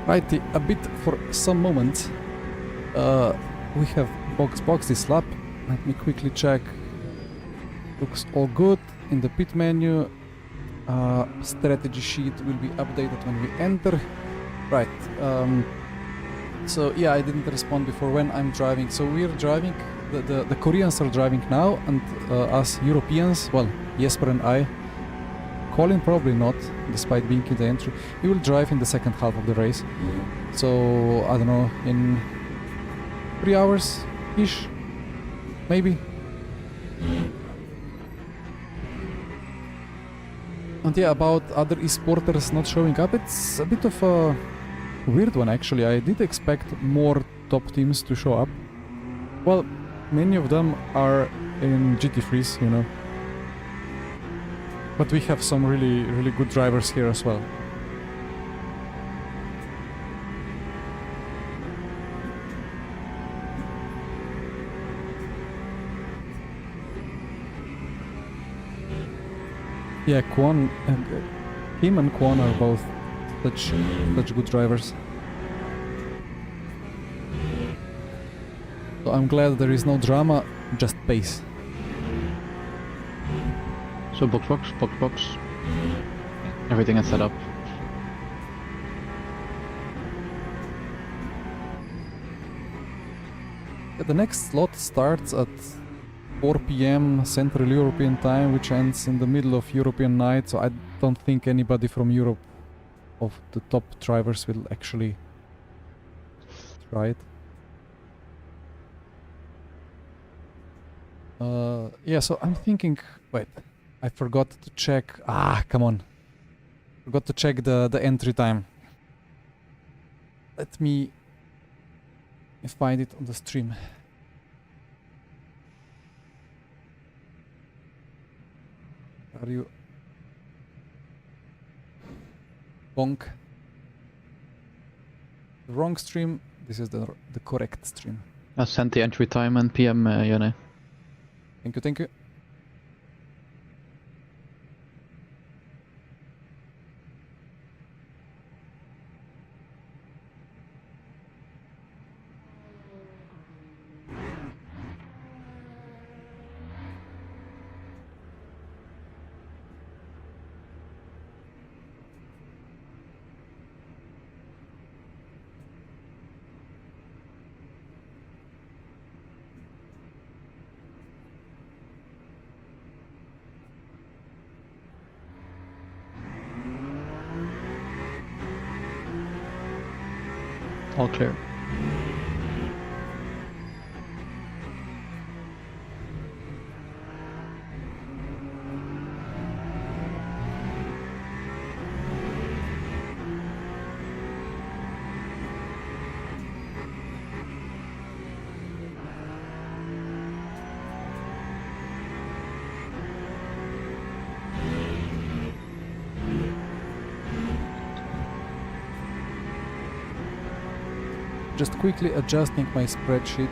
Righty, a bit for some moment. We have box this lap. Let me quickly check. Looks all good in the pit menu. Strategy sheet will be updated when we enter. Right. So yeah, I didn't respond before when I'm driving. So we're driving. The Koreans are driving now, and us Europeans, well, Jesper and I, Colin probably not, despite being in the entry. We will drive in the second half of the race. So I don't know, in 3 hours ish, maybe. And yeah, about other esporters not showing up, it's a bit of a weird one actually. I did expect more top teams to show up. Well, many of them are in GT3s, you know. But we have some really good drivers here as well. Yeah, Kwon, him and Kwon are both such good drivers. So I'm glad there is no drama, just pace. So box. Everything is set up. The next slot starts at 4 p.m. Central European time, which ends in the middle of European night, so I don't think anybody from Europe of the top drivers will actually try it. Yeah, so I'm thinking, wait, I forgot to check, come on. Forgot to check the entry time. Let me find it on the stream. Are you... Bonk. The wrong stream. This is the correct stream. I sent the entry time and PM, Yone. Thank you. All clear. Just quickly adjusting my spreadsheet.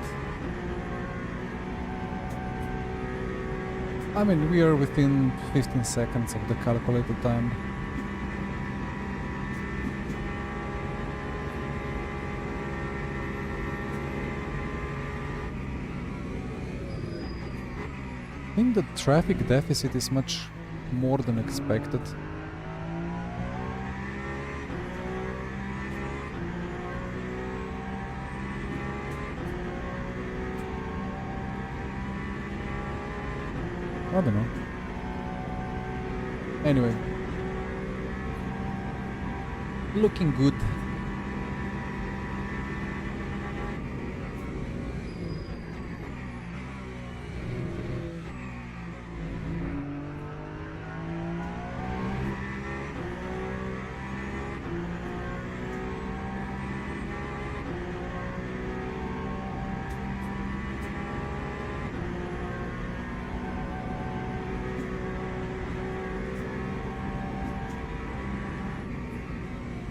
I mean, we are within 15 seconds of the calculated time. I think the traffic deficit is much more than expected. I don't know. Anyway. Looking good.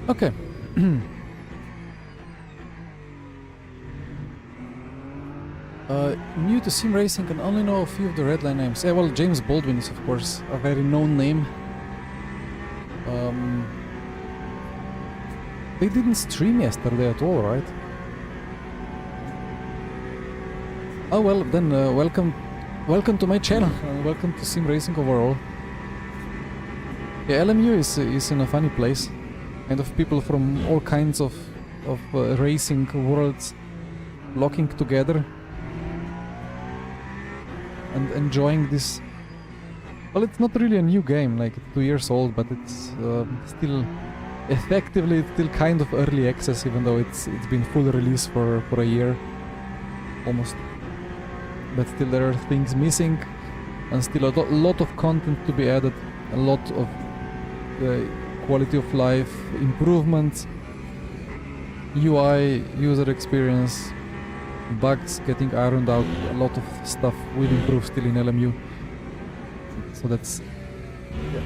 Okay. New to sim racing, can only know a few of the red line names. Yeah, well, James Baldwin is of course a very known name. They didn't stream yesterday at all, right? Oh well, then welcome to my channel. Welcome to sim racing overall. Yeah, LMU is in a funny place. Kind of people from all kinds of racing worlds locking together and enjoying this. Well, it's not really a new game, like 2 years old, but it's still effectively it's still kind of early access, even though it's been full release for a year almost. But still there are things missing, and still a lot of content to be added, a lot of quality of life improvements, UI, user experience, bugs getting ironed out. A lot of stuff will improve still in LMU. So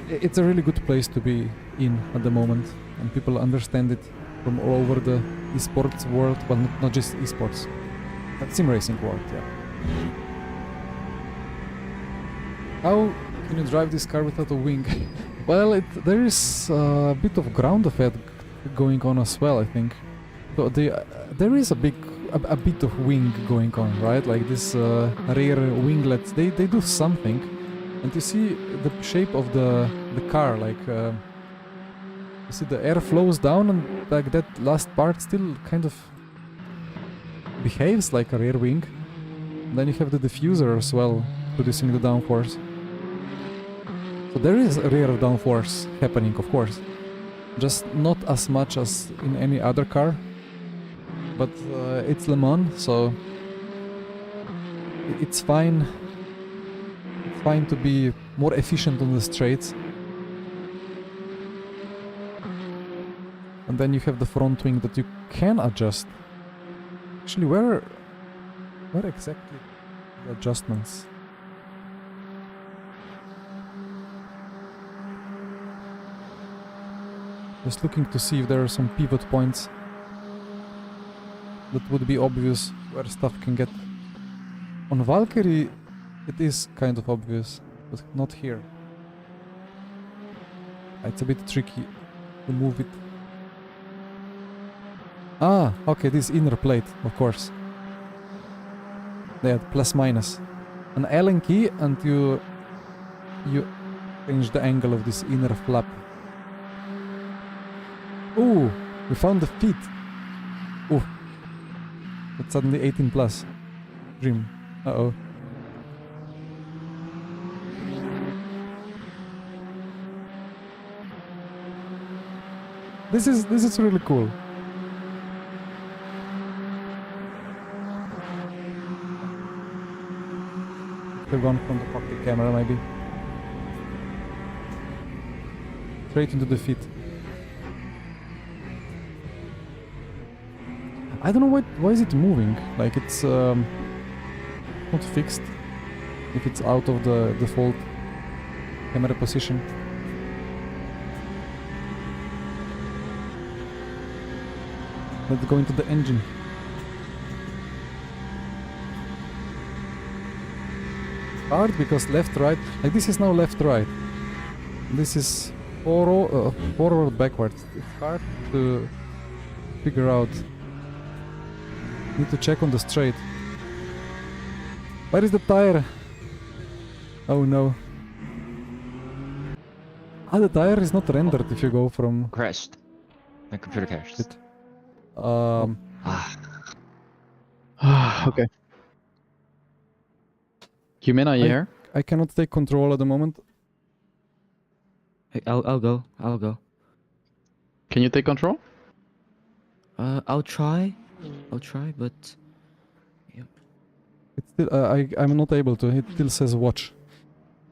it's a really good place to be in at the moment, and people understand it from all over the esports world. Well, not just esports, but sim racing world. Yeah. How can you drive this car without a wing? Well, there is a bit of ground effect going on as well, I think. So there is a bit of wing going on, right? Like this rear winglets, they do something, and you see the shape of the car, like you see the air flows down, and like that last part still kind of behaves like a rear wing. And then you have the diffuser as well, producing the downforce. So there is a rear downforce happening, of course, just not as much as in any other car, but it's Le Mans, so it's fine. It's fine to be more efficient on the straights. And then you have the front wing that you can adjust. Actually, where exactly the adjustments? Just looking to see if there are some pivot points that would be obvious where stuff can get. On Valkyrie it is kind of obvious, but not here. It's a bit tricky to move it. Ah, okay, this inner plate, of course. Yeah, plus minus. An Allen key, and you change the angle of this inner flap. Ooh, we found the feet. Ooh, that's suddenly 18 plus. Dream. Uh-oh. This is really cool. They've gone from the pocket camera, maybe. Straight into the feet. I don't know why is it moving? Like it's not fixed if it's out of the default camera position. Let's go into the engine. hard because left right, like this is now left right. This is forward backwards. It's hard to figure out. Need to check on the straight. Where is the tire? Oh no. Ah, the tire is not rendered if you go from. Crashed. My computer crashed. Shit. Ah, Okay. Human, are you here? I cannot take control at the moment. I'll go. I'll go. Can you take control? I'll try. But It's still, I'm not able to. It still says watch.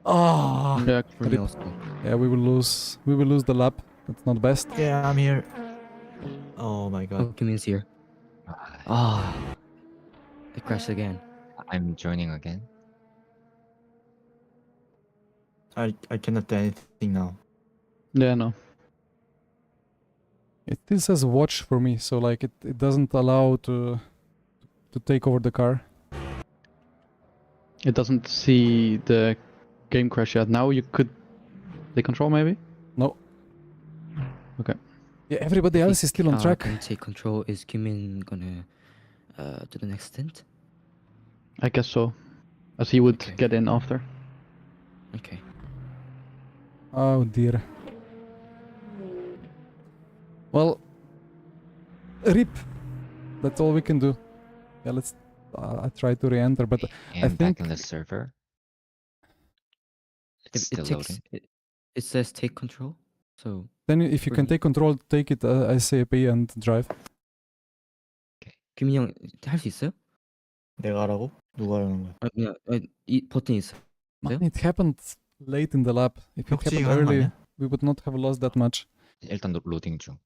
Ah. Yeah. for me also. Yeah, we will lose. We will lose the lap. That's not best. Yeah, I'm here. Oh my Oh, god. Kimin's here. Ah, it crashed again. I'm joining again. I cannot do anything now. Yeah, no. It still says watch for me, so like it doesn't allow to take over the car. It doesn't see the game crash yet. Now you could take control, maybe? No. Okay. Yeah, everybody else is still on track. Gonna take control. Is Kimin gonna do the next stint? I guess so. As he would Okay. get in after. Okay. Oh dear. Well, rip. That's all we can do. Yeah, let's. I try to re-enter, but And think- back in the server. It's It still takes. loading. It says take control. So then if you can take control, take it ASAP and drive. 김이 형 할 수 있어요? 내가 하라고? 누가 하라는 거야? 그냥 이 버튼 있어. Man, it happened late in the lap. If it happened 혁진이가 하는 거 early, 아니야? we would not have lost that much. 일단 로딩 중.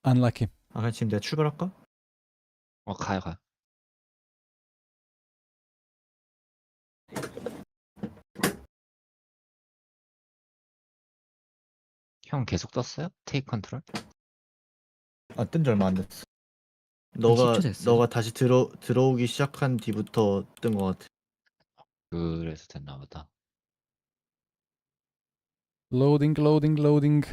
Unlucky. 아, 그냥 지금 내가 출발할까? 가요. 형 계속 떴어요? 테이크 컨트롤? 아, 뜬 지 얼마 안 됐어. 너가 10초 됐어. 너가 다시 들어오기 시작한 뒤부터 뜬 거 같아. 그래서 됐나 보다. Loading, loading, loading.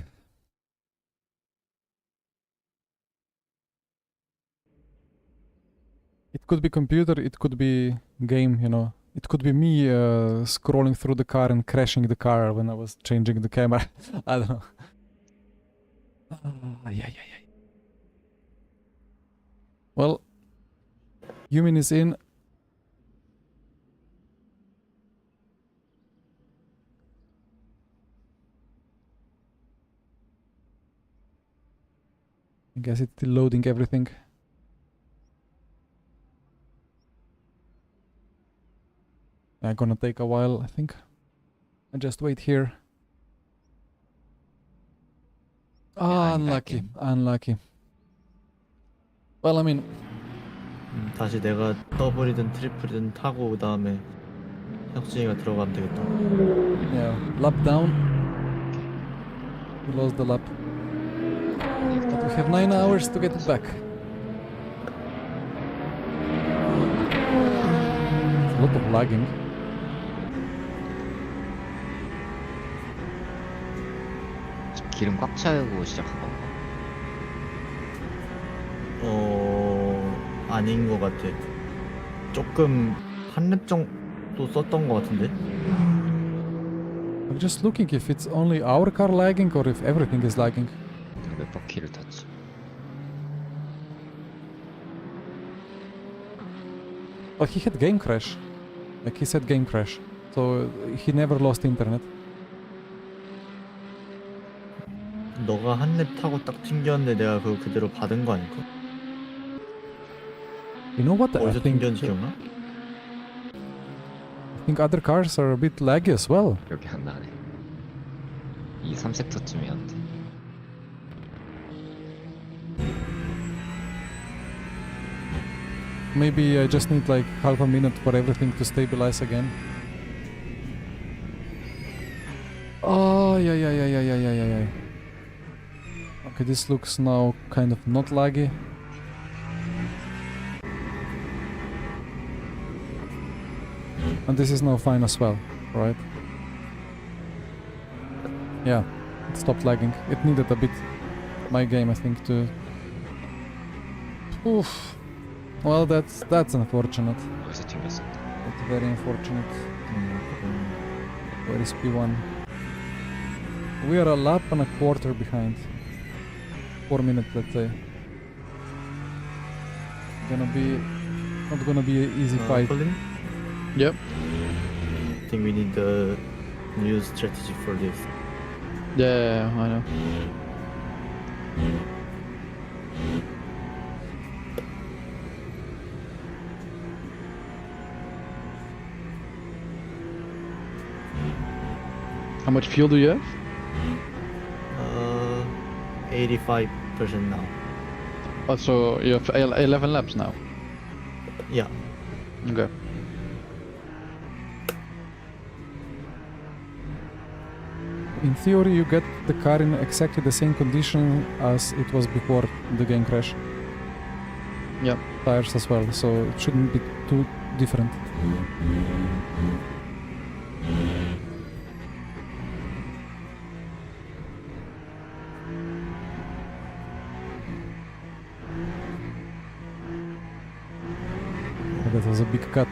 It could be computer, it could be game, you know. It could be me scrolling through the car and crashing the car when I was changing the camera. I don't know. Yeah. Well, Yumin is in. I guess it's still loading everything. Yeah, gonna take a while, I think. I just wait here. Ah, I'm back unlucky, in. unlucky. Well, I mean, 다시 내가 더블이든 트리플이든 타고 그 다음에 혁진이가 들어가면 되겠다. yeah, lap down. We lost the lap. But we have 9 hours to get it back. It's a lot of lagging. 기름 꽉 차고 시작한 건가? 아닌 거 같아. 조금 한 랩 정도 썼던 거 같은데. I'm just looking if it's only our car lagging or if everything is lagging. 몇 바퀴를 탔지? Oh, he had game crash. Like he said game crash. So he never lost internet. 너가 한 랩 타고 딱 튕겼는데 내가 그거 그대로 받은 거 아닐까? You know what? I 어디서 think 튕겼는지 기억나? other cars are a bit laggy as well. 기억이 안 나네. 이 3섹터쯤이었는데. Maybe I just need like half a minute for everything to stabilize again. Oh, yeah. Okay, this looks now kind of not laggy. And this is now fine as well, right? Yeah, it stopped lagging. It needed a bit my game, I think, to... Oof. Well, that's unfortunate. 여기서 튕겼어. That's very unfortunate. Where is P1? We are a lap and a quarter behind. 4 minutes, let's say. Not gonna be an easy fight. Colin, Yep. I think we need a new strategy for this. Yeah, I know. How much fuel do you have? 85% now. Oh, so you have 11 laps now. Yeah. Okay. In theory, you get the car in exactly the same condition as it was before the game crash. Yep. Tires as well, so it shouldn't be too different. That was a big cut.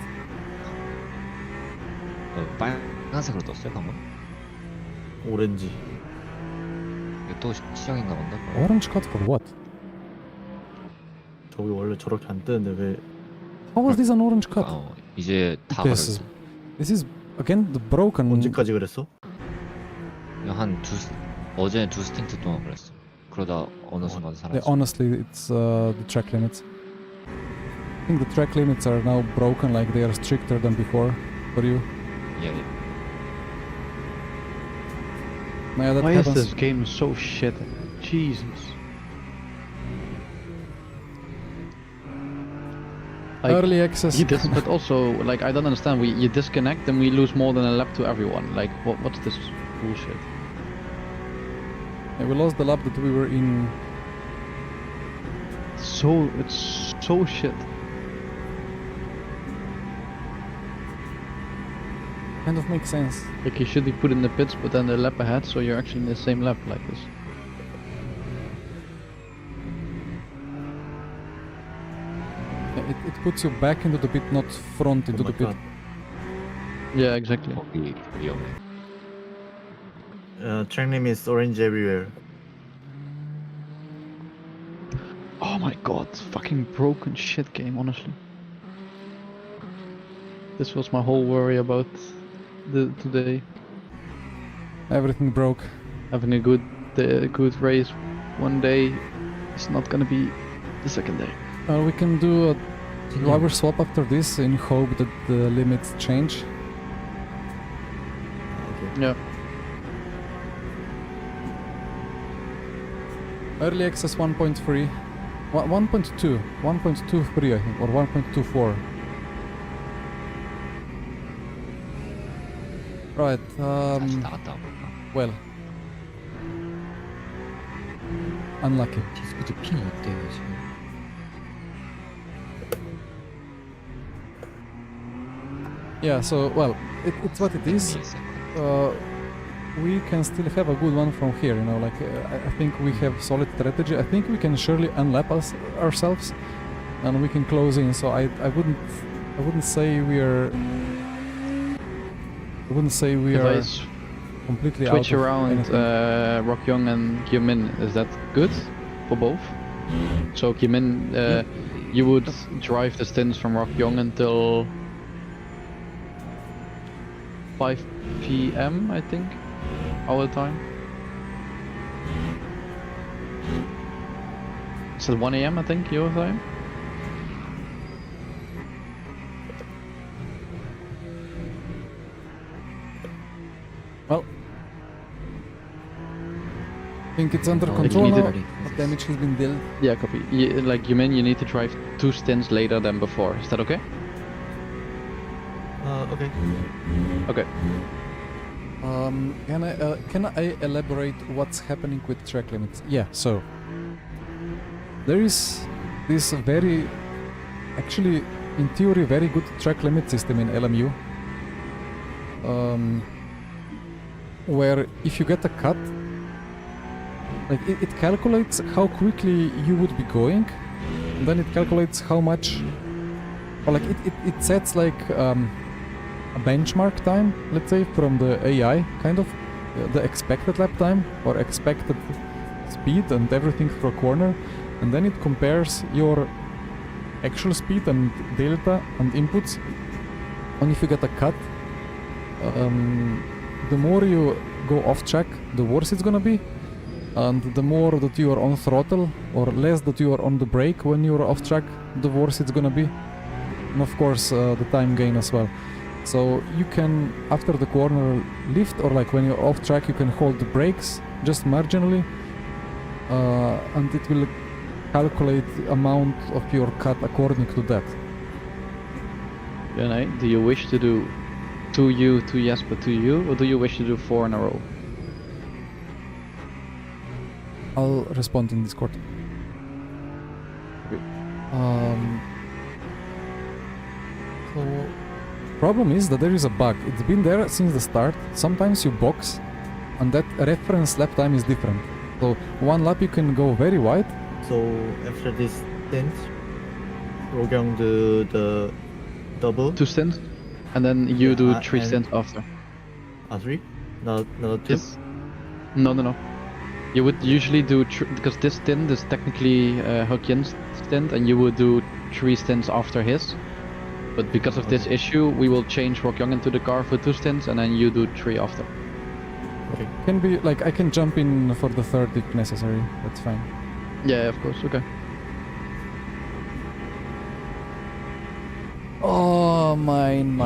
빨간색으로 떴어요 방금? 오렌지. 이게 또 시작인가 본데? Orange cut for what? 저기 원래 저렇게 안 뜨는데 왜? How was this an orange cut? 이제 다 This 가렸어. is again the broken. 언제까지 그랬어? 어제 2 스틴트 동안 그랬어. 그러다 어느 순간 Yeah, 사라졌어. honestly, it's the track limits. I think the track limits are now broken, like they are stricter than before for you. 예. Yeah, that Why is happens. this game so shit? Jesus. Like, Early access. but also, like, I don't understand. You disconnect and we lose more than a lap to everyone. Like, what's this bullshit? Yeah, we lost the lap that we were in. It's so shit. Kind of makes sense. Like, you should be put in the pits, but then the lap ahead, so you're actually in the same lap like this. Yeah, it puts you back into the pit, not front into Oh my the pit. god. Yeah, exactly. 거기 위험해. Track name is orange everywhere. Oh my god, fucking broken shit game, honestly. This was my whole worry about today. Everything broke. Having a good race one day is not gonna be the second day. We can do a driver swap after this in hope that the limits change. Okay. Yeah. Early access 1.3. 1.2. 1.23 I think, or 1.24. Right, 다시 나갔다 와볼까? well. Unlucky. 디스코드 핑 어때요 지금? Yeah, so, well, it's what it is. We can still have a good one from here, you know, like, I think we have solid strategy. I think we can surely unlap ourselves, and we can close in, so I wouldn't say we are... I wouldn't say we If are I completely switch out of around anything. Rockyoung and Kyomin, is that good for both? So Kyomin, you would drive the stints from Rockyoung until 5 PM, I think, our time. Is it 1 AM, I think, your time? Well, I think it's under Oh, control you now. need ready. What damage has been dealt. Yeah, copy. Like Kyomin, you need to drive 2 stints later than before. Is that okay? Okay. Okay. Can I elaborate what's happening with track limits? Yeah, so there is this very, actually in theory very good track limit system in LMU. where if you get a cut, like it calculates how quickly you would be going, and then it calculates how much, or like it sets like a benchmark time, let's say, from the AI, kind of the expected lap time or expected speed and everything for a corner, and then it compares your actual speed and delta and inputs, and if you get a cut, the more you go off track, the worse it's gonna be, and the more that you are on throttle or less that you are on the brake when you are off track, the worse it's gonna be, and of course the time gain as well. So you can, after the corner lift, or like when you're off track, you can hold the brakes just marginally, and it will calculate the amount of your cut according to that. Q&A, do you wish to do 2U, 2 Jesper, 2U, or do you wish to do 4 in a row? I'll respond in Discord. Okay. So problem is that there is a bug. It's been there since the start. Sometimes you box, and that reference lap time is different. So one lap you can go very wide. So after this stint, we're going to do the double. 2 stints, and then you do 3 and- stints after. 3? No, 2? Yes. No. You would usually do, because this stint is technically Hokien's stint, and you would do 3 stints after his. But because of this issue, we will change Rokyong into the car for 2 stints, and then you do 3 after. Okay. Can be like I can jump in for the third if necessary. That's fine. Yeah, of course, okay. Oh, mine.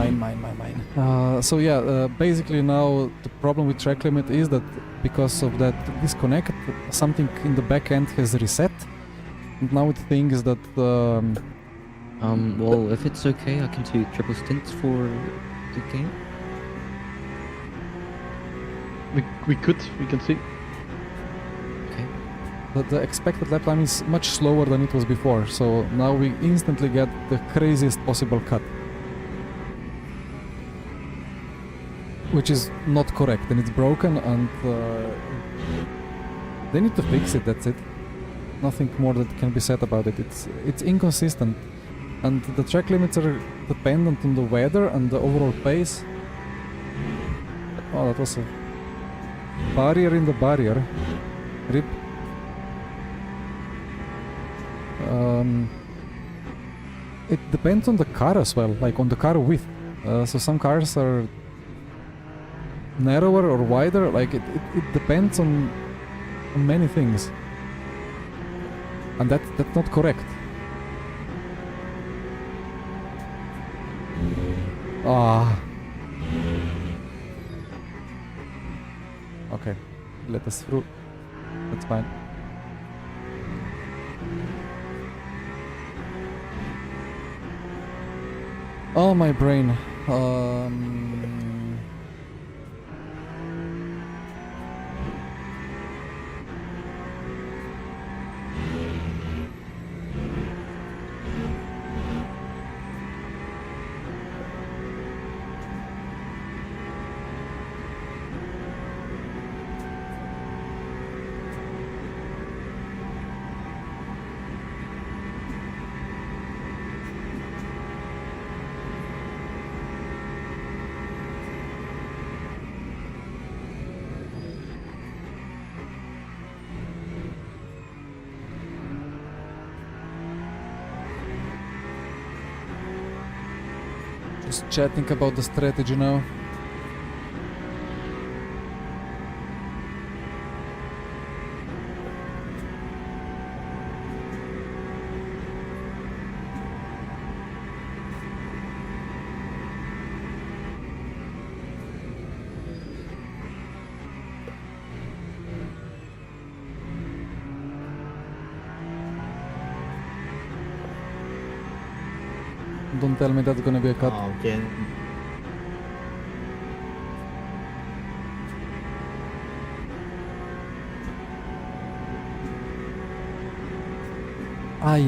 So yeah, basically now the problem with track limit is that because of that disconnect, something in the back end has reset. And now it thinks that Well, if it's okay, I can do triple stints for the game. We can see. Okay. the expected lap time is much slower than it was before. So now we instantly get the craziest possible cut, which is not correct, and it's broken, and they need to fix it. That's it. Nothing more that can be said about it. It's inconsistent, and the track limits are dependent on the weather and the overall pace. Oh, that was a barrier in the barrier. Rip. It depends on the car as well, like on the car width. So some cars are narrower or wider, like it depends on many things, and that's not correct. Okay, let us through. That's fine. Oh, my brain. Just chatting about the strategy now. Don't tell me that's gonna be a cut. Again. Ay.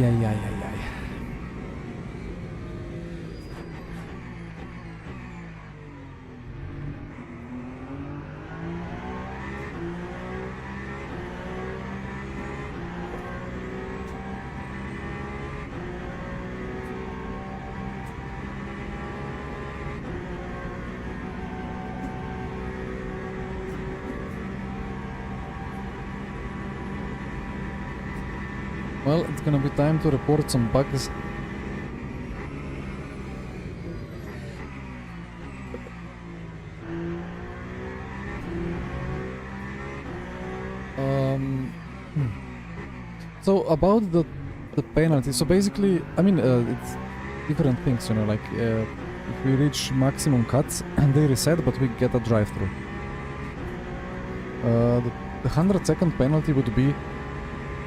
Well, it's gonna be time to report some bugs. Hmm. So about the penalty. So basically, I mean, it's different things, you know. Like if we reach maximum cuts, they reset, but we get a drive-through. The 100-second penalty would be,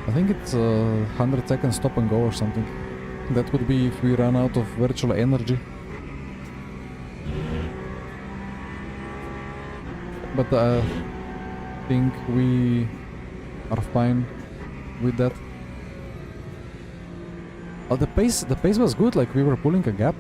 I think it's 100-second stop and go or something. That would be if we run out of virtual energy. But I think we are fine with that. The pace was good, like we were pulling a gap.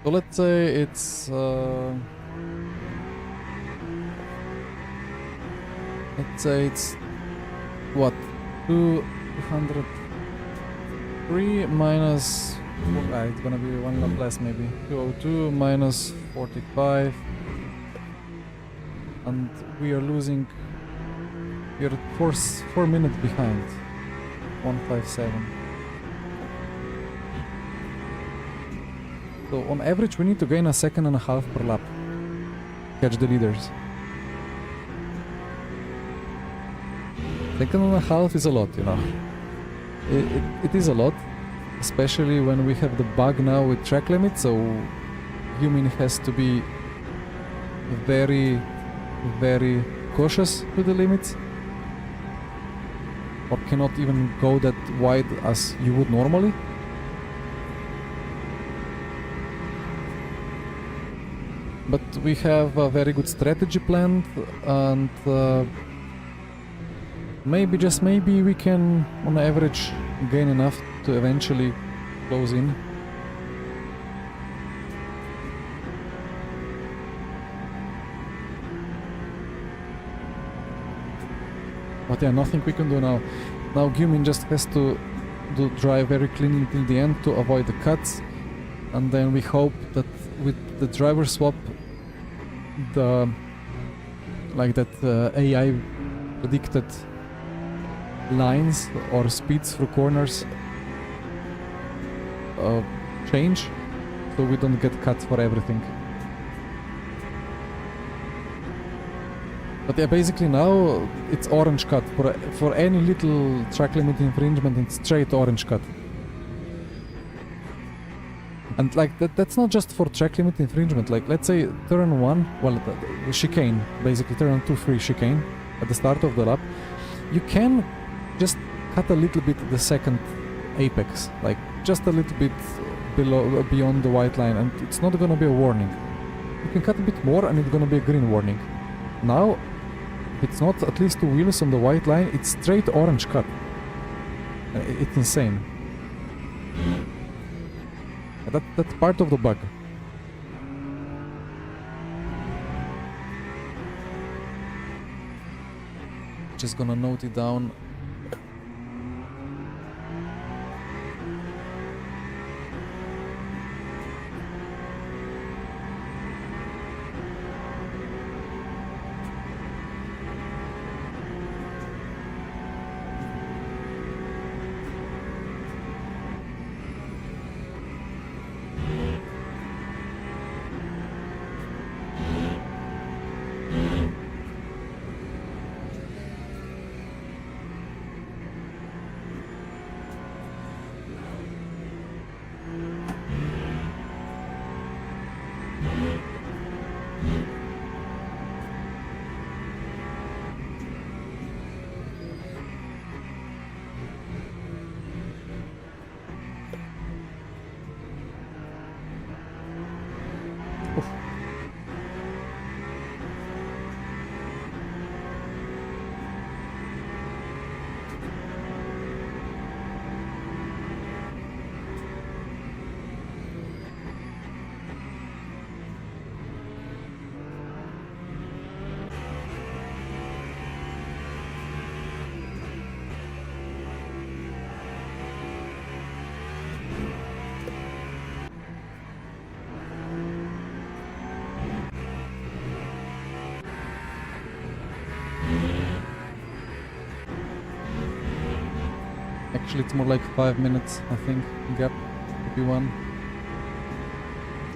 So let's say it's what, 203 minus it's gonna be one lap less, maybe 202 minus 45, and we are losing. We're 4 minutes behind. 157. So on average we need to gain 1.5 seconds per lap. Catch the leaders. 1.5 seconds is a lot, you know. It is a lot, especially when we have the bug now with track limit, so human has to be very, very cautious with the limits, or cannot even go that wide as you would normally. But we have a very good strategy planned, and maybe, just maybe, we can on average gain enough to eventually close in. But yeah, nothing we can do now. Now Gumin just has to drive very cleanly till the end to avoid the cuts, and then we hope that with the driver swap, the AI predicted lines or speeds through corners change, so we don't get cut for everything. But yeah, basically now it's orange cut for any little track limit infringement. It's straight orange cut. And like that's not just for track limit infringement. Like let's say turn 1, well, the chicane, basically turn 2 free chicane at the start of the lap, you can just cut a little bit the second apex, like just a little bit beyond the white line, and it's not gonna be a warning. You can cut a bit more and it's gonna be a green warning. Now, if it's not at least 2 wheels on the white line, it's straight orange cut. It's insane. That's part of the bug. Just gonna note it down. Actually, it's more like 5 minutes, I think, gap to P1.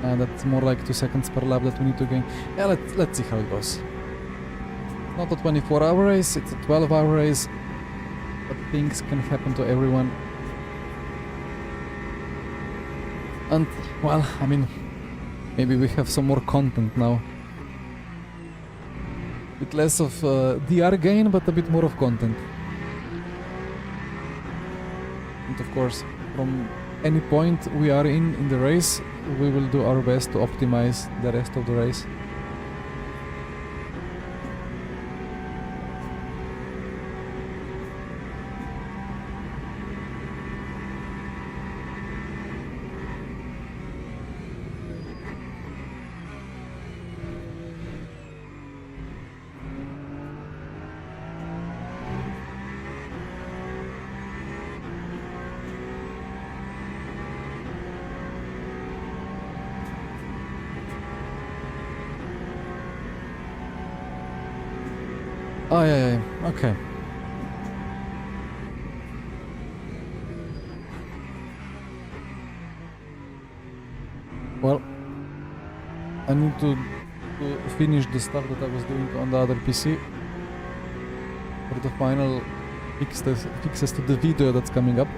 And that's more like 2 seconds per lap that we need to gain. Yeah, let's see how it goes. Not a 24-hour race, it's a 12-hour race. But things can happen to everyone. And, well, I mean, maybe we have some more content now. A bit less of DR gain, but a bit more of content. And of course, from any point we are in the race, we will do our best to optimize the rest of the race. Oh, yeah, okay. Well, I need to finish the stuff that I was doing on the other PC for the final fixes to the video that's coming up.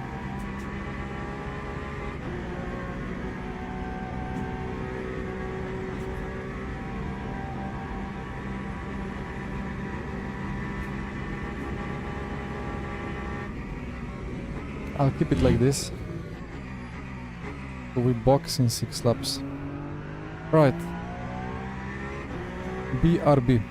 I'll keep it like this. So we box in 6 laps. Right. BRB.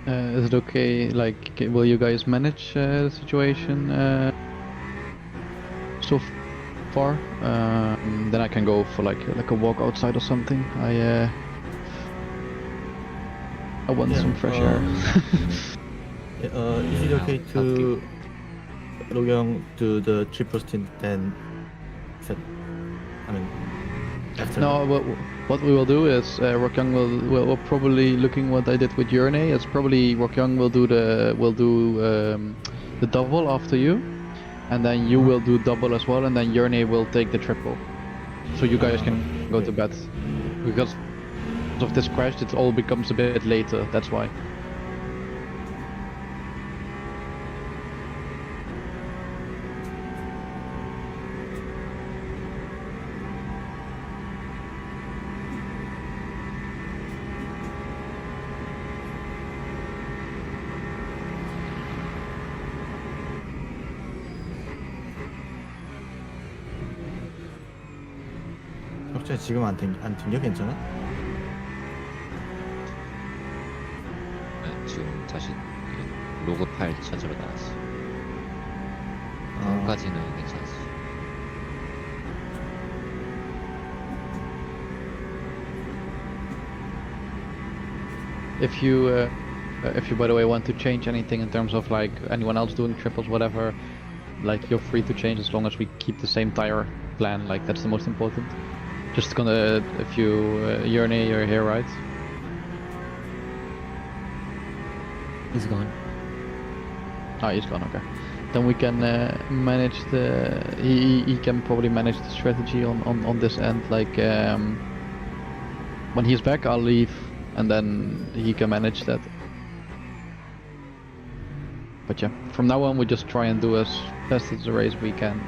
Is it okay? Like, will you guys manage the situation so far? Then I can go for like a walk outside or something. I want some fresh air. Is it okay to Rogyong do the triple stint then? I mean, after. No, what we will do is Rokyung will probably, looking what I did with Yurnay, it's probably Rokyung will do the double after you, and then you will do double as well, and then Yurnay will take the triple. So you guys can go to bed. Because of this crash, it all becomes a bit later. That's why. 혁준이 지금 안 튕겨? 괜찮아? 네, 지금 다시 로그 파일 찾으러 나왔어. 아, 지금까지는 괜찮았어. If you by the way want to change anything in terms of like anyone else doing triples, whatever, like you're free to change as long as we keep the same tire plan. Like that's the most important. Just gonna, if you Yurnay, you're here, right? He's gone. Oh, he's gone. Okay. Then we can manage the. He can probably manage the strategy on this end. Like when he's back, I'll leave, and then he can manage that. But yeah, from now on we just try and do as best as the race we can.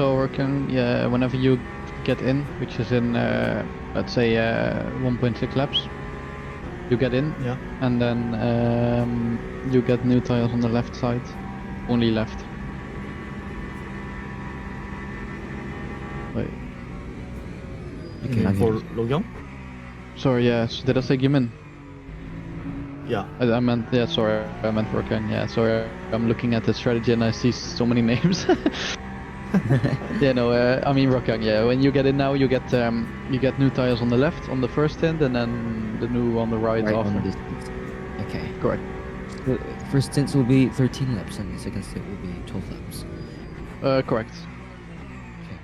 So yeah, whenever you get in, which is in let's say 1.6 laps, you get in, Yeah. and then you get new tires on the left side, only left. Wait. Okay, And yeah. for Logyang? Sorry, yes. Did I say Gimin? Yeah. I meant, yeah, sorry, I meant Rokan. Yeah, sorry, I'm looking at the strategy and I see so many names. Yeah, no, I mean Rokan. Yeah, when you get in now, you get new tires on the left on the first stint, and then the new on the right Right after. on this. Okay. Correct. So first stints will be 13 laps and the second stint will be 12 laps. Correct. Okay.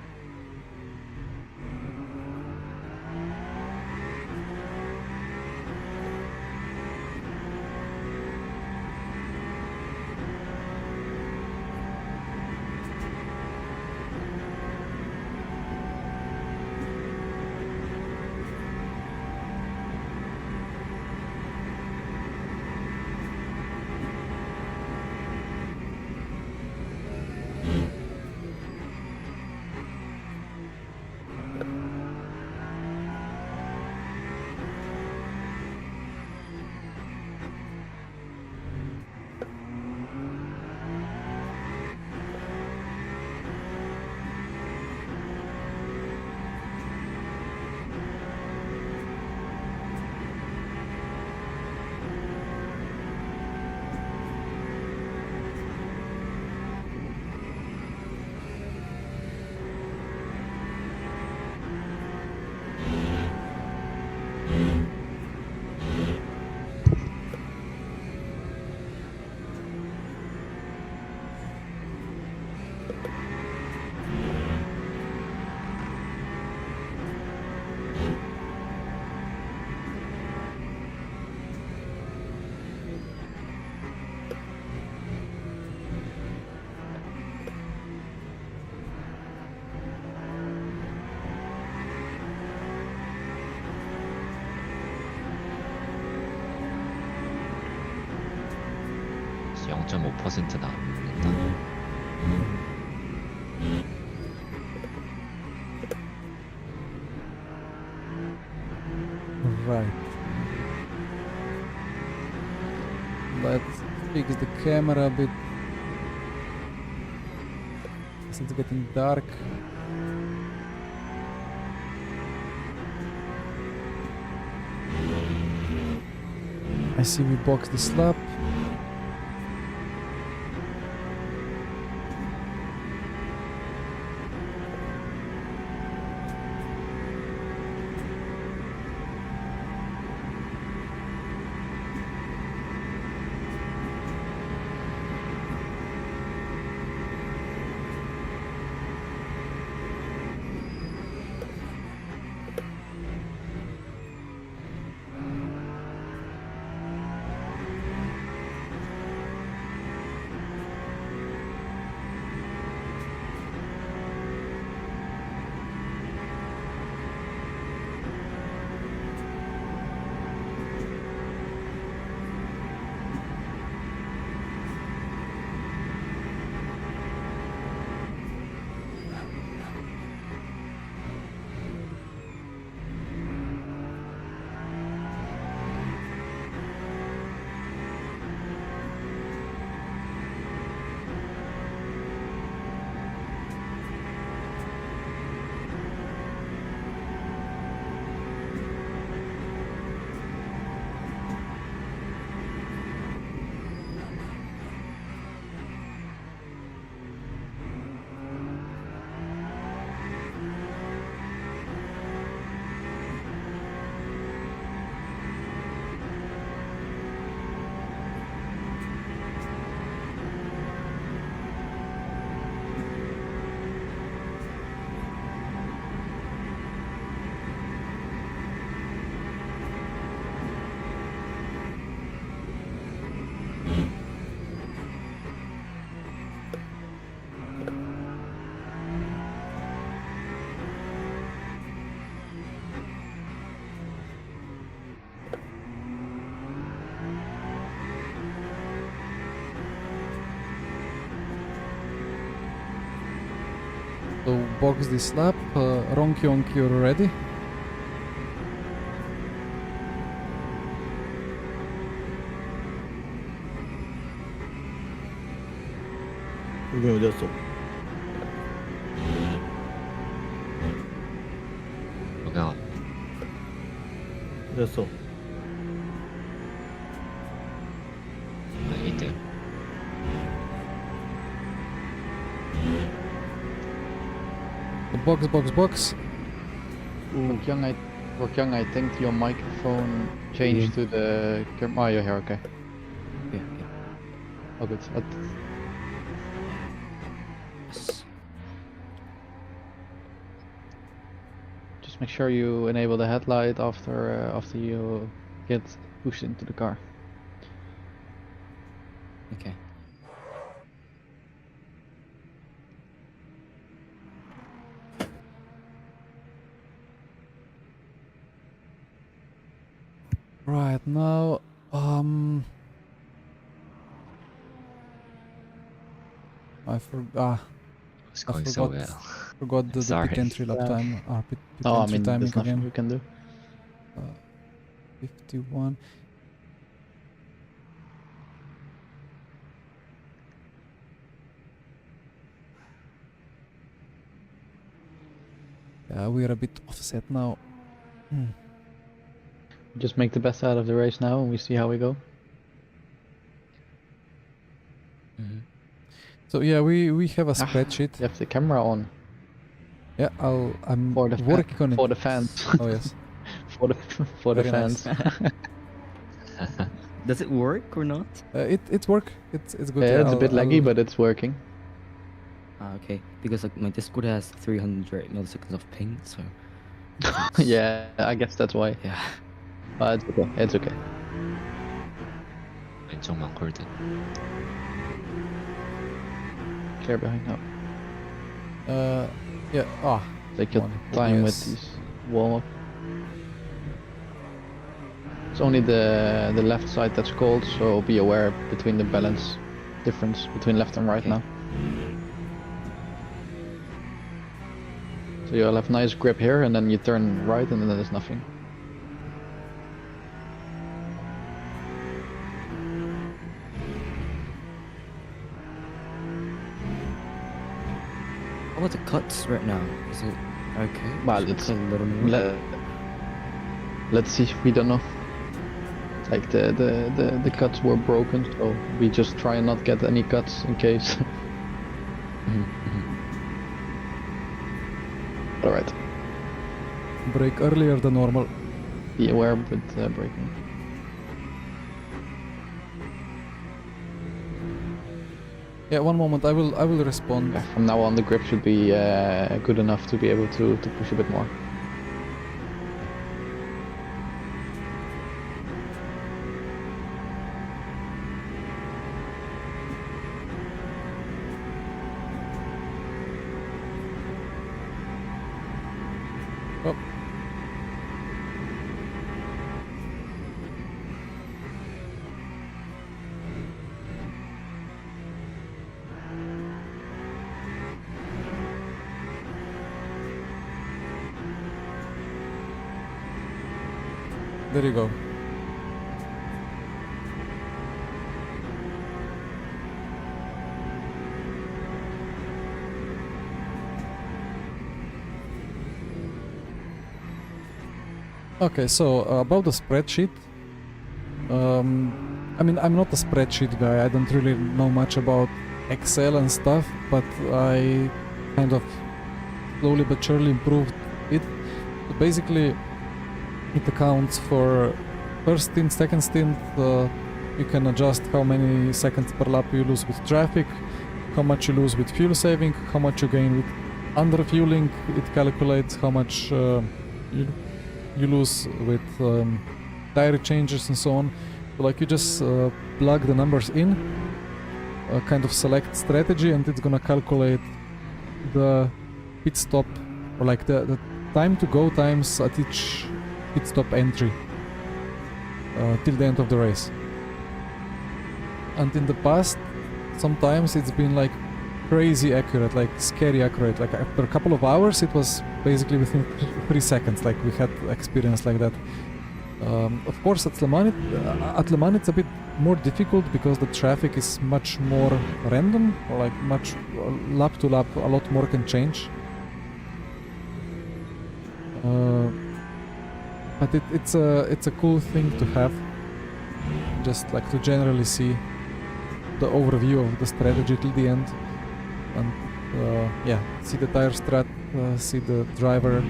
그래서 0.5% 나옵니다. Right. Let's fix the camera a bit. Since it's getting dark. I see we boxed this lap. box this lap. Ronkyonk, you're ready? 여기 어디였어? 그냥 어디였어? 이때 Box. Rokyung, I think your microphone changed to the camera. Oh, you're here, okay. Yeah. Oh, good. Yes. Just make sure you enable the headlight after you get pushed into the car. Okay. Right now, I it's going so well. forgot the Sorry. pit entry lap Yeah. time. Pit Oh, I entry mean, timing there's nothing again. we can do. 51. Yeah, we are a bit offset now. Just make the best out of the race now, and we see how we go. Mm-hmm. So yeah, we have a spreadsheet. You have the camera on Yeah, I'm for the working on it. for the fans. Oh yes. for the Very fans. nice. Does it work or not? It's work. It's good. Yeah, it's a bit laggy, I'll- but it's working. Okay, because like my Discord has 300 milliseconds of ping, so Yeah, I guess that's why. yeah. But it's okay. It's okay. 왼쪽만 콜드. Clear behind now. Yeah. Take your One. time with Yes. these warm up. It's only the left side that's cold, so be aware between the balance difference between left and right Okay. now. So you'll have nice grip here, and then you turn right, and then there's nothing. How about the cuts right now? Is it okay? Well, Should we it's cut a little more? Let's see. We don't know. Like the cuts were broken, so we just try and not get any cuts in case. Mhm, mhm. All right. Break earlier than normal. Be aware with braking. Yeah, one moment. I will respond. Okay, from now on, the grip should be good enough to be able to push a bit more. Oh. There you go. Okay, so about the spreadsheet. I mean, I'm not a spreadsheet guy. I don't really know much about Excel and stuff, but I kind of slowly but surely improved it. So basically, it accounts for first stint, second stint. You can adjust how many seconds per lap you lose with traffic, how much you lose with fuel saving, how much you gain with under-fueling. It calculates how much you lose with tire changes and so on. So like you just plug the numbers in, kind of select strategy, and it's gonna calculate the pit stop, or like the time to go times at each pit stop entry till the end of the race. And in the past, sometimes it's been like crazy accurate, like scary accurate. Like after a couple of hours, it was basically within 3 seconds. Like we had experience like that. Of course, at Le Mans it's a bit more difficult because the traffic is much more random, or like much lap to lap, a lot more can change. But it's a cool thing to have, just like to generally see the overview of the strategy till the end, and yeah, see the tire strat, see the driver.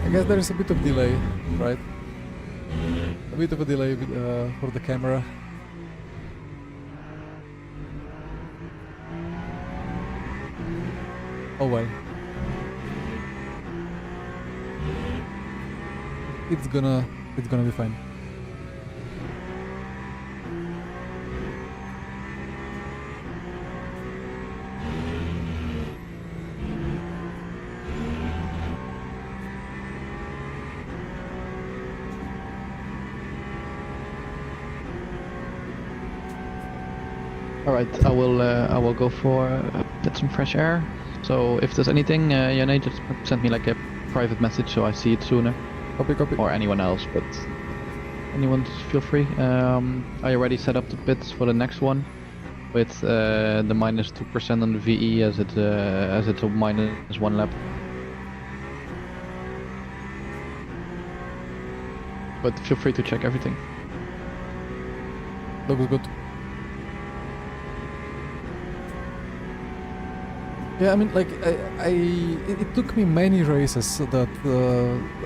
I guess there is a bit of delay, right? A bit of a delay for the camera. Oh well. It's gonna be fine. Alright, I will go for get some fresh air. So if there's anything, Yane, just send me like a private message so I see it sooner. Copy. Or anyone else, but anyone just feel free. I already set up the bits for the next one with the -2% on the VE as it's a -1 lap. But feel free to check everything. Looks good. Yeah, I mean, like, it took me many races that,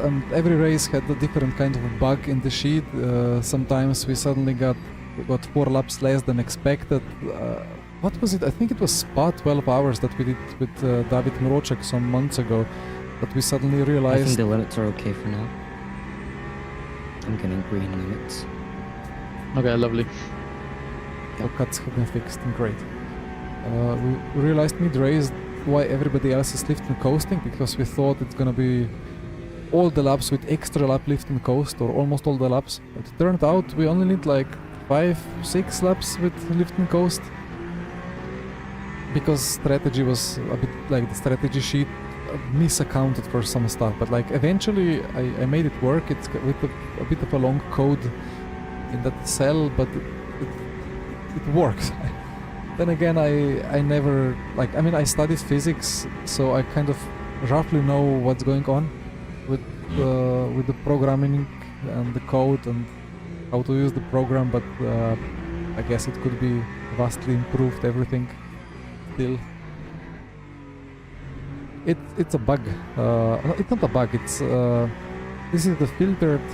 and every race had a different kind of a bug in the sheet. Sometimes we suddenly got 4 laps less than expected. What was it? I think it was Spa 12 hours that we did with David Mroček some months ago, that we suddenly I think realized... the limits are okay for now. I'm getting green limits. Okay, lovely. The cuts have been fixed, and great. We realized mid-race why everybody else is lift and coasting, because we thought it's gonna be all the laps with extra lap lift and coast, or almost all the laps. But it turned out we only need like 5-6 laps with lift and coast, because strategy was a bit like the strategy sheet misaccounted for some stuff. But like eventually I made it work. It's with a bit of a long code in that cell, but it works. Then again, I never, like, I mean, I studied physics, so I kind of roughly know what's going on with the programming and the code and how to use the program, but I guess it could be vastly improved, everything still. It's a bug. No, it's not a bug, it's this is the filtered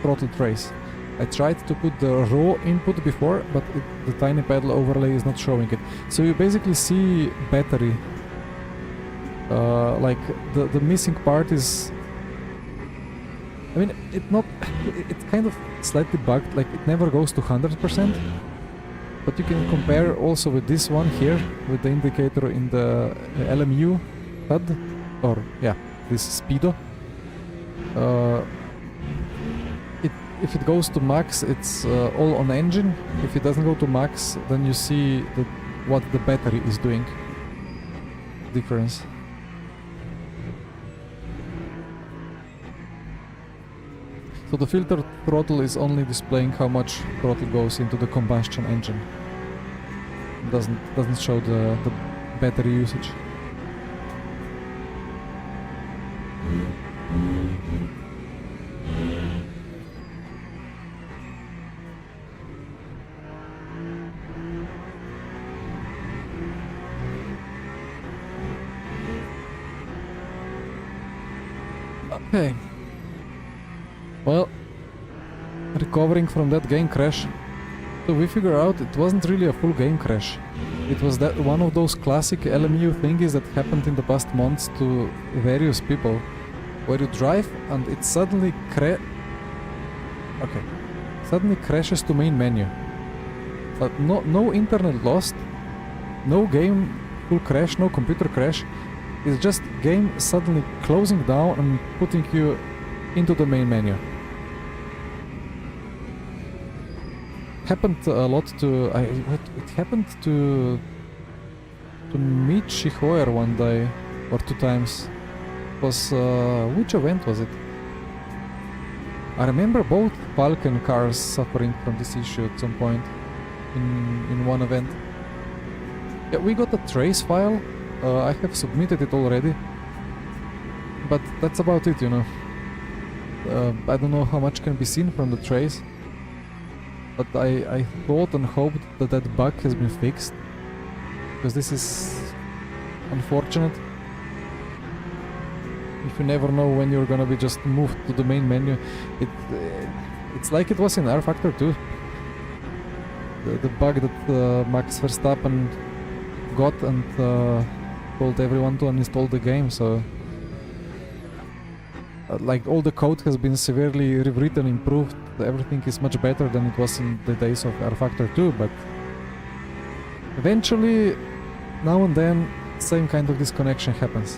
throttle trace. I tried to put the raw input before, but the tiny pedal overlay is not showing it. So you basically see battery. Like the missing part is... I mean, it's kind of slightly bugged, like it never goes to 100%. But you can compare also with this one here, with the indicator in the LMU HUD, or yeah, this speedo. If it goes to max, it's all on engine. If it doesn't go to max, then you see what the battery is doing. Difference. So the filtered throttle is only displaying how much throttle goes into the combustion engine. It doesn't show the battery usage. Okay. Well, recovering from that game crash, so we figure out it wasn't really a full game crash. It was that one of those classic LMU thingies that happened in the past months to various people, where you drive and it suddenly suddenly crashes to main menu. But no internet lost, no game will crash, no computer crash. It's just game suddenly closing down and putting you into the main menu. Happened a lot to it happened to Michi Hoyer one day or 2 times. It was which event was it? I remember both Falcon cars suffering from this issue at some point in one event. Yeah, we got a trace file. I have submitted it already, but that's about it, you know. I don't know how much can be seen from the trace, but I thought and hoped that that bug has been fixed, because this is unfortunate. If you never know when you're gonna be just moved to the main menu, it's like it was in R Factor 2. The bug that Max Verstappen got and told everyone to uninstall the game, so like all the code has been severely rewritten, improved, everything is much better than it was in the days of R Factor 2, but eventually, now and then, same kind of disconnection happens.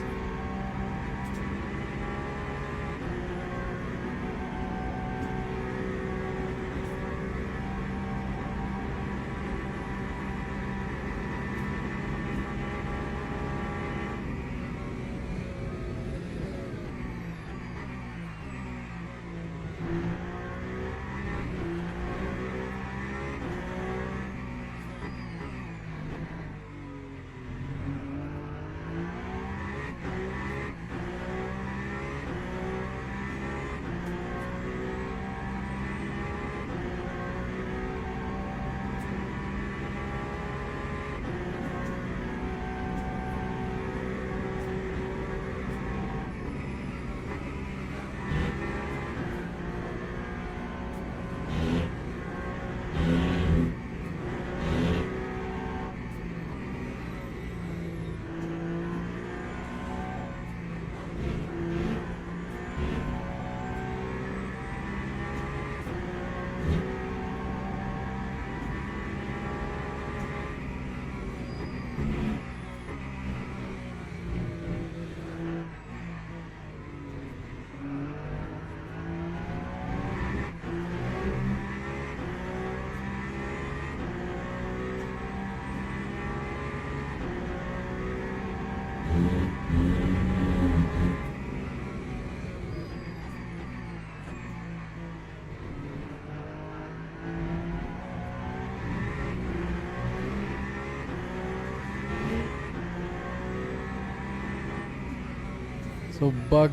So bug,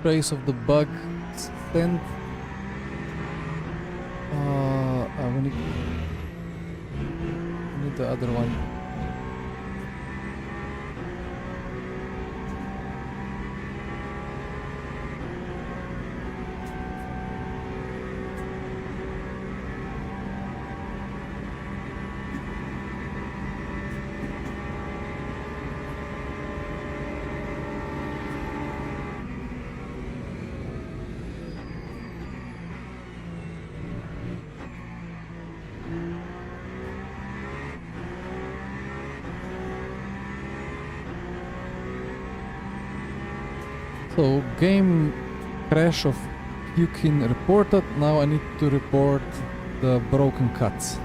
trace of the bug, Stint. We need the other one. So game crash of Yukin reported. Now I need to report the broken cuts.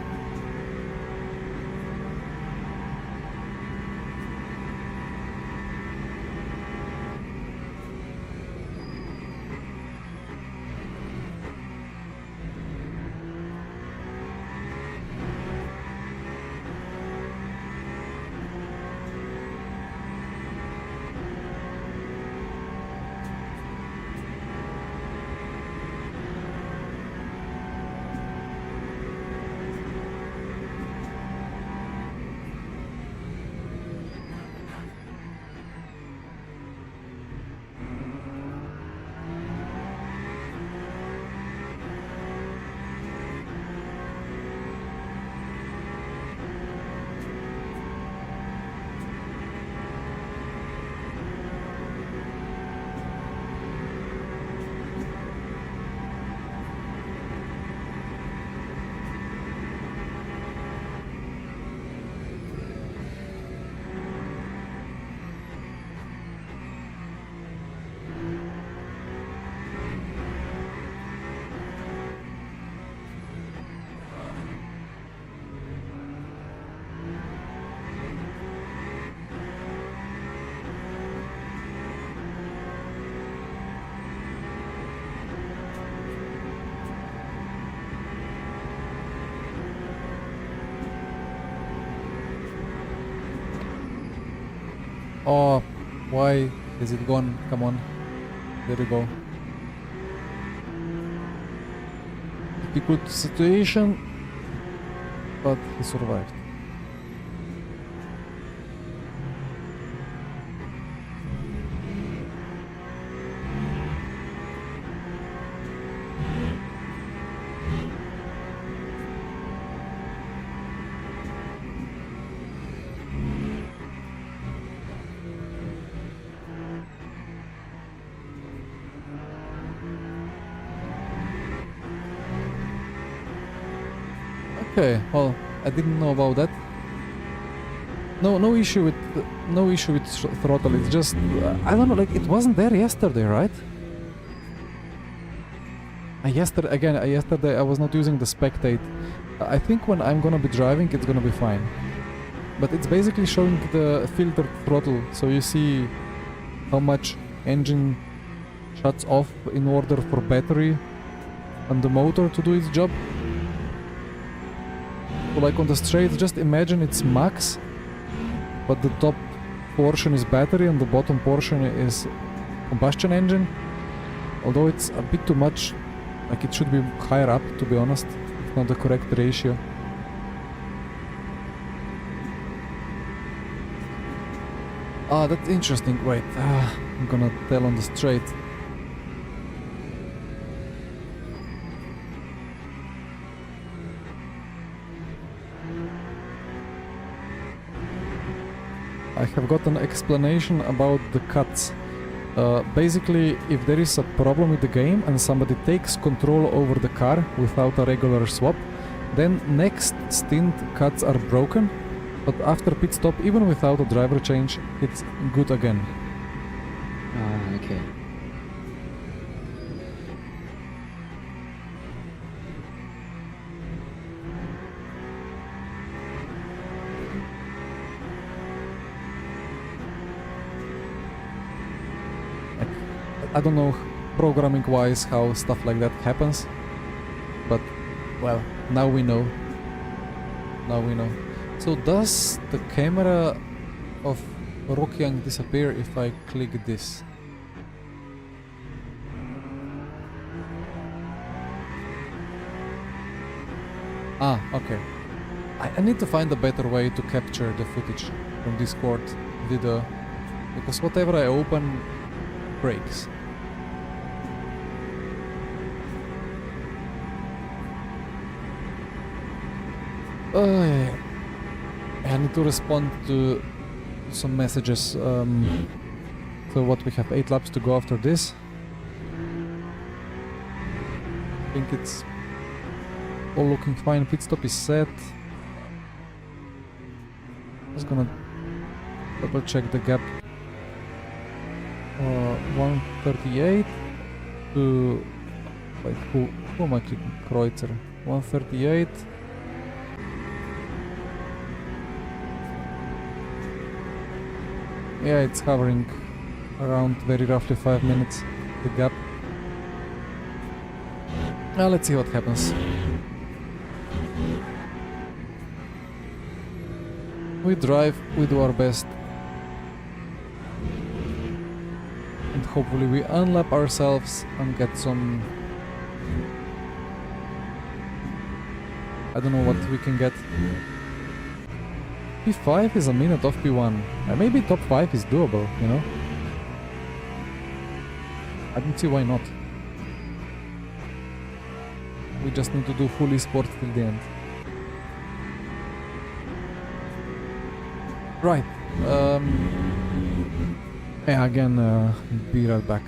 Oh, why is it gone? Come on. There we go. Difficult situation, but he survived. Okay, well, I didn't know about that. No issue with throttle. It's just I don't know. Like it wasn't there yesterday, right? Yesterday I was not using the spectate. I think when I'm gonna be driving, it's gonna be fine. But it's basically showing the filtered throttle, so you see how much engine shuts off in order for battery and the motor to do its job. So like on the straight, just imagine it's max, but the top portion is battery and the bottom portion is combustion engine. Although it's a bit too much, like it should be higher up, to be honest. It's not the correct ratio. Ah, that's interesting. Wait, I'm gonna tell on the straight. I have got an explanation about the cuts. Basically, if there is a problem with the game and somebody takes control over the car without a regular swap, then next stint cuts are broken, but after pit stop, even without a driver change, it's good again. Ah, okay. I don't know programming wise how stuff like that happens, but well, now we know. Now we know. So does the camera of Rokyang disappear if I click this? Ah, okay. I need to find a better way to capture the footage from Discord video, because whatever I open breaks. Yeah. I need to respond to some messages. So what, we have 8 laps to go after this. I think it's all looking fine. Pit stop is set. Just gonna double check the gap. 138 to... Wait, who am I clicking? Kreutzer. 138. Yeah, it's hovering around very roughly 5 minutes, the gap. Now let's see what happens. We drive, we do our best. And hopefully we unlap ourselves and get some... I don't know what we can get. P5 is a minute off P1. Maybe top 5 is doable, you know? I don't see why not. We just need to do full esport till the end. Right. Yeah, again, be right back.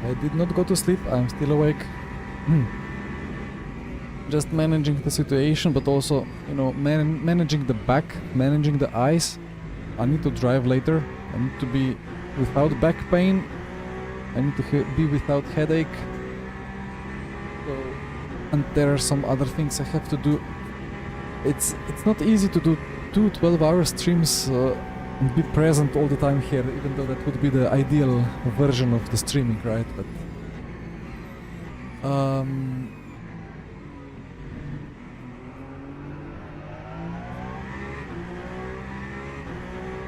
I did not go to sleep, I'm still awake. Just managing the situation, but also, you know, managing the back, managing the eyes. I need to drive later. I need to be without back pain. I need to be without headache. So, and there are some other things I have to do. It's not easy to do 2 12-hour streams and be present all the time here, even though that would be the ideal version of the streaming, right? But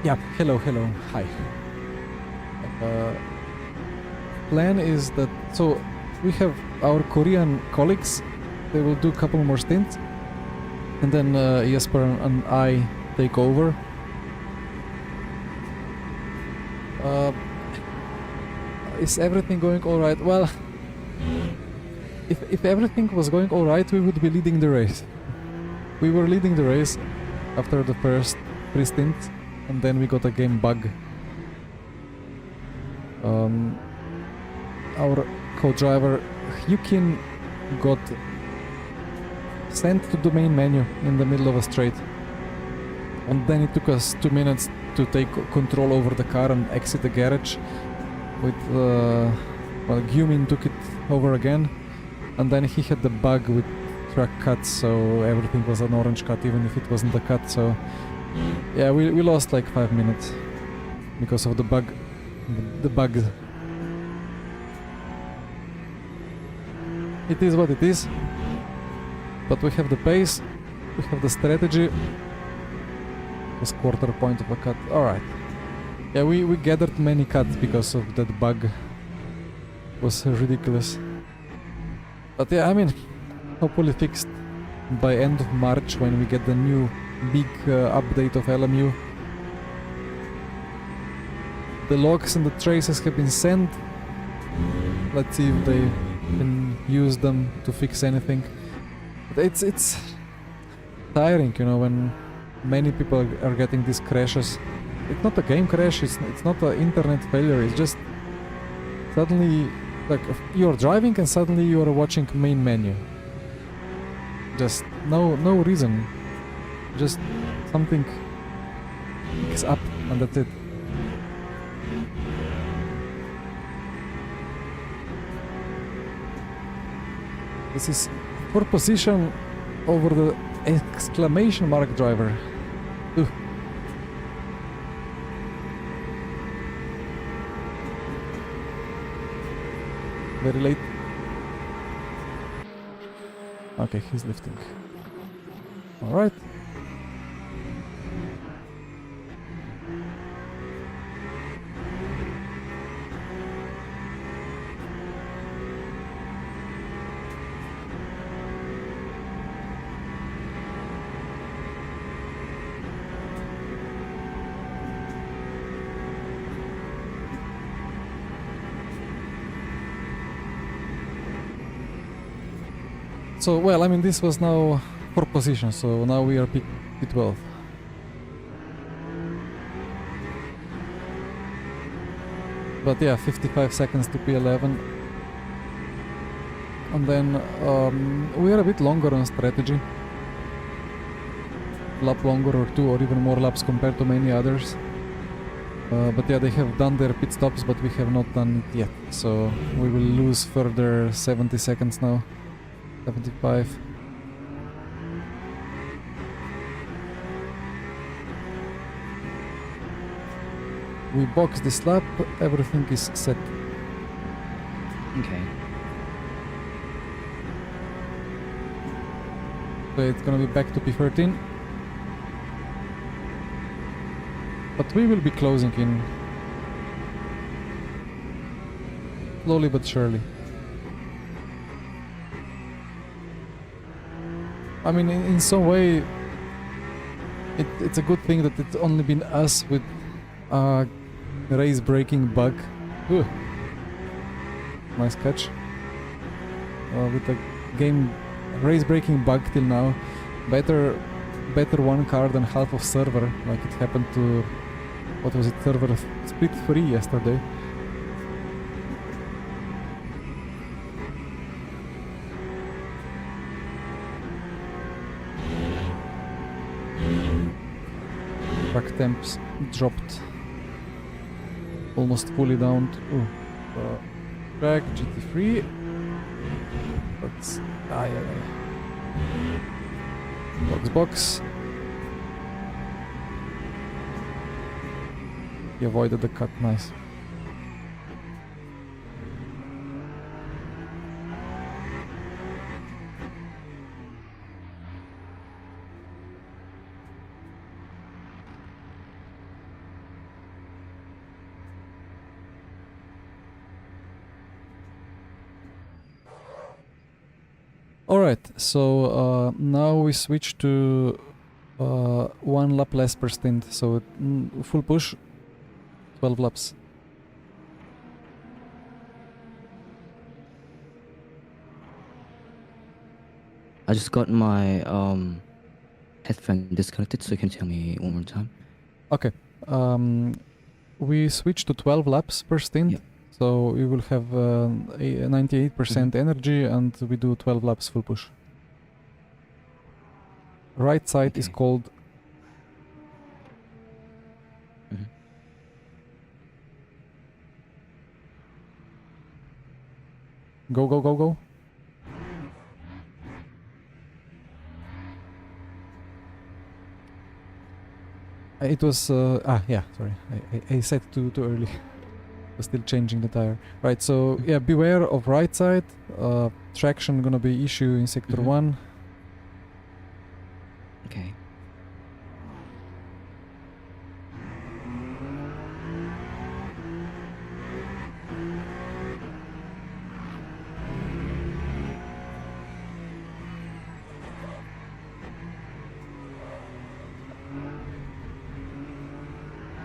yeah, hello, hi. Plan is that, so we have our Korean colleagues, they will do a couple more stints, and then Jesper and I take over. Is everything going alright? Well, if everything was going alright, we would be leading the race. We were leading the race after the first 3 stints, and then we got a game bug. Our co-driver Hyukin got sent to the main menu in the middle of a straight, and then it took us 2 minutes to take control over the car and exit the garage. With well, Gyumin took it over again, and then he had the bug with track cuts, so everything was an orange cut even if it wasn't a cut. So yeah, we lost like 5 minutes because of the bug. The bug. It is what it is, but we have the pace, we have the strategy. Was quarter point of a cut. Alright. Yeah, we gathered many cuts because of that bug. It was ridiculous. But yeah, I mean, hopefully fixed by end of March when we get the new big update of LMU. The logs and the traces have been sent. Let's see if they can use them to fix anything. But it's tiring, you know, when many people are getting these crashes. It's not a game crash, it's not an internet failure, it's just suddenly, like, you're driving and suddenly you're watching main menu. Just no reason. Just something is up and that's it. This is for position over the exclamation mark driver. Ooh. Very late. Okay, he's lifting. Alright. So, well, I mean, this was now 4 positions, so now we are P12. But yeah, 55 seconds to P11. And then we are a bit longer on strategy. Lap longer or 2 or even more laps compared to many others. But yeah, they have done their pit stops, but we have not done it yet. So we will lose further 70 seconds now. 75. We box this lap, everything is set. Okay. So it's gonna be back to P13. But we will be closing in. Slowly but surely. I mean, in some way, it's a good thing that it's only been us with a race breaking bug. Ooh. Nice catch. With a game race breaking bug till now. Better one car than half of server, like it happened to, what was it, server split 3 yesterday. Track temps dropped almost fully down to track GT3. That's box. He avoided the cut, nice. Alright, so now we switch to 1 lap less per stint, so full push, 12 laps. I just got my headphone disconnected, so you can tell me one more time. Okay, we switch to 12 laps per stint. Yeah. So we will have 98% energy and we do 12 laps full push. Right side is Okay. called... Mhm. Go, go, go, go. It was... yeah, sorry. I said too early. Was still changing the tire. Right, so yeah, beware of right side. Traction gonna be issue in sector 1. Okay.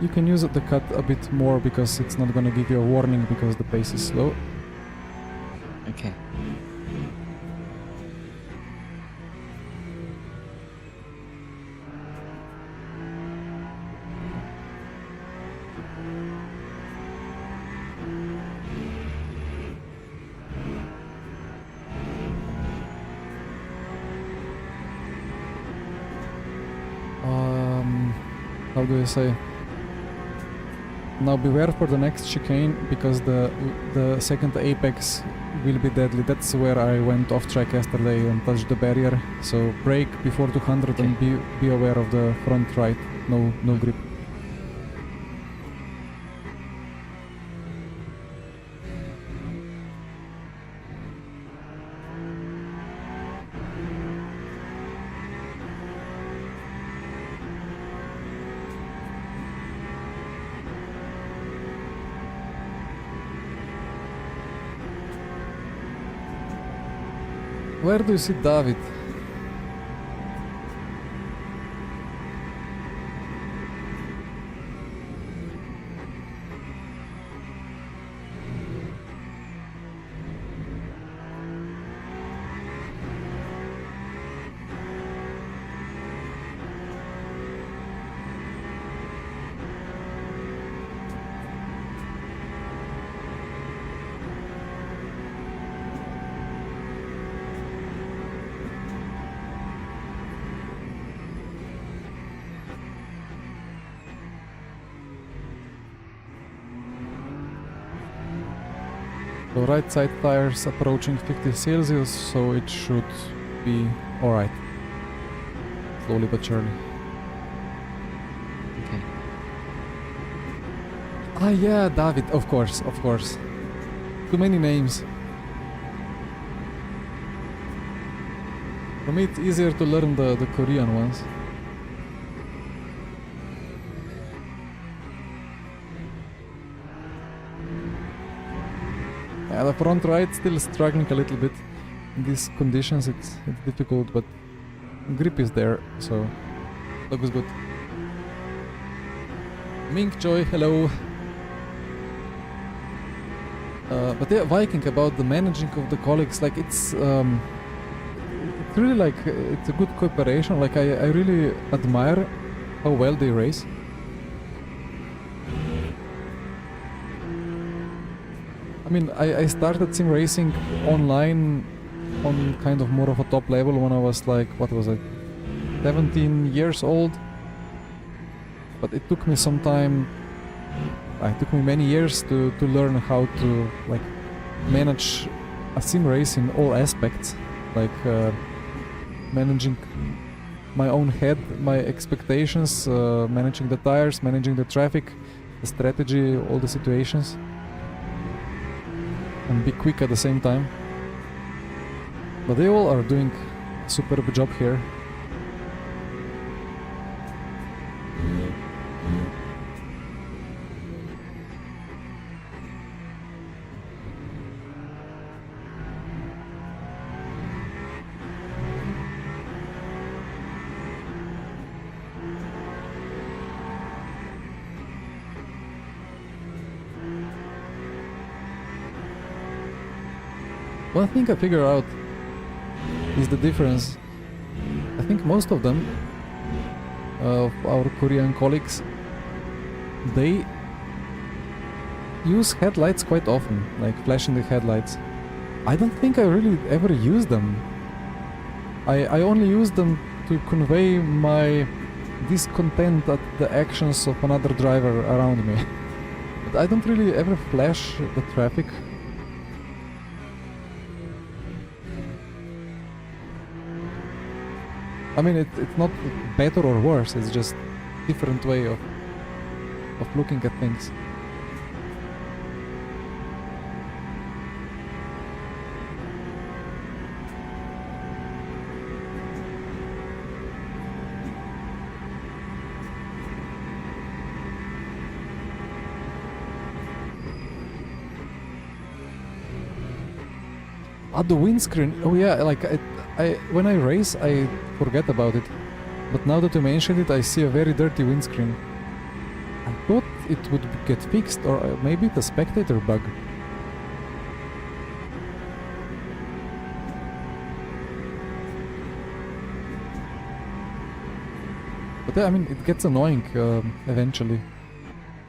You can use the cut a bit more because it's not gonna give you a warning because the pace is slow. Okay. How do I say? Now beware for the next chicane because the second apex will be deadly. That's where I went off track yesterday and touched the barrier. So brake before 200 and be aware of the front right. No grip. Where do you see David? So right side tires approaching 50 Celsius, so it should be alright. Slowly but surely. Okay. Ah yeah, David, of course. Too many names. For me it's easier to learn the Korean ones. Yeah, the front right still struggling a little bit. In these conditions it's difficult, but grip is there, so looks good. Mink Joy, hello. But yeah, Viking, about the managing of the colleagues, like it's really like it's a good cooperation. Like I really admire how well they race. I mean, I started sim racing online on kind of more of a top level when I was like, what was I, 17 years old. But it took me some time, it took me many years to learn how to like manage a sim race in all aspects, like managing my own head, my expectations, managing the tires, managing the traffic, the strategy, all the situations, and be quick at the same time. But they all are doing a superb job here. One thing I figure out is the difference. I think most of them, of our Korean colleagues, they use headlights quite often, like flashing the headlights. I don't think I really ever use them. I only use them to convey my discontent at the actions of another driver around me. But I don't really ever flash the traffic. I mean, it's not better or worse, it's just different way of looking at things. The windscreen, oh yeah, like when I race I forget about it, but now that you mentioned it I see a very dirty windscreen. I thought it would get fixed, or maybe it's a spectator bug. But yeah, I mean, it gets annoying eventually.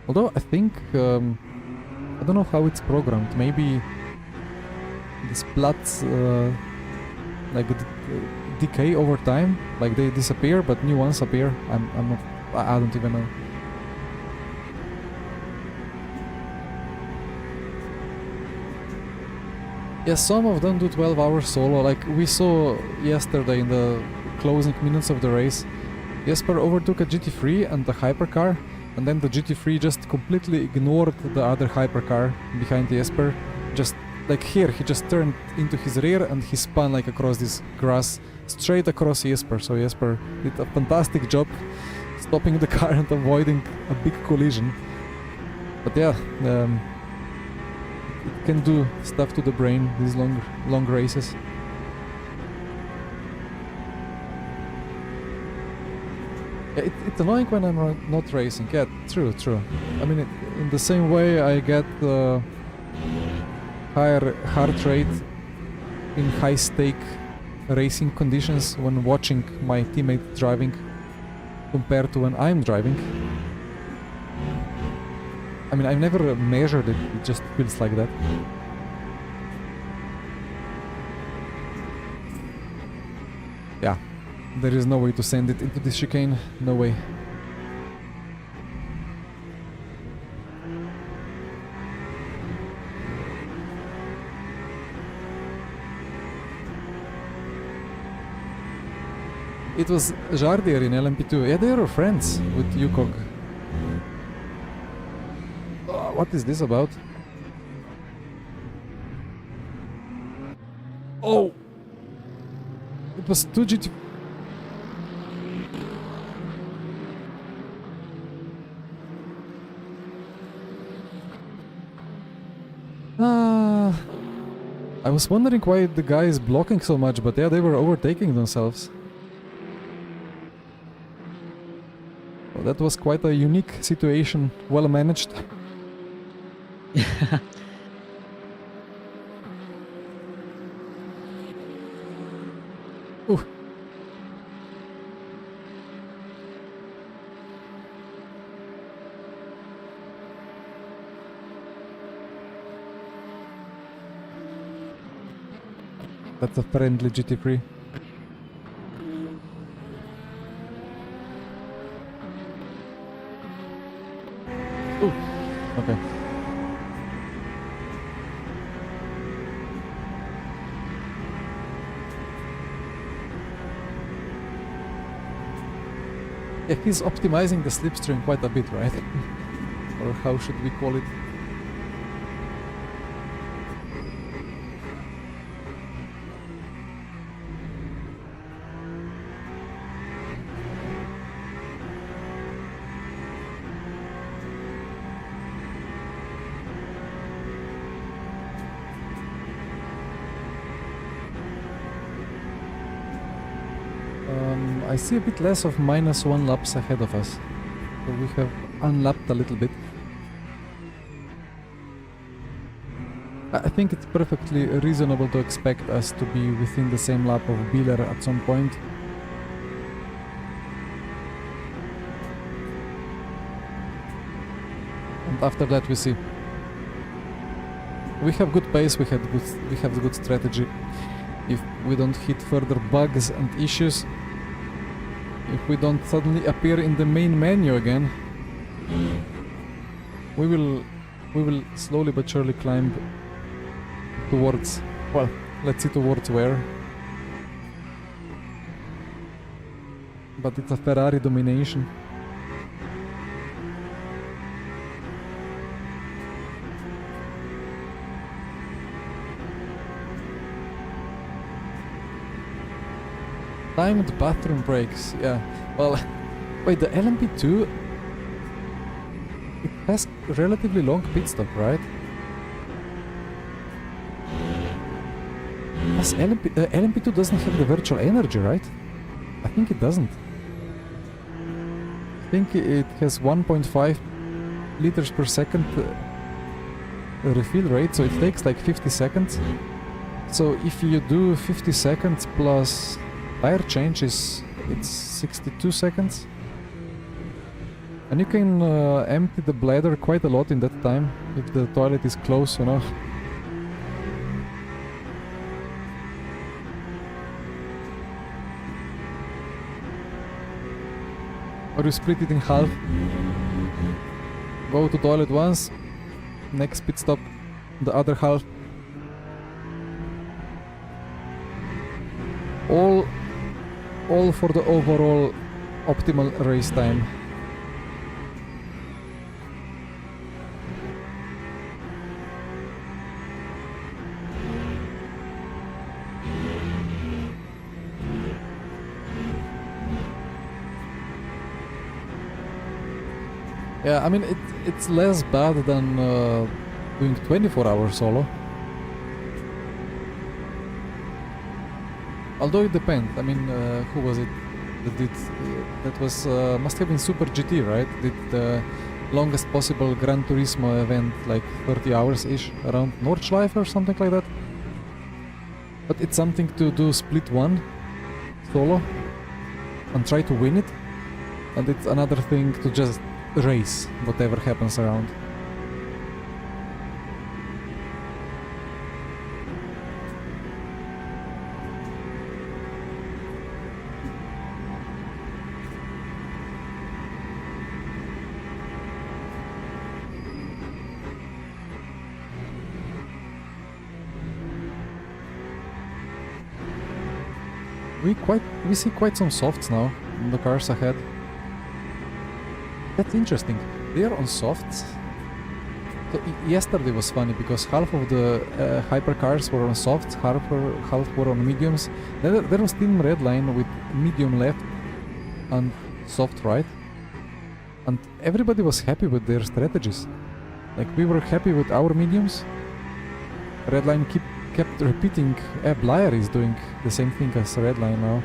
Although I think, I don't know how it's programmed, maybe the splats like decay over time, like they disappear but new ones appear. I'm not, I don't even know. Yeah, some of them do 12 hours solo, like we saw yesterday in the closing minutes of the race. Jesper overtook a GT3 and a hypercar, and then the GT3 just completely ignored the other hypercar behind Jesper. Just like here, he just turned into his rear and he spun like across this grass, straight across Jesper. So Jesper did a fantastic job stopping the car and avoiding a big collision. But yeah, it can do stuff to the brain, these long races. Yeah, it's annoying when I'm not racing. Yeah, true. I mean, in the same way I get higher heart rate in high-stake racing conditions when watching my teammate driving compared to when I'm driving. I mean, I've never measured it, it just feels like that. Yeah, there is no way to send it into this chicane, no way. It was Jardier in LMP2. Yeah, they were friends with Yukog. What is this about? Oh! It was 2 GT... I was wondering why the guy is blocking so much, but yeah, they were overtaking themselves. Well, that was quite a unique situation, well managed. Ooh. That's a friendly GT3. Ooh, okay. Yeah, he's optimizing the slipstream quite a bit, right? Or how should we call it? I see a bit less of -1 laps ahead of us. So we have unlapped a little bit. I think it's perfectly reasonable to expect us to be within the same lap of Bieler at some point. And after that we see. We have good pace, we have good strategy. If we don't hit further bugs and issues, if we don't suddenly appear in the main menu again, we will slowly but surely climb towards, well, let's see towards where. But it's a Ferrari domination. Timed bathroom breaks, yeah. Well, wait, the LMP2, it has relatively long pit stop, right? Plus LMP2 doesn't have the virtual energy, right? I think it doesn't. I think it has 1.5 liters per second refill rate, so it takes like 50 seconds. So if you do 50 seconds plus tire change, it's 62 seconds. And you can empty the bladder quite a lot in that time, if the toilet is close, you know. Or you split it in half. Go to toilet once, next pit stop, the other half. All for the overall optimal race time. Yeah, I mean, it's less bad than doing 24-hour solo. Although it depends. I mean, who was it that did? That was must have been Super GT, right? Did the longest possible Gran Turismo event, like 30 hours ish, around Nordschleife or something like that. But it's something to do split one solo and try to win it, and it's another thing to just race whatever happens around. we see quite some softs now in the cars ahead. That's interesting. They are on softs. So yesterday was funny because half of the hypercars were on softs, half were on mediums. There was Team Redline with medium left and soft right, and everybody was happy with their strategies. Like, we were happy with our mediums. Redline kept repeating, Blyer is doing the same thing as Redline now.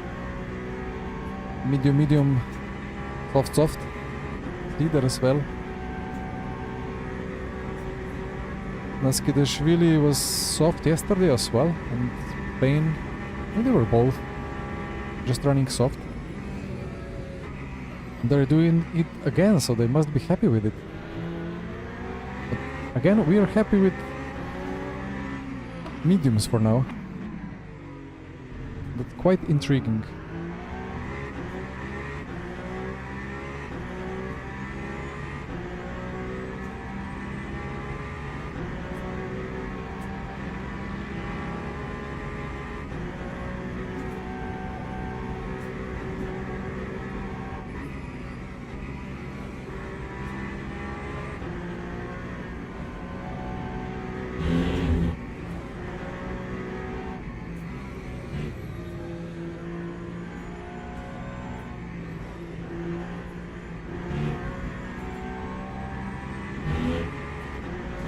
Medium, medium, soft, soft. Leader as well. Naskidashvili was soft yesterday as well, and Payne, they were both just running soft. They're doing it again, so they must be happy with it. But again, we are happy with mediums for now. But quite intriguing.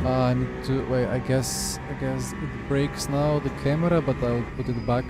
I need to wait. I guess it breaks now, the camera, but I'll put it back.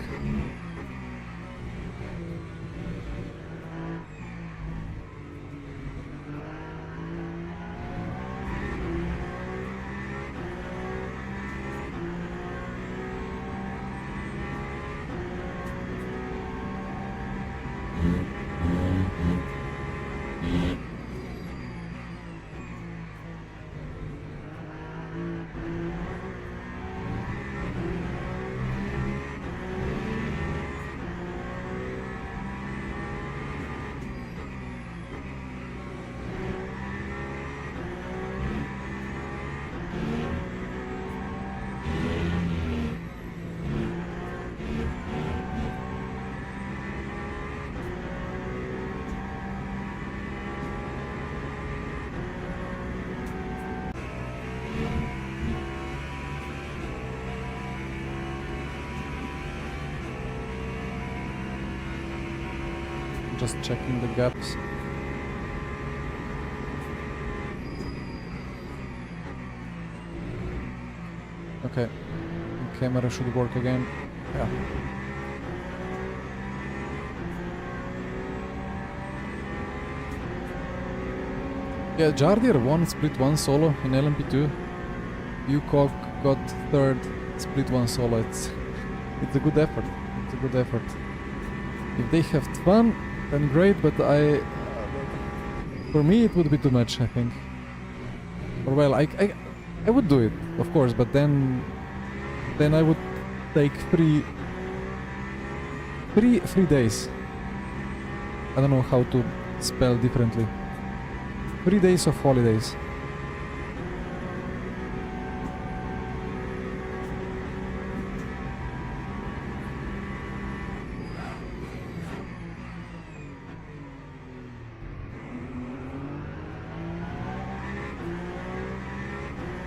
Just checking the gaps. Okay, the camera should work again. Yeah. Yeah, Jardir won split 1 solo in LMP2. UCOG got 3rd split 1 solo. It's a good effort. It's a good effort. If they have fun, then great, but for me it would be too much, I think. Or well, I would do it, of course, but then I would take three days. I don't know how to spell differently. 3 days of holidays.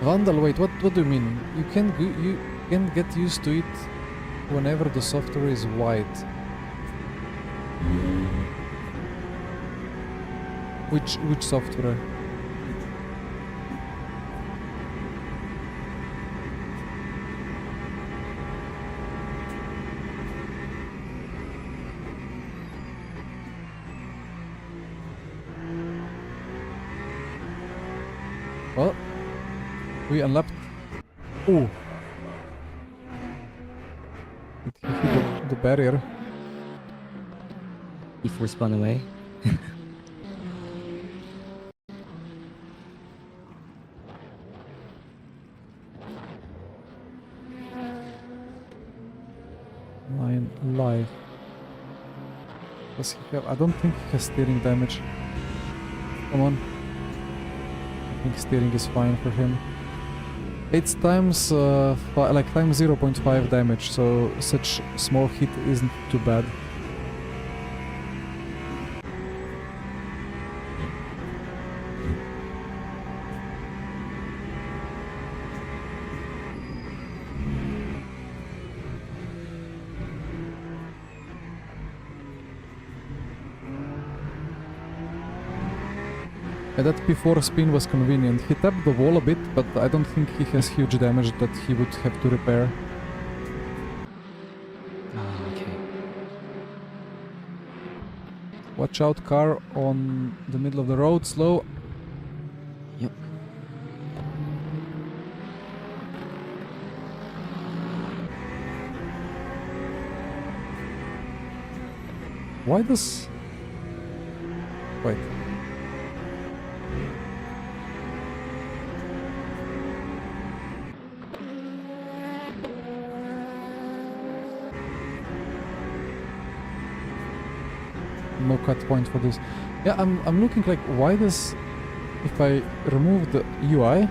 Vandal, wait, what do you mean? You can get used to it whenever the software is white. Which software? Well, we unlocked. Oh, it hit the barrier. E4 spun away. Live. Does he have? I don't think he has steering damage. Come on. I think steering is fine for him. It's times times 0.5 damage, so such small hit isn't too bad. That P4 spin was convenient. He tapped the wall a bit, but I don't think he has huge damage that he would have to repair. Ah, okay. Watch out, car on the middle of the road, slow. Yep. Why does... Wait. No cut point for this. Yeah, I'm looking like, why does... If I remove the UI,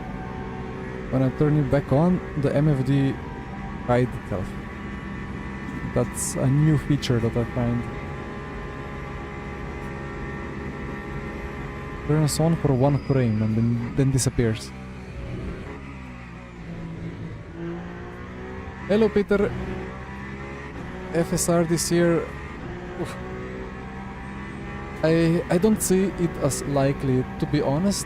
when I turn it back on, the MFD hide itself. That's a new feature that I find. Turns on for 1 frame and then disappears. Hello Peter. FSR this year. Oof. I don't see it as likely, to be honest.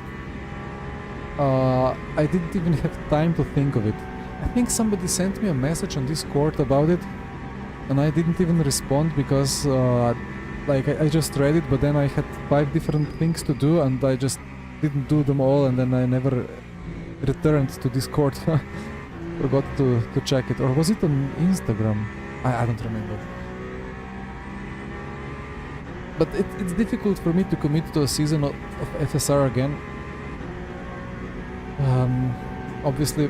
I didn't even have time to think of it. I think somebody sent me a message on Discord about it, and I didn't even respond because like I just read it, but then I had 5 different things to do and I just didn't do them all, and then I never returned to Discord. Forgot to check it. Or was it on Instagram? I don't remember. But it's difficult for me to commit to a season of FSR again. Obviously,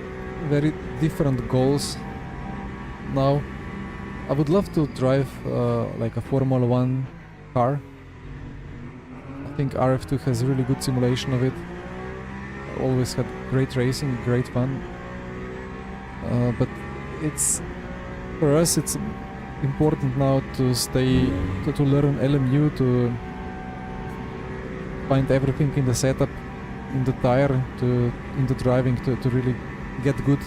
very different goals now. I would love to drive like a Formula 1 car. I think RF2 has really good simulation of it. Always had great racing, great fun. But it's, for us, it's important now to stay, to learn LMU, to find everything in the setup, in the tire, in the driving, to really get good.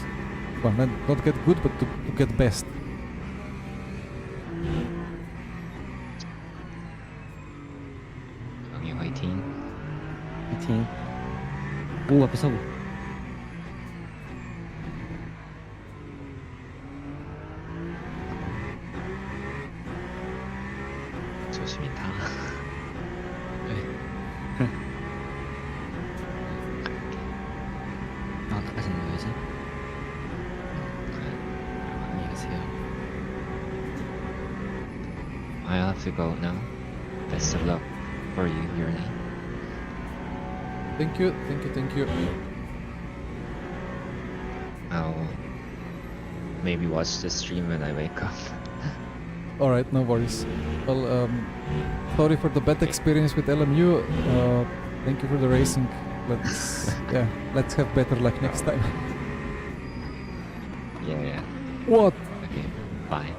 Well, not get good, but to get best. Ang yung 18. 18. 오, 앞에 사고. 좋습니다. 아, 가까이 넣어야지. 안녕히 계세요. I have to go now. Best of luck for you, your name. Thank you, thank you, thank you. I'll maybe watch the stream when I wake up. Alright, no worries. Well, sorry for the bad experience with LMU. Thank you for the racing. Let's yeah, let's have better luck next time. Yeah. What? Okay, bye.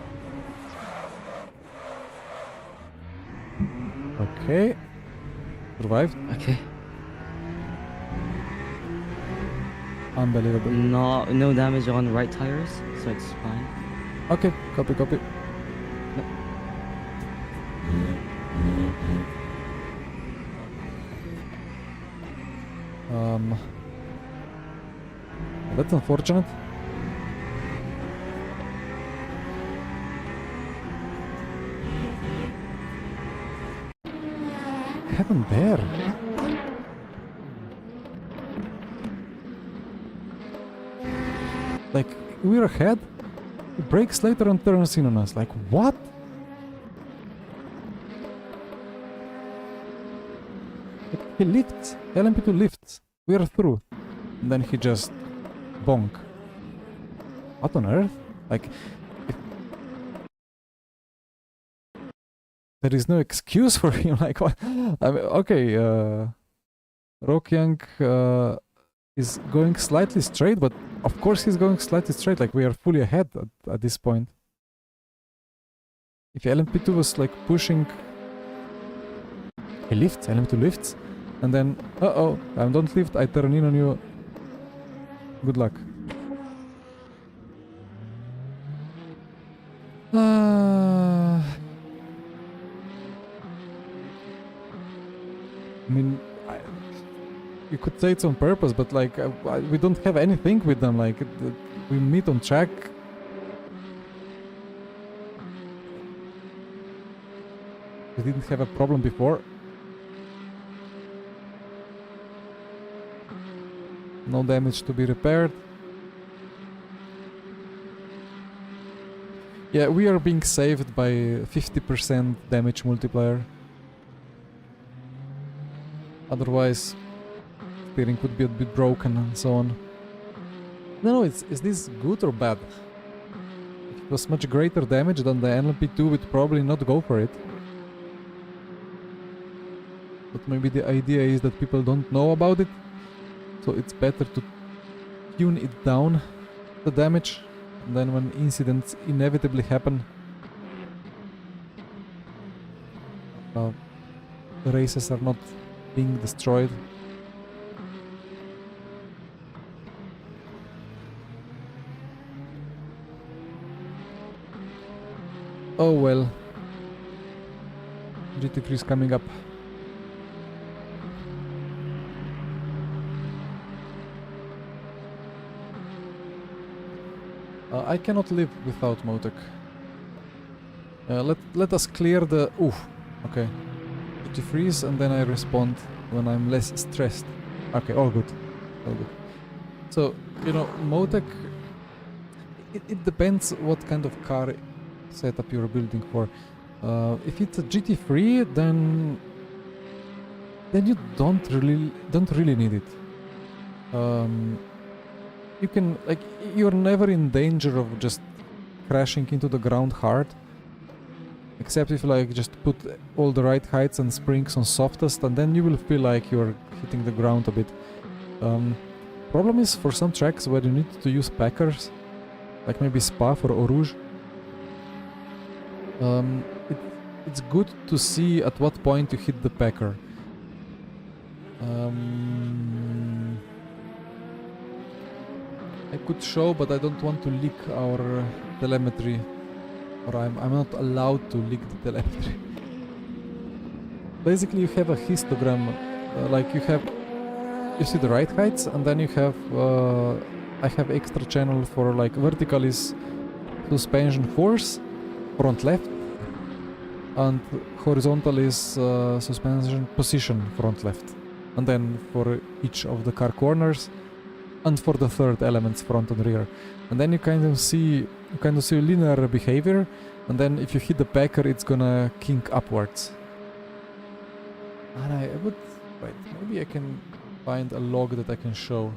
Okay. Survived. Okay. Unbelievable. No damage on right tires, so it's fine. Okay, copy. That's unfortunate. Heaven there. Like, we're ahead. He brakes later and turns in on us. Like, what? He lifts. LMP2 lifts. We're through. And then he just... bonk. What on earth? Like... There is no excuse for him. Like, what? I mean, okay, Rokyang is going slightly straight, but of course he's going slightly straight. Like, we are fully ahead at this point. If LMP2 was like pushing... He lifts, LMP2 lifts, and then, uh-oh, I don't lift, I turn in on you. Good luck. I mean, you could say it's on purpose, but like we don't have anything with them. Like we meet on track. We didn't have a problem before. No damage to be repaired. Yeah, we are being saved by 50% damage multiplier. Otherwise, steering would be a bit broken and so on. No, is this good or bad? If it was much greater damage than the NLP2, we'd probably not go for it. But maybe the idea is that people don't know about it, so it's better to tune it down, the damage, and then when incidents inevitably happen, the races are not being destroyed. Oh well. GT3 is coming up. I cannot live without Motek. Let us clear the... Ooh, okay. GT freeze and then I respond when I'm less stressed. Okay, all good. All good. So, you know, Motek... It depends what kind of car setup you're building for. If it's a GT3, then you don't really need it. You can, like, you're never in danger of just crashing into the ground hard, except if like just put all the right heights and springs on softest, and then you will feel like you're hitting the ground a bit. Problem is for some tracks where you need to use packers, like maybe Spa for Eau Rouge. It's good to see at what point you hit the packer. I could show, but I don't want to leak our telemetry, or I'm not allowed to leak the telemetry. Basically, you have a histogram, like you see the right heights, and then you have I have extra channel for like vertical is suspension force, front left, and horizontal is suspension position, front left, and then for each of the car corners. And for the third elements, front and rear. And then you kind of see linear behavior, and then if you hit the packer, it's gonna kink upwards. And I would... wait, maybe I can find a log that I can show.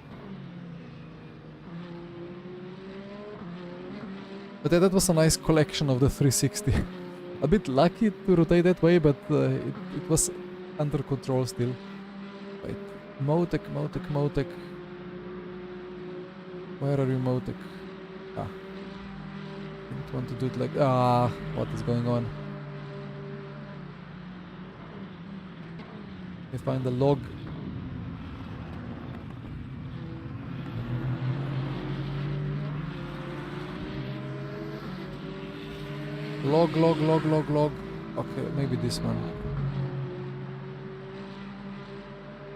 But yeah, that was a nice collection of the 360. A bit lucky to rotate that way, but it was under control still. Wait, Motek. Where are you, Motek? Ah. Didn't want to do it like... Ah, what is going on? I find the log. Log. Okay, maybe this one.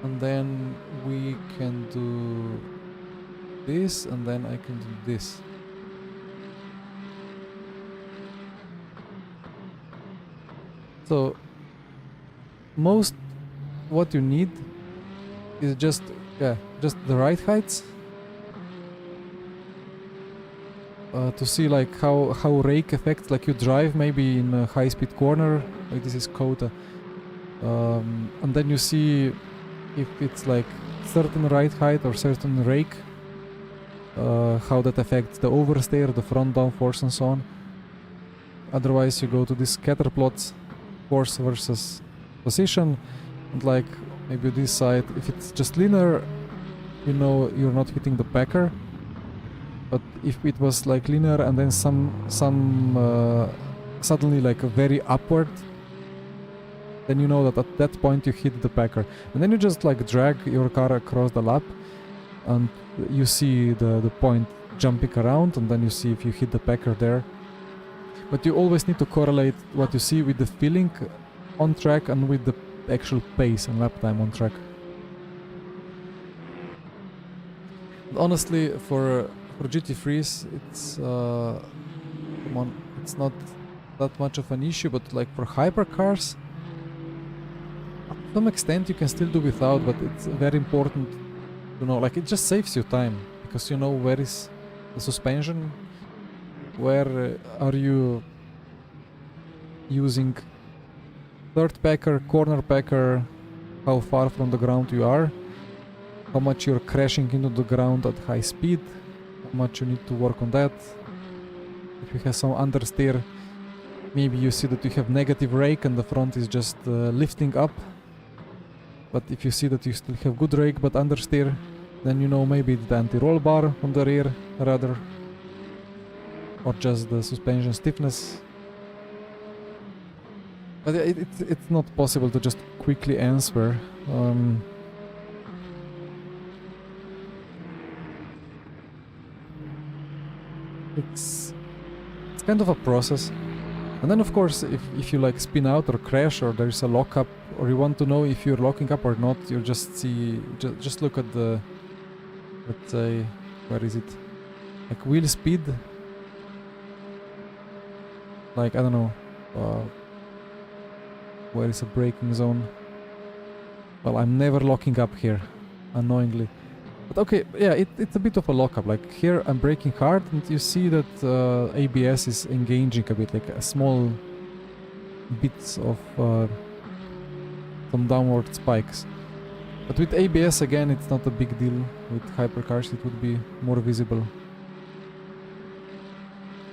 And then we can do this, and then I can do this. So most what you need is just the right heights to see like how rake affects, like you drive maybe in a high-speed corner, like this is Kota, and then you see if it's like certain right height or certain rake, how that affects the oversteer, the front downforce and so on. Otherwise you go to these scatter plots, force versus position, and like maybe this side, if it's just linear, you know you're not hitting the packer. But if it was like linear and then some suddenly like a very upward, then you know that at that point you hit the packer. And then you just like drag your car across the lap, and you see the point jumping around, and then you see if you hit the packer there. But you always need to correlate what you see with the feeling on track and with the actual pace and lap time on track. honestly, for GT3s, it's come on, it's not that much of an issue. But like for hypercars, to some extent you can still do without. But it's very important to know. Like it just saves you time because you know where is the suspension, where are you using third packer, corner packer, how far from the ground you are, how much you're crashing into the ground at high speed, how much you need to work on that. If you have some understeer, maybe you see that you have negative rake and the front is just lifting up. But if you see that you still have good rake but understeer, then you know maybe it's the anti-roll bar on the rear rather, or just the suspension stiffness. But it's not possible to just quickly answer. It's kind of a process. And then of course if you like spin out or crash or there's a lockup or you want to know if you're locking up or not, you just see, just look at the, let's say, where is it? Like wheel speed. Like, I don't know, where is a braking zone? Well, I'm never locking up here, annoyingly. But okay, yeah, it's a bit of a lockup. Like here I'm braking hard and you see that ABS is engaging a bit, like a small bits of some downward spikes. But with ABS again, it's not a big deal. With hypercars it would be more visible.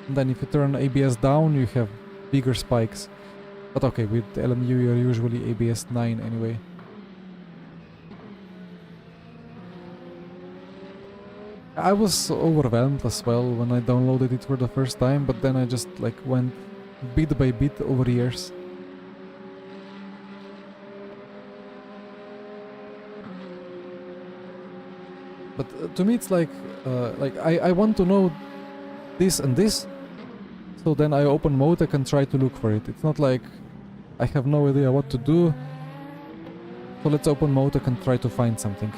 And then if you turn ABS down, you have bigger spikes. But okay, with LMU you're usually ABS 9 anyway. I was overwhelmed as well when I downloaded it for the first time, but then I just like went bit by bit over years. But to me it's like I want to know this and this, so then I open Motec and try to look for it. It's not like I have no idea what to do, so let's open Motec and try to find something.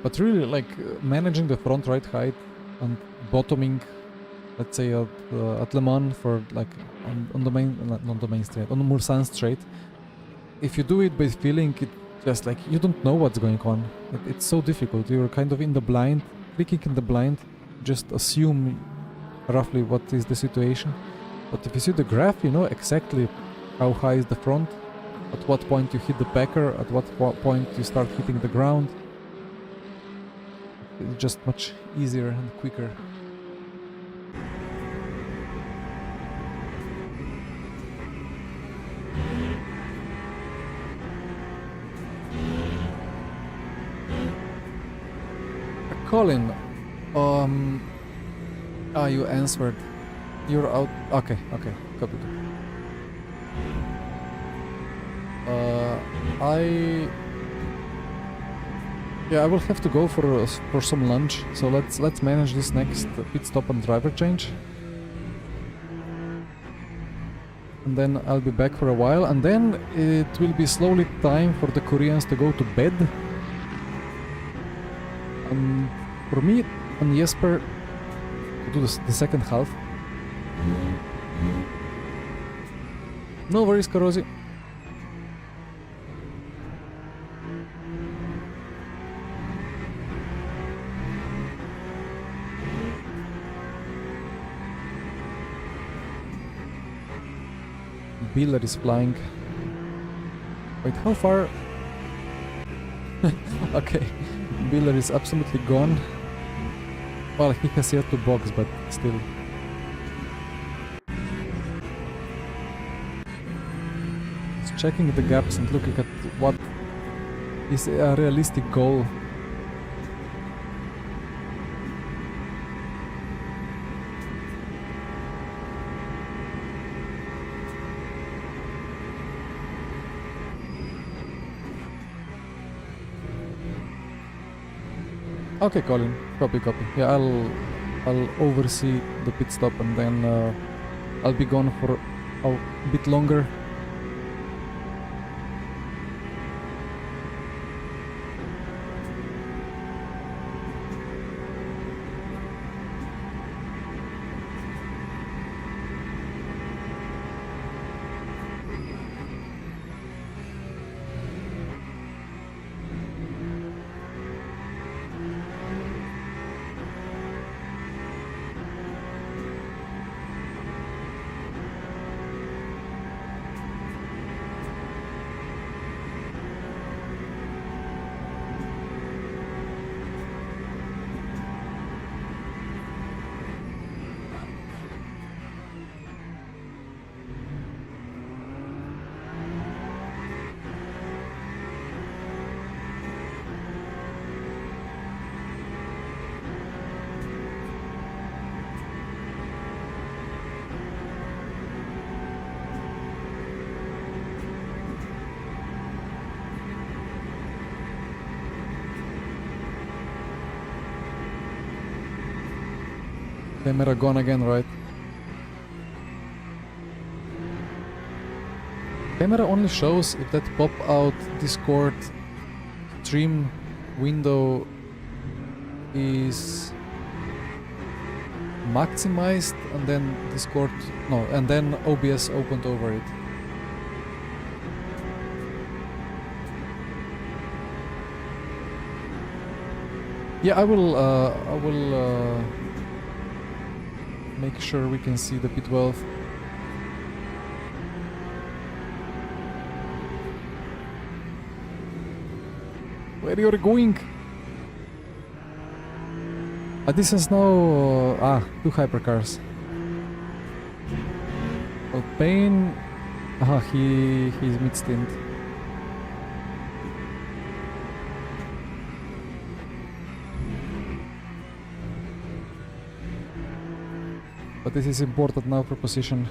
But really, like, managing the front right height and bottoming, let's say at Le Mans for like on the main, not the main straight, on the Mulsanne straight, if you do it by feeling, it just like you don't know what's going on. It's so difficult. You're kind of in the blind, clicking in the blind, just assume roughly what is the situation. But if you see the graph, you know exactly how high is the front, at what point you hit the packer, at what point you start hitting the ground. It's just much easier and quicker. Colin, you answered. You're out. Okay, copy. I will have to go for some lunch. So let's manage this next pit stop and driver change. And then I'll be back for a while, and then it will be slowly time for the Koreans to go to bed. And for me and Jesper to do the second half. No worries, Karosi. Biller is flying. Wait, how far? Okay, Biller is absolutely gone. Well, he has yet to box, but still. Just checking the gaps and looking at what is a realistic goal. Okay, Colin. Copy. Yeah, I'll oversee the pit stop and then I'll be gone for a bit longer. Camera gone again, right? Camera only shows if that pop-out Discord stream window is maximized and then and then OBS opened over it. Yeah, I will make sure we can see the P12. Where you're going? This is now 2 hypercars. Well, Payne, he's mid stint. But this is important now for position.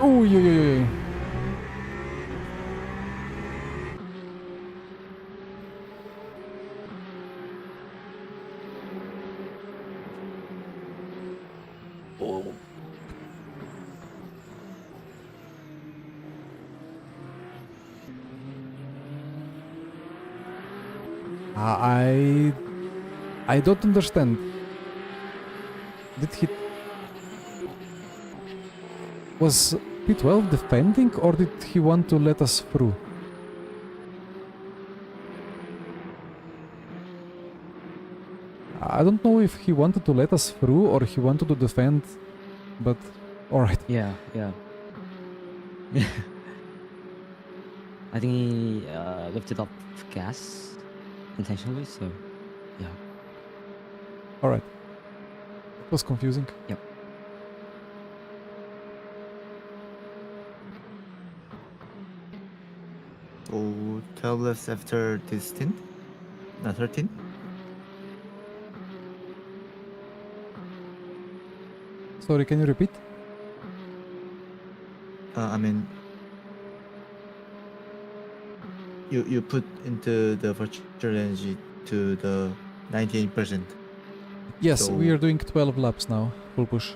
Oh, yo. I don't understand. Was P12 defending or did he want to let us through? I don't know if he wanted to let us through or he wanted to defend, but alright. Yeah. I think he lifted up gas intentionally, so yeah. Alright. It was confusing. Yep. So 12 laps after this stint? Not 13? Sorry, can you repeat? I mean, you put into the virtual energy to the 98%. Yes, So- we are doing 12 laps now, full push.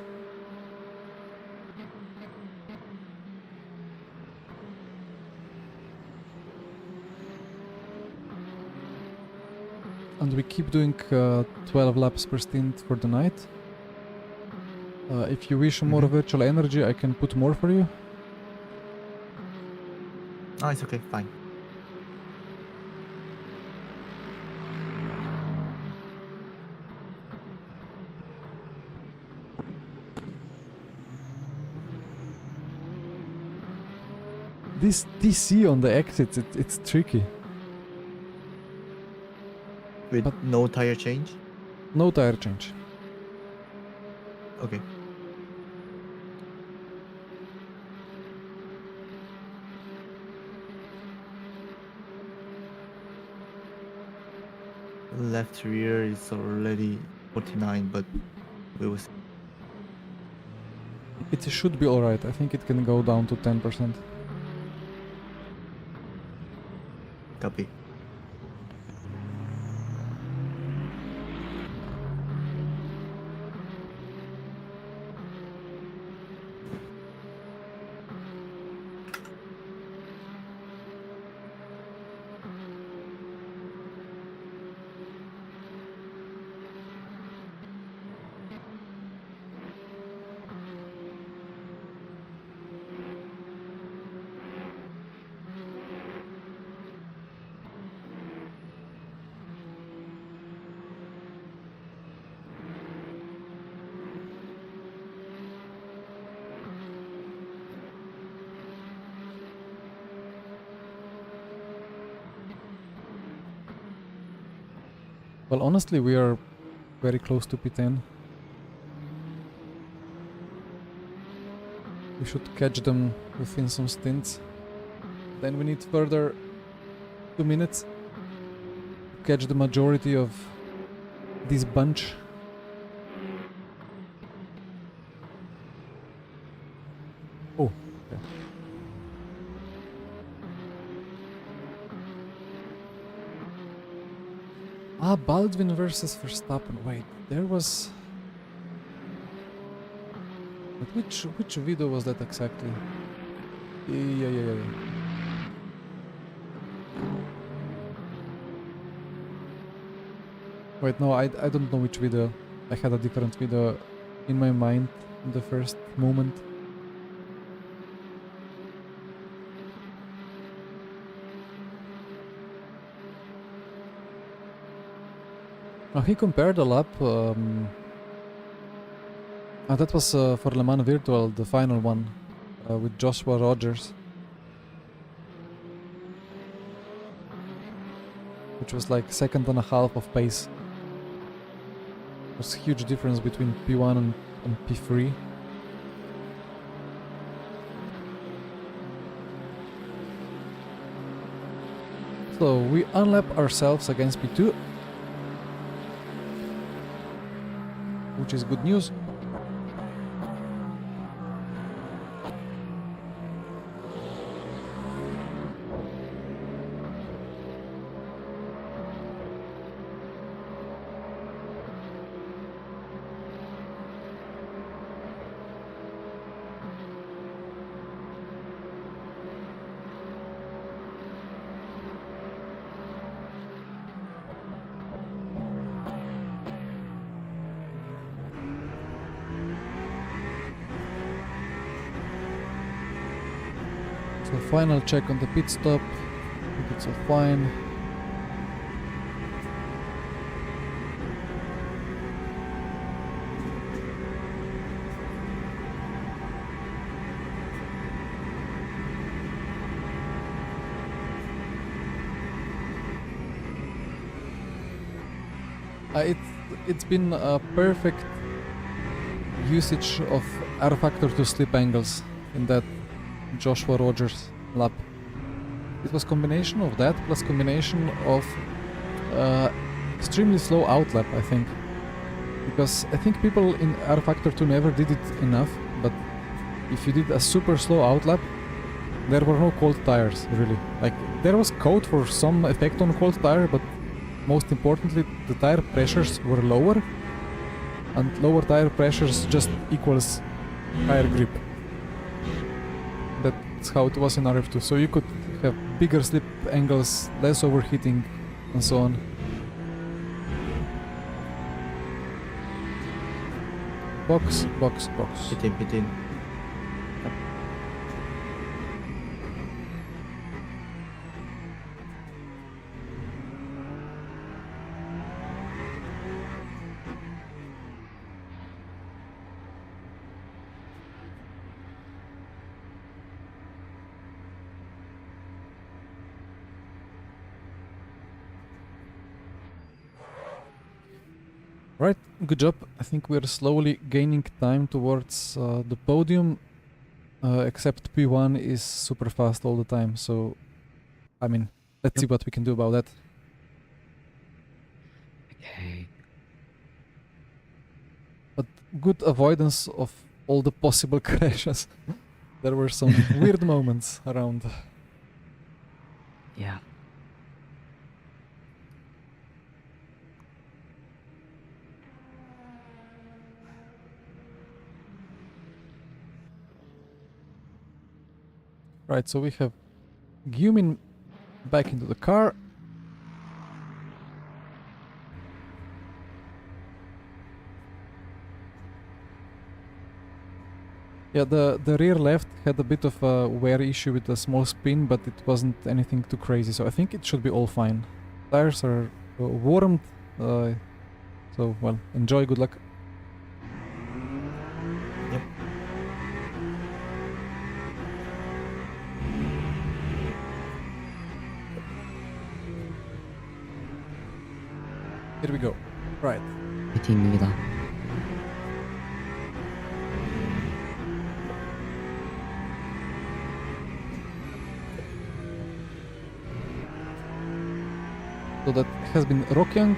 And we keep doing 12 laps per stint for the night. If you wish more Mhm. virtual energy, I can put more for you. Oh, it's okay, fine. This DC on the exits, it's tricky. With But- no tire change? No tire change. Okay. Left rear is already 49, but we will see. It should be alright. I think it can go down to 10%. Copy. Well, honestly, we are very close to P10. We should catch them within some stints. Then we need further 2 minutes to catch the majority of this bunch. Oh, okay. Baldwin versus Verstappen. Wait, there was... But which video was that exactly? Yeah. Wait, no, I don't know which video. I had a different video in my mind in the first moment. He compared a lap. That was for Le Mans Virtual, the final one, with Joshua Rogers. Which was like 1.5 of pace. There's a huge difference between P1 and P3. So we unlap ourselves against P2. Which is good news. So final check on the pit stop. I think it's all fine. It's been a perfect usage of R factor to slip angles in that Joshua Rogers lap. It was combination of that plus combination of extremely slow outlap, I think. Because I think people in R Factor 2 never did it enough, but if you did a super slow outlap, there were no cold tires, really. Like, there was code for some effect on cold tire, but most importantly, the tire pressures were lower, and lower tire pressures just equals higher grip. That's how it was in RF2, so you could have bigger slip angles, less overheating, and so on. Box. Pit in. Right, good job. I think we're slowly gaining time towards the podium, except P1 is super fast all the time, so I mean, let's see what we can do about that. Okay. But good avoidance of all the possible crashes. There were some weird moments around. Yeah. Right, so we have Gumin back into the car. Yeah, the rear left had a bit of a wear issue with a small spin, but it wasn't anything too crazy, so I think it should be all fine. Tires are warmed, so well, enjoy, good luck. Yep. Here we go. Right. 파이팅입니다. So that has been Rokyang.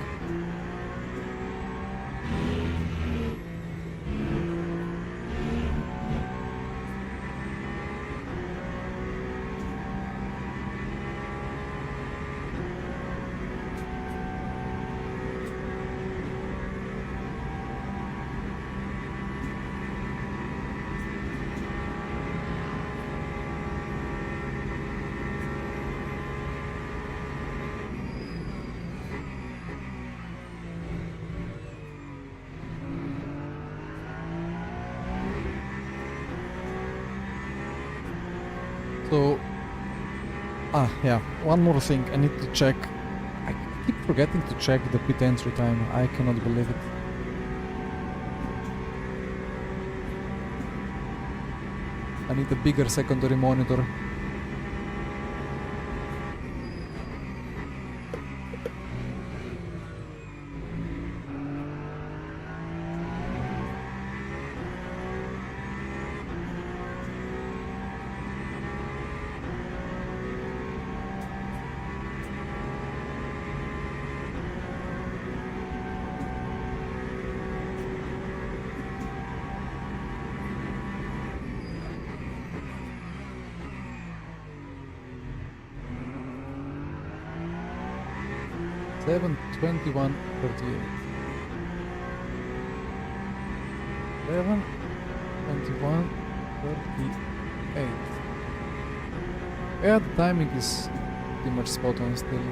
So, yeah, one more thing, I need to check. I keep forgetting to check the pit entry time, I cannot believe it. I need a bigger secondary monitor. Seven 21 38. 7 21 38. Yeah, the timing is pretty much spot on still.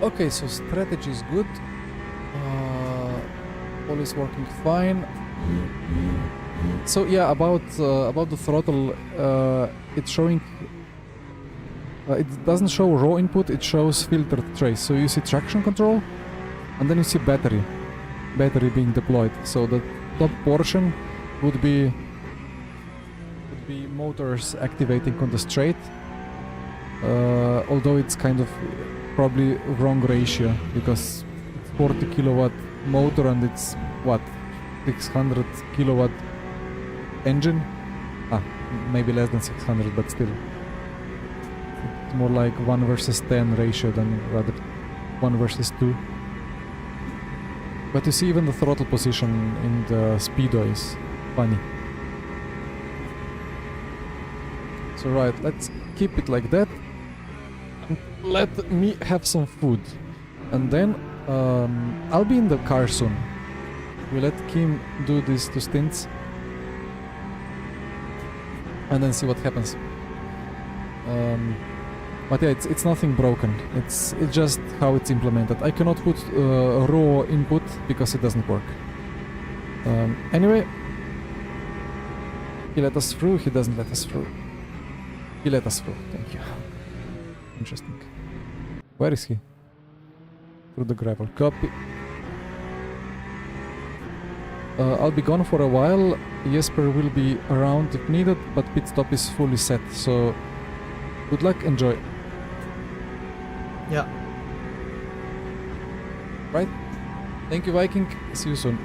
Okay, so strategy is good. All is working fine. So yeah, about the throttle, it's showing. It doesn't show raw input; it shows filtered trace. So you see traction control, and then you see battery being deployed. So the top portion would be motors activating on the straight. Although it's kind of probably wrong ratio because it's 40 kilowatt motor and it's what 600 kilowatt engine. Maybe less than 600, but still it's more like 1 versus 10 ratio than rather 1 versus 2. But you see even the throttle position in the speedo is funny. So right, let's keep it like that. Let me have some food, and then I'll be in the car soon. We let Kim do these 2 stints, and then see what happens. But yeah, it's nothing broken. It's just how it's implemented. I cannot put raw input because it doesn't work. Anyway, he let us through. He doesn't let us through. He let us through. Thank you. Interesting. Where is he? Through the gravel. Copy. I'll be gone for a while. Jesper will be around if needed, but pit stop is fully set, so good luck, enjoy. Yeah. Right? Thank you, Viking. See you soon.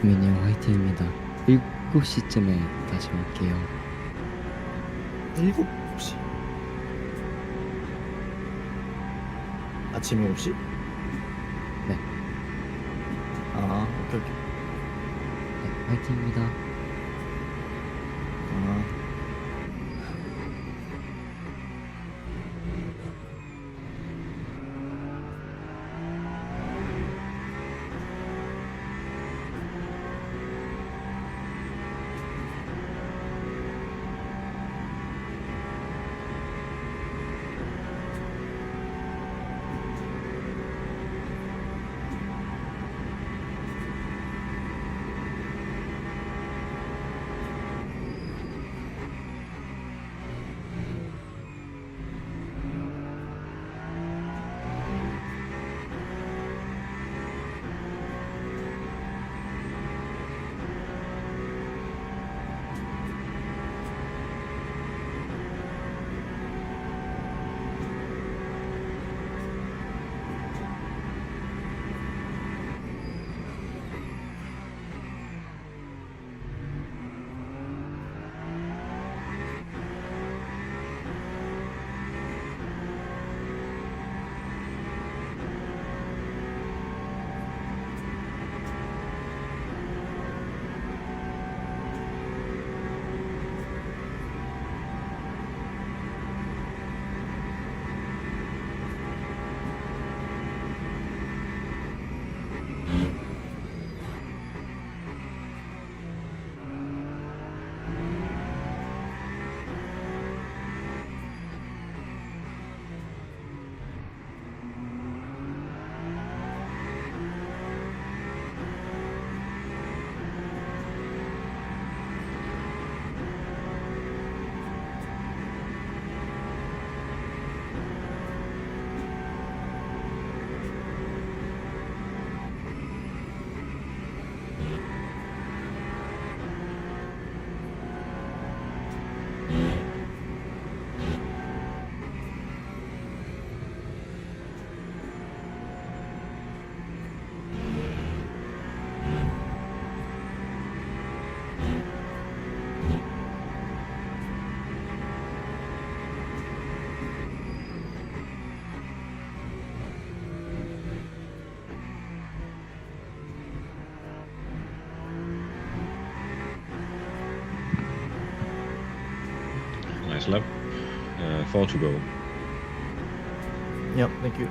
민이 형 화이팅입니다. 7시쯤에 다시 올게요. 7시. 아침 7시? 네. 아, 오케이, 오케이. 네, 화이팅입니다. 아. Nice lap. 4 to go. Yep, thank you.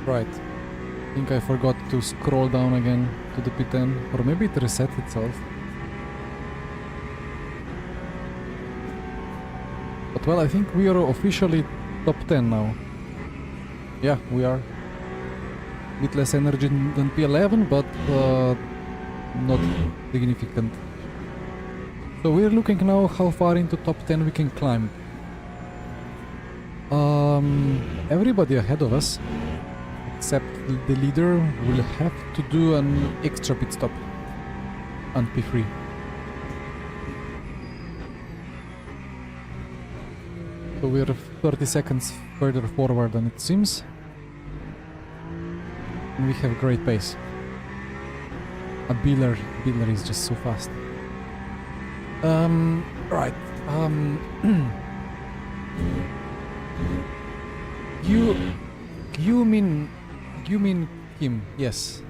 Right. I think I forgot to scroll down again to the P10, or maybe it reset itself. But well, I think we are officially top 10 now. Yeah, we are. Bit less energy than P11, but not significant. So we're looking now how far into top 10 we can climb. Everybody ahead of us, except the leader, will have to do an extra pit stop on P3. So we're 30 seconds further forward than it seems. And we have great pace. A Biller is just so fast. Right. You mean Kim? Yes.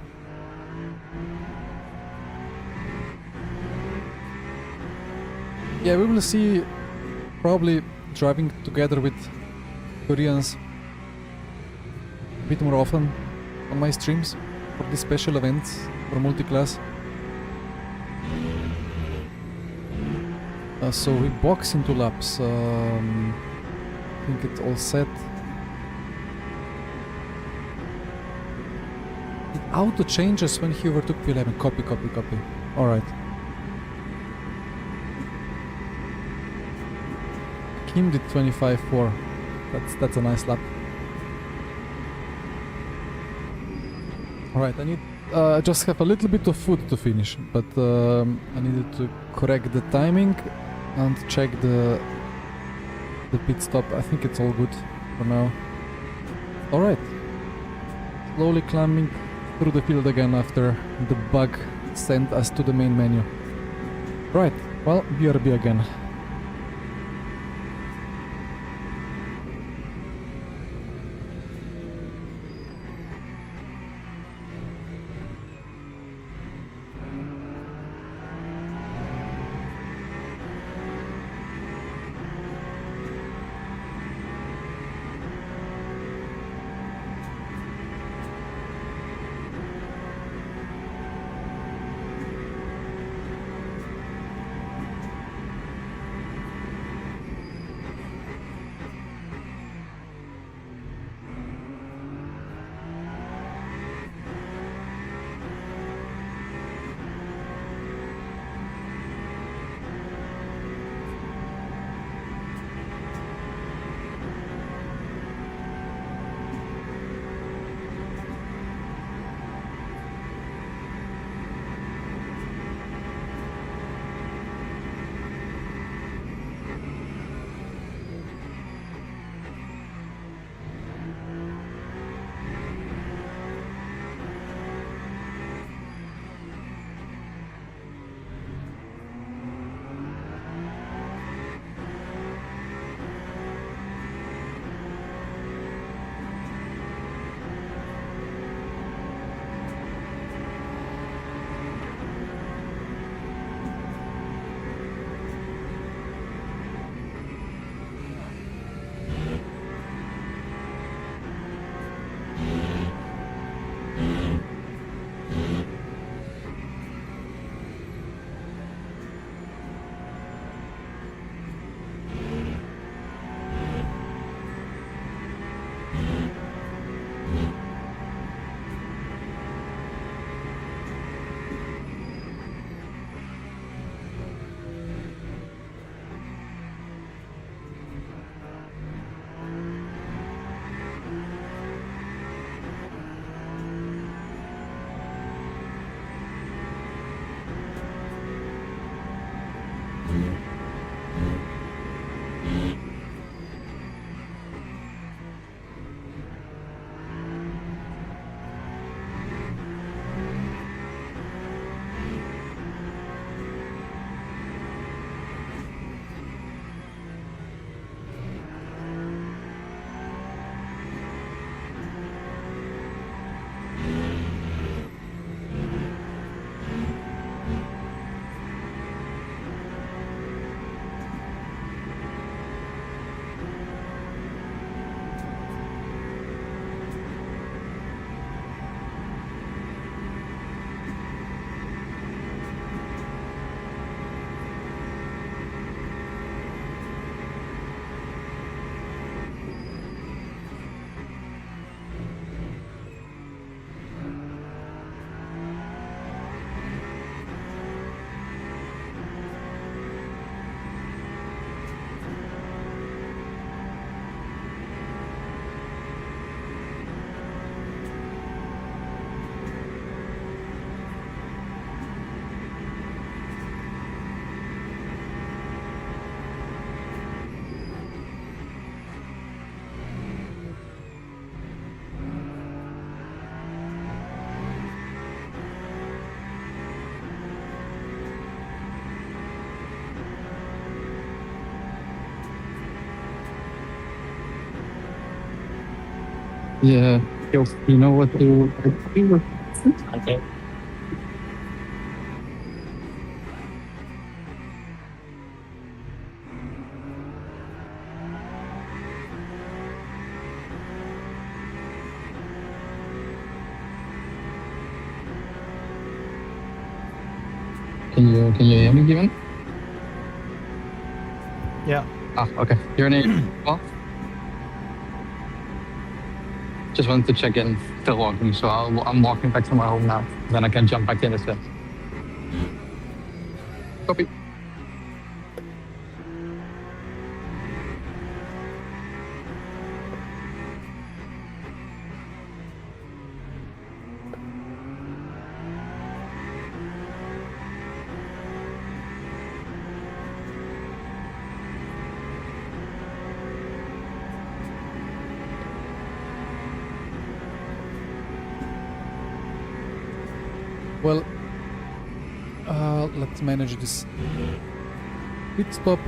Yeah, we will see. Probably driving together with Koreans a bit more often on my streams for these special events for multi-class. So we box into laps. I think it's all set. It auto changes when he overtook P11. Copy. Alright. Kim did 25.4. That's a nice lap. Alright, I need just have a little bit of food to finish, but I needed to correct the timing and check the pit stop. I think it's all good for now. Alright. Slowly climbing through the field again after the bug sent us to the main menu. Right, well, BRB again. Yeah. You know what to do? Okay. Can you hear me, Given? Yeah. Ah, okay. Your name? Well, just wanted to check in. Still walking, so I'm walking back to my home now. Then I can jump back in a sec. Copy. Well, let's manage this pit stop.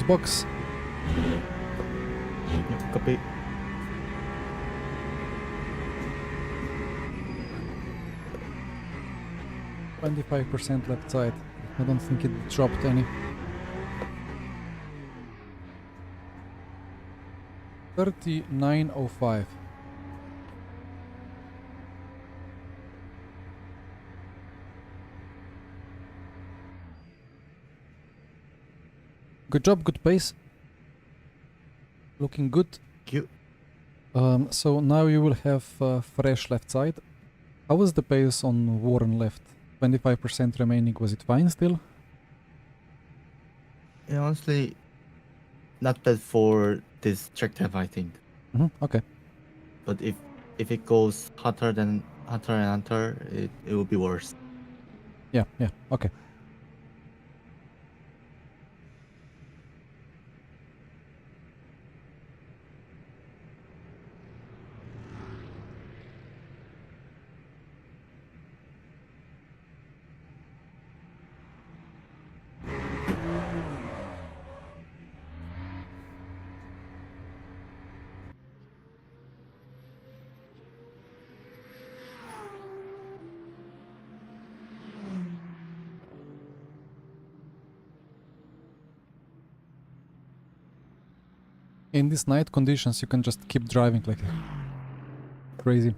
Box. Yep, copy. %25 left side. I don't think it dropped any. 39.05. Good job, good pace. Looking good. Thank you. So now you will have fresh left side. How was the pace on Warren left? 25% remaining, was it fine still? Yeah, honestly, not bad for this track type, I think. Okay. But if it goes hotter and hotter, it will be worse. Yeah, okay. In these night conditions, you can just keep driving like crazy.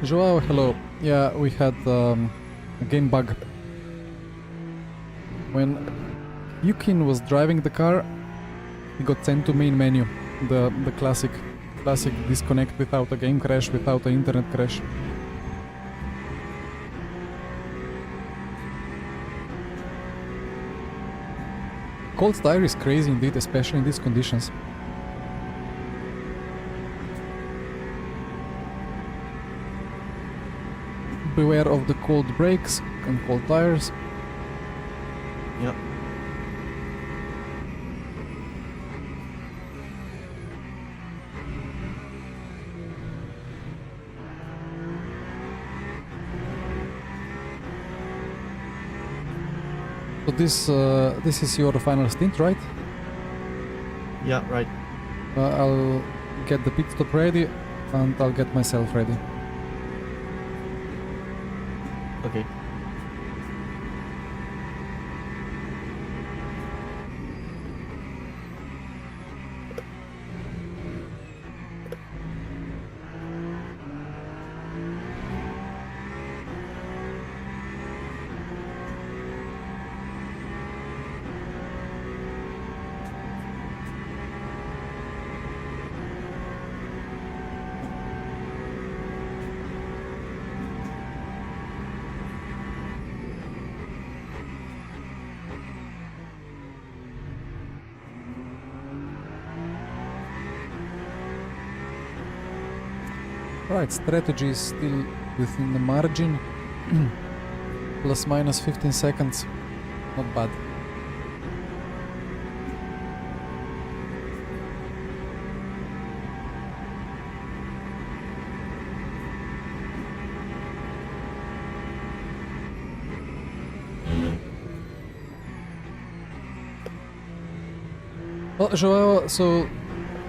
Joao, hello. Yeah, we had a game bug. When Yukin was driving the car, he got sent to main menu. The classic disconnect without a game crash, without an internet crash. Cold tire is crazy indeed, especially in these conditions. Beware of the cold brakes and cold tires. Yep. So this is your final stint, right? Yeah, right. I'll get the pit stop ready and I'll get myself ready. Okay. Right, strategy is still within the margin. Plus minus 15 seconds. Not bad. Well, Joao, so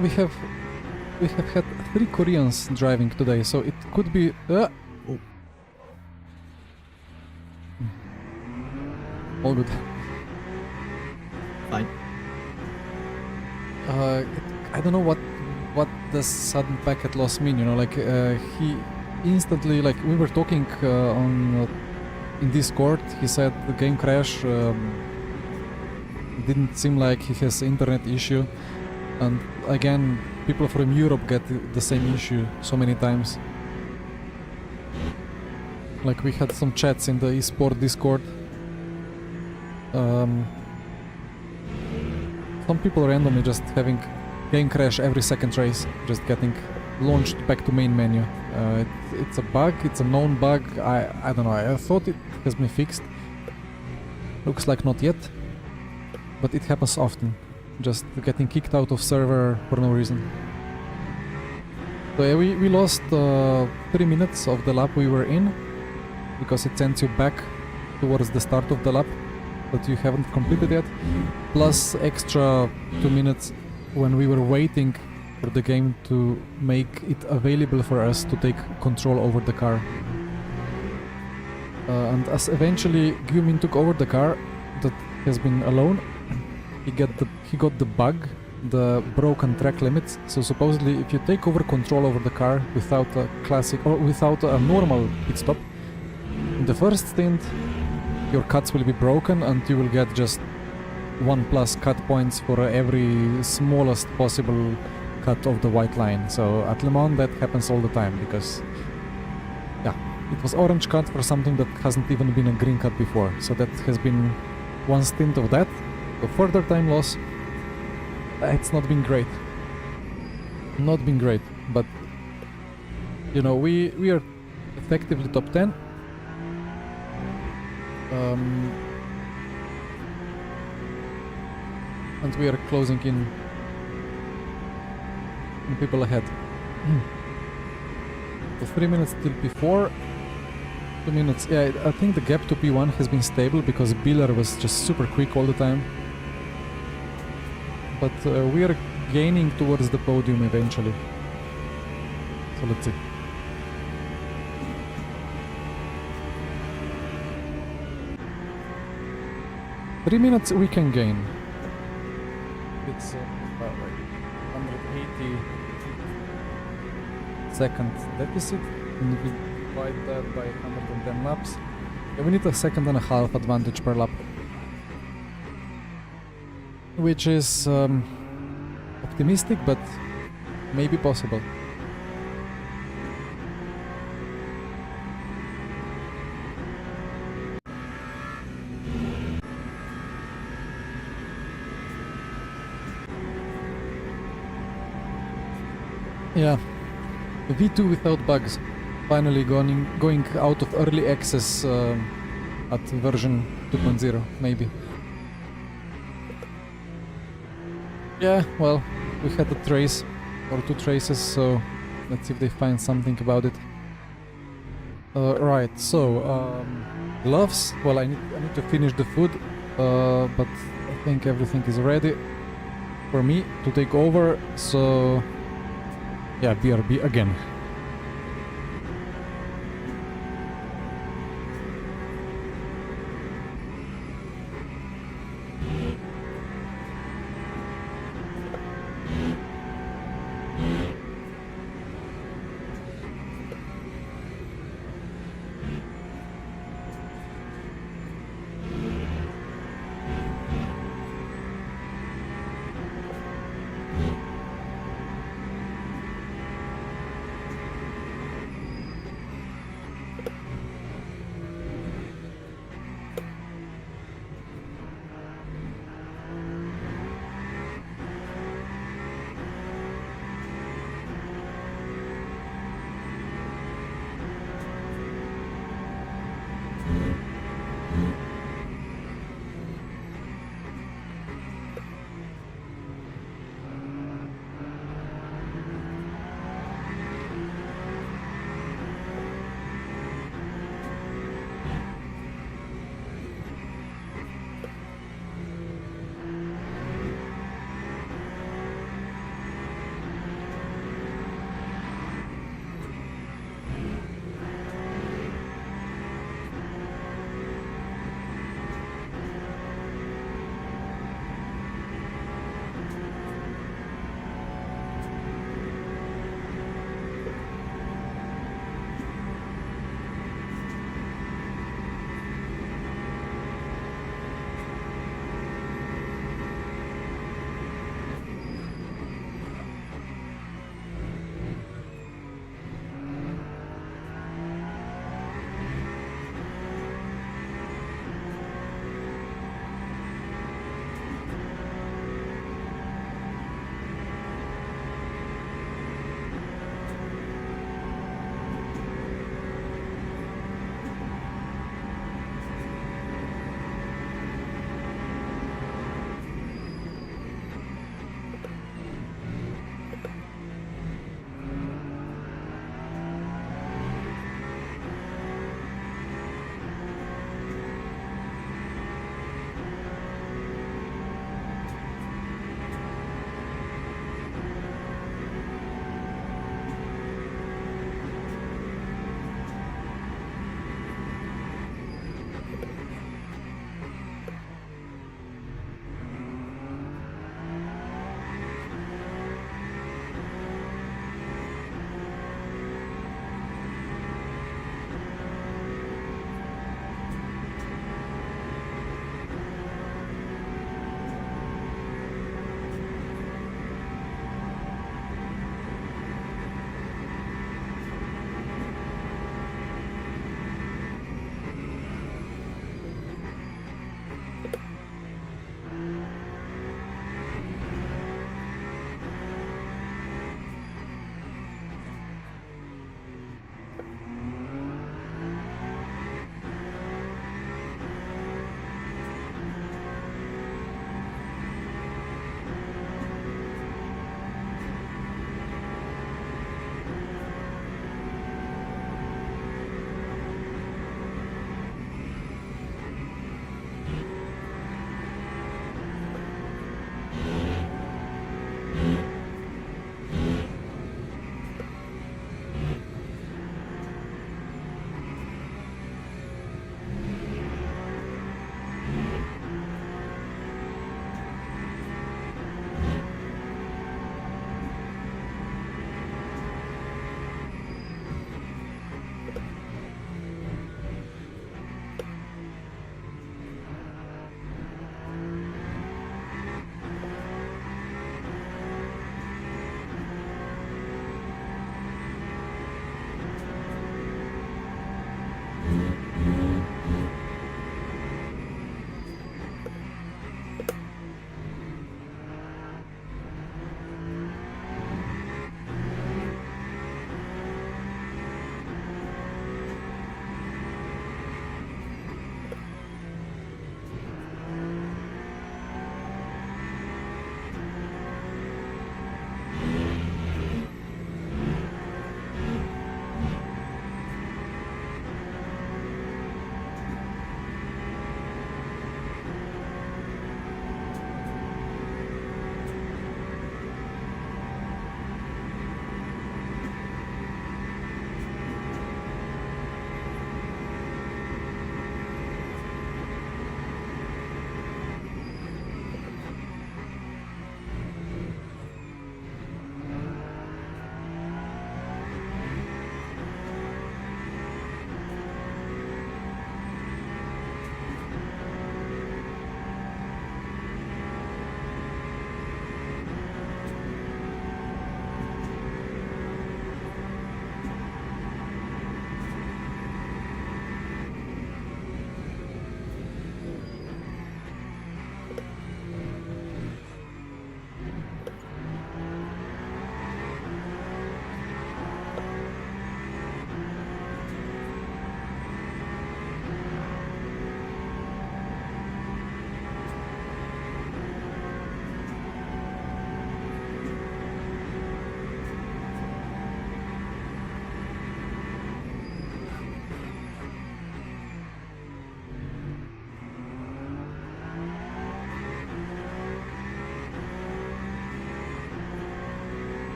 we have had 3 Koreans driving today, so it could be. Oh. All good. Fine. I don't know what does sudden packet loss mean. You know, like he instantly, like we were talking on in Discord. He said the game crash. Didn't seem like he has internet issue, and again, people from Europe get the same issue so many times. Like we had some chats in the eSport Discord. Some people randomly just having game crash every second race, just getting launched back to main menu. It's a bug, it's a known bug. I don't know. I thought it has been fixed. Looks like not yet, but it happens often. Just getting kicked out of server for no reason. So yeah, we lost 3 minutes of the lap we were in, because it sends you back towards the start of the lap that you haven't completed yet, plus extra 2 minutes when we were waiting for the game to make it available for us to take control over the car. And as eventually Gyumin took over the car that has been alone, he got the bug, the broken track limits. So supposedly if you take over control over the car without a classic or without a normal pit stop, in the first stint your cuts will be broken and you will get just 1+ cut points for every smallest possible cut of the white line. So at Le Mans that happens all the time, because yeah, it was orange cut for something that hasn't even been a green cut before. So that has been one stint of that. So further time loss. It's not been great. Not been great, but you know, we are effectively top 10. And we are closing in on people ahead. So 3 minutes till P4. 2 minutes. Yeah, I think the gap to P1 has been stable because Biller was just super quick all the time. But we are gaining towards the podium eventually. So let's see. Three minutes we can gain. It's about like 180 second deficit, and we divide that by 110 laps. Yeah, we need a 1.5 seconds advantage per lap, which is optimistic, but maybe possible. Yeah, V2 without bugs, finally going out of early access at version 2.0, maybe. Yeah, well, we had a trace, or 2 traces, so let's see if they find something about it. Right, so, gloves, well, I need to finish the food, but I think everything is ready for me to take over, so yeah, BRB again.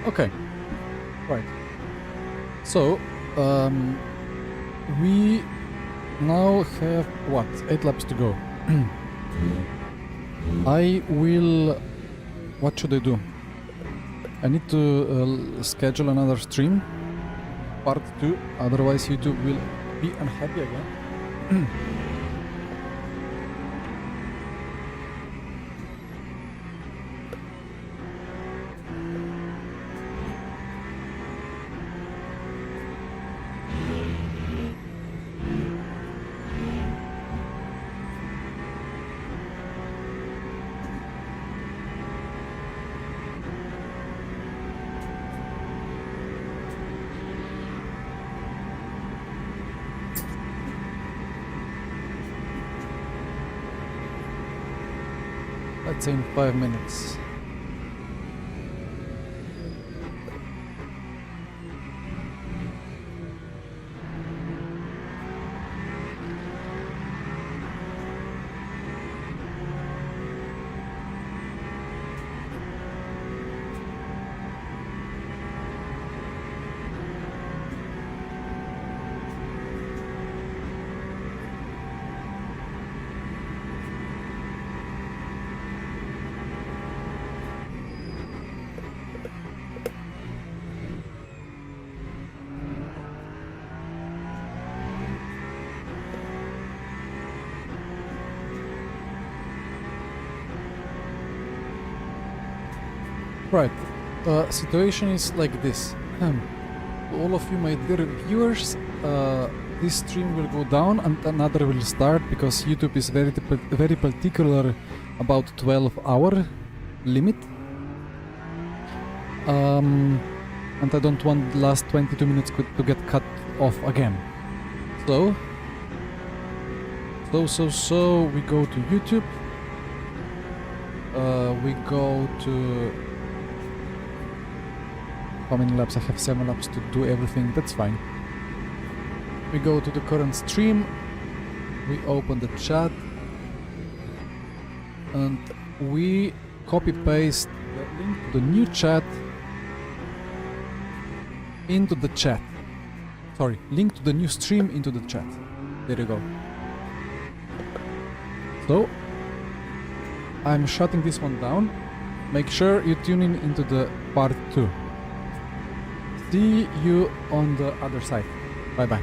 Okay. Right. So, we now have, what, 8 laps to go. I will... What should I do? I need to schedule another stream, part 2, otherwise YouTube will be unhappy again. Let's say in 5 minutes. Right, situation is like this. All of you, my dear viewers, this stream will go down and another will start because YouTube is very particular about 12-hour limit. And I don't want the last 22 minutes to get cut off again. So we go to YouTube. We go to... How many laps? I have 7 laps to do everything, that's fine. We go to the current stream, we open the chat, and we copy paste the link to the new chat into the chat. Sorry, link to the new stream into the chat. There you go. So, I'm shutting this one down. Make sure you tune in into the part 2. See you on the other side. Bye bye.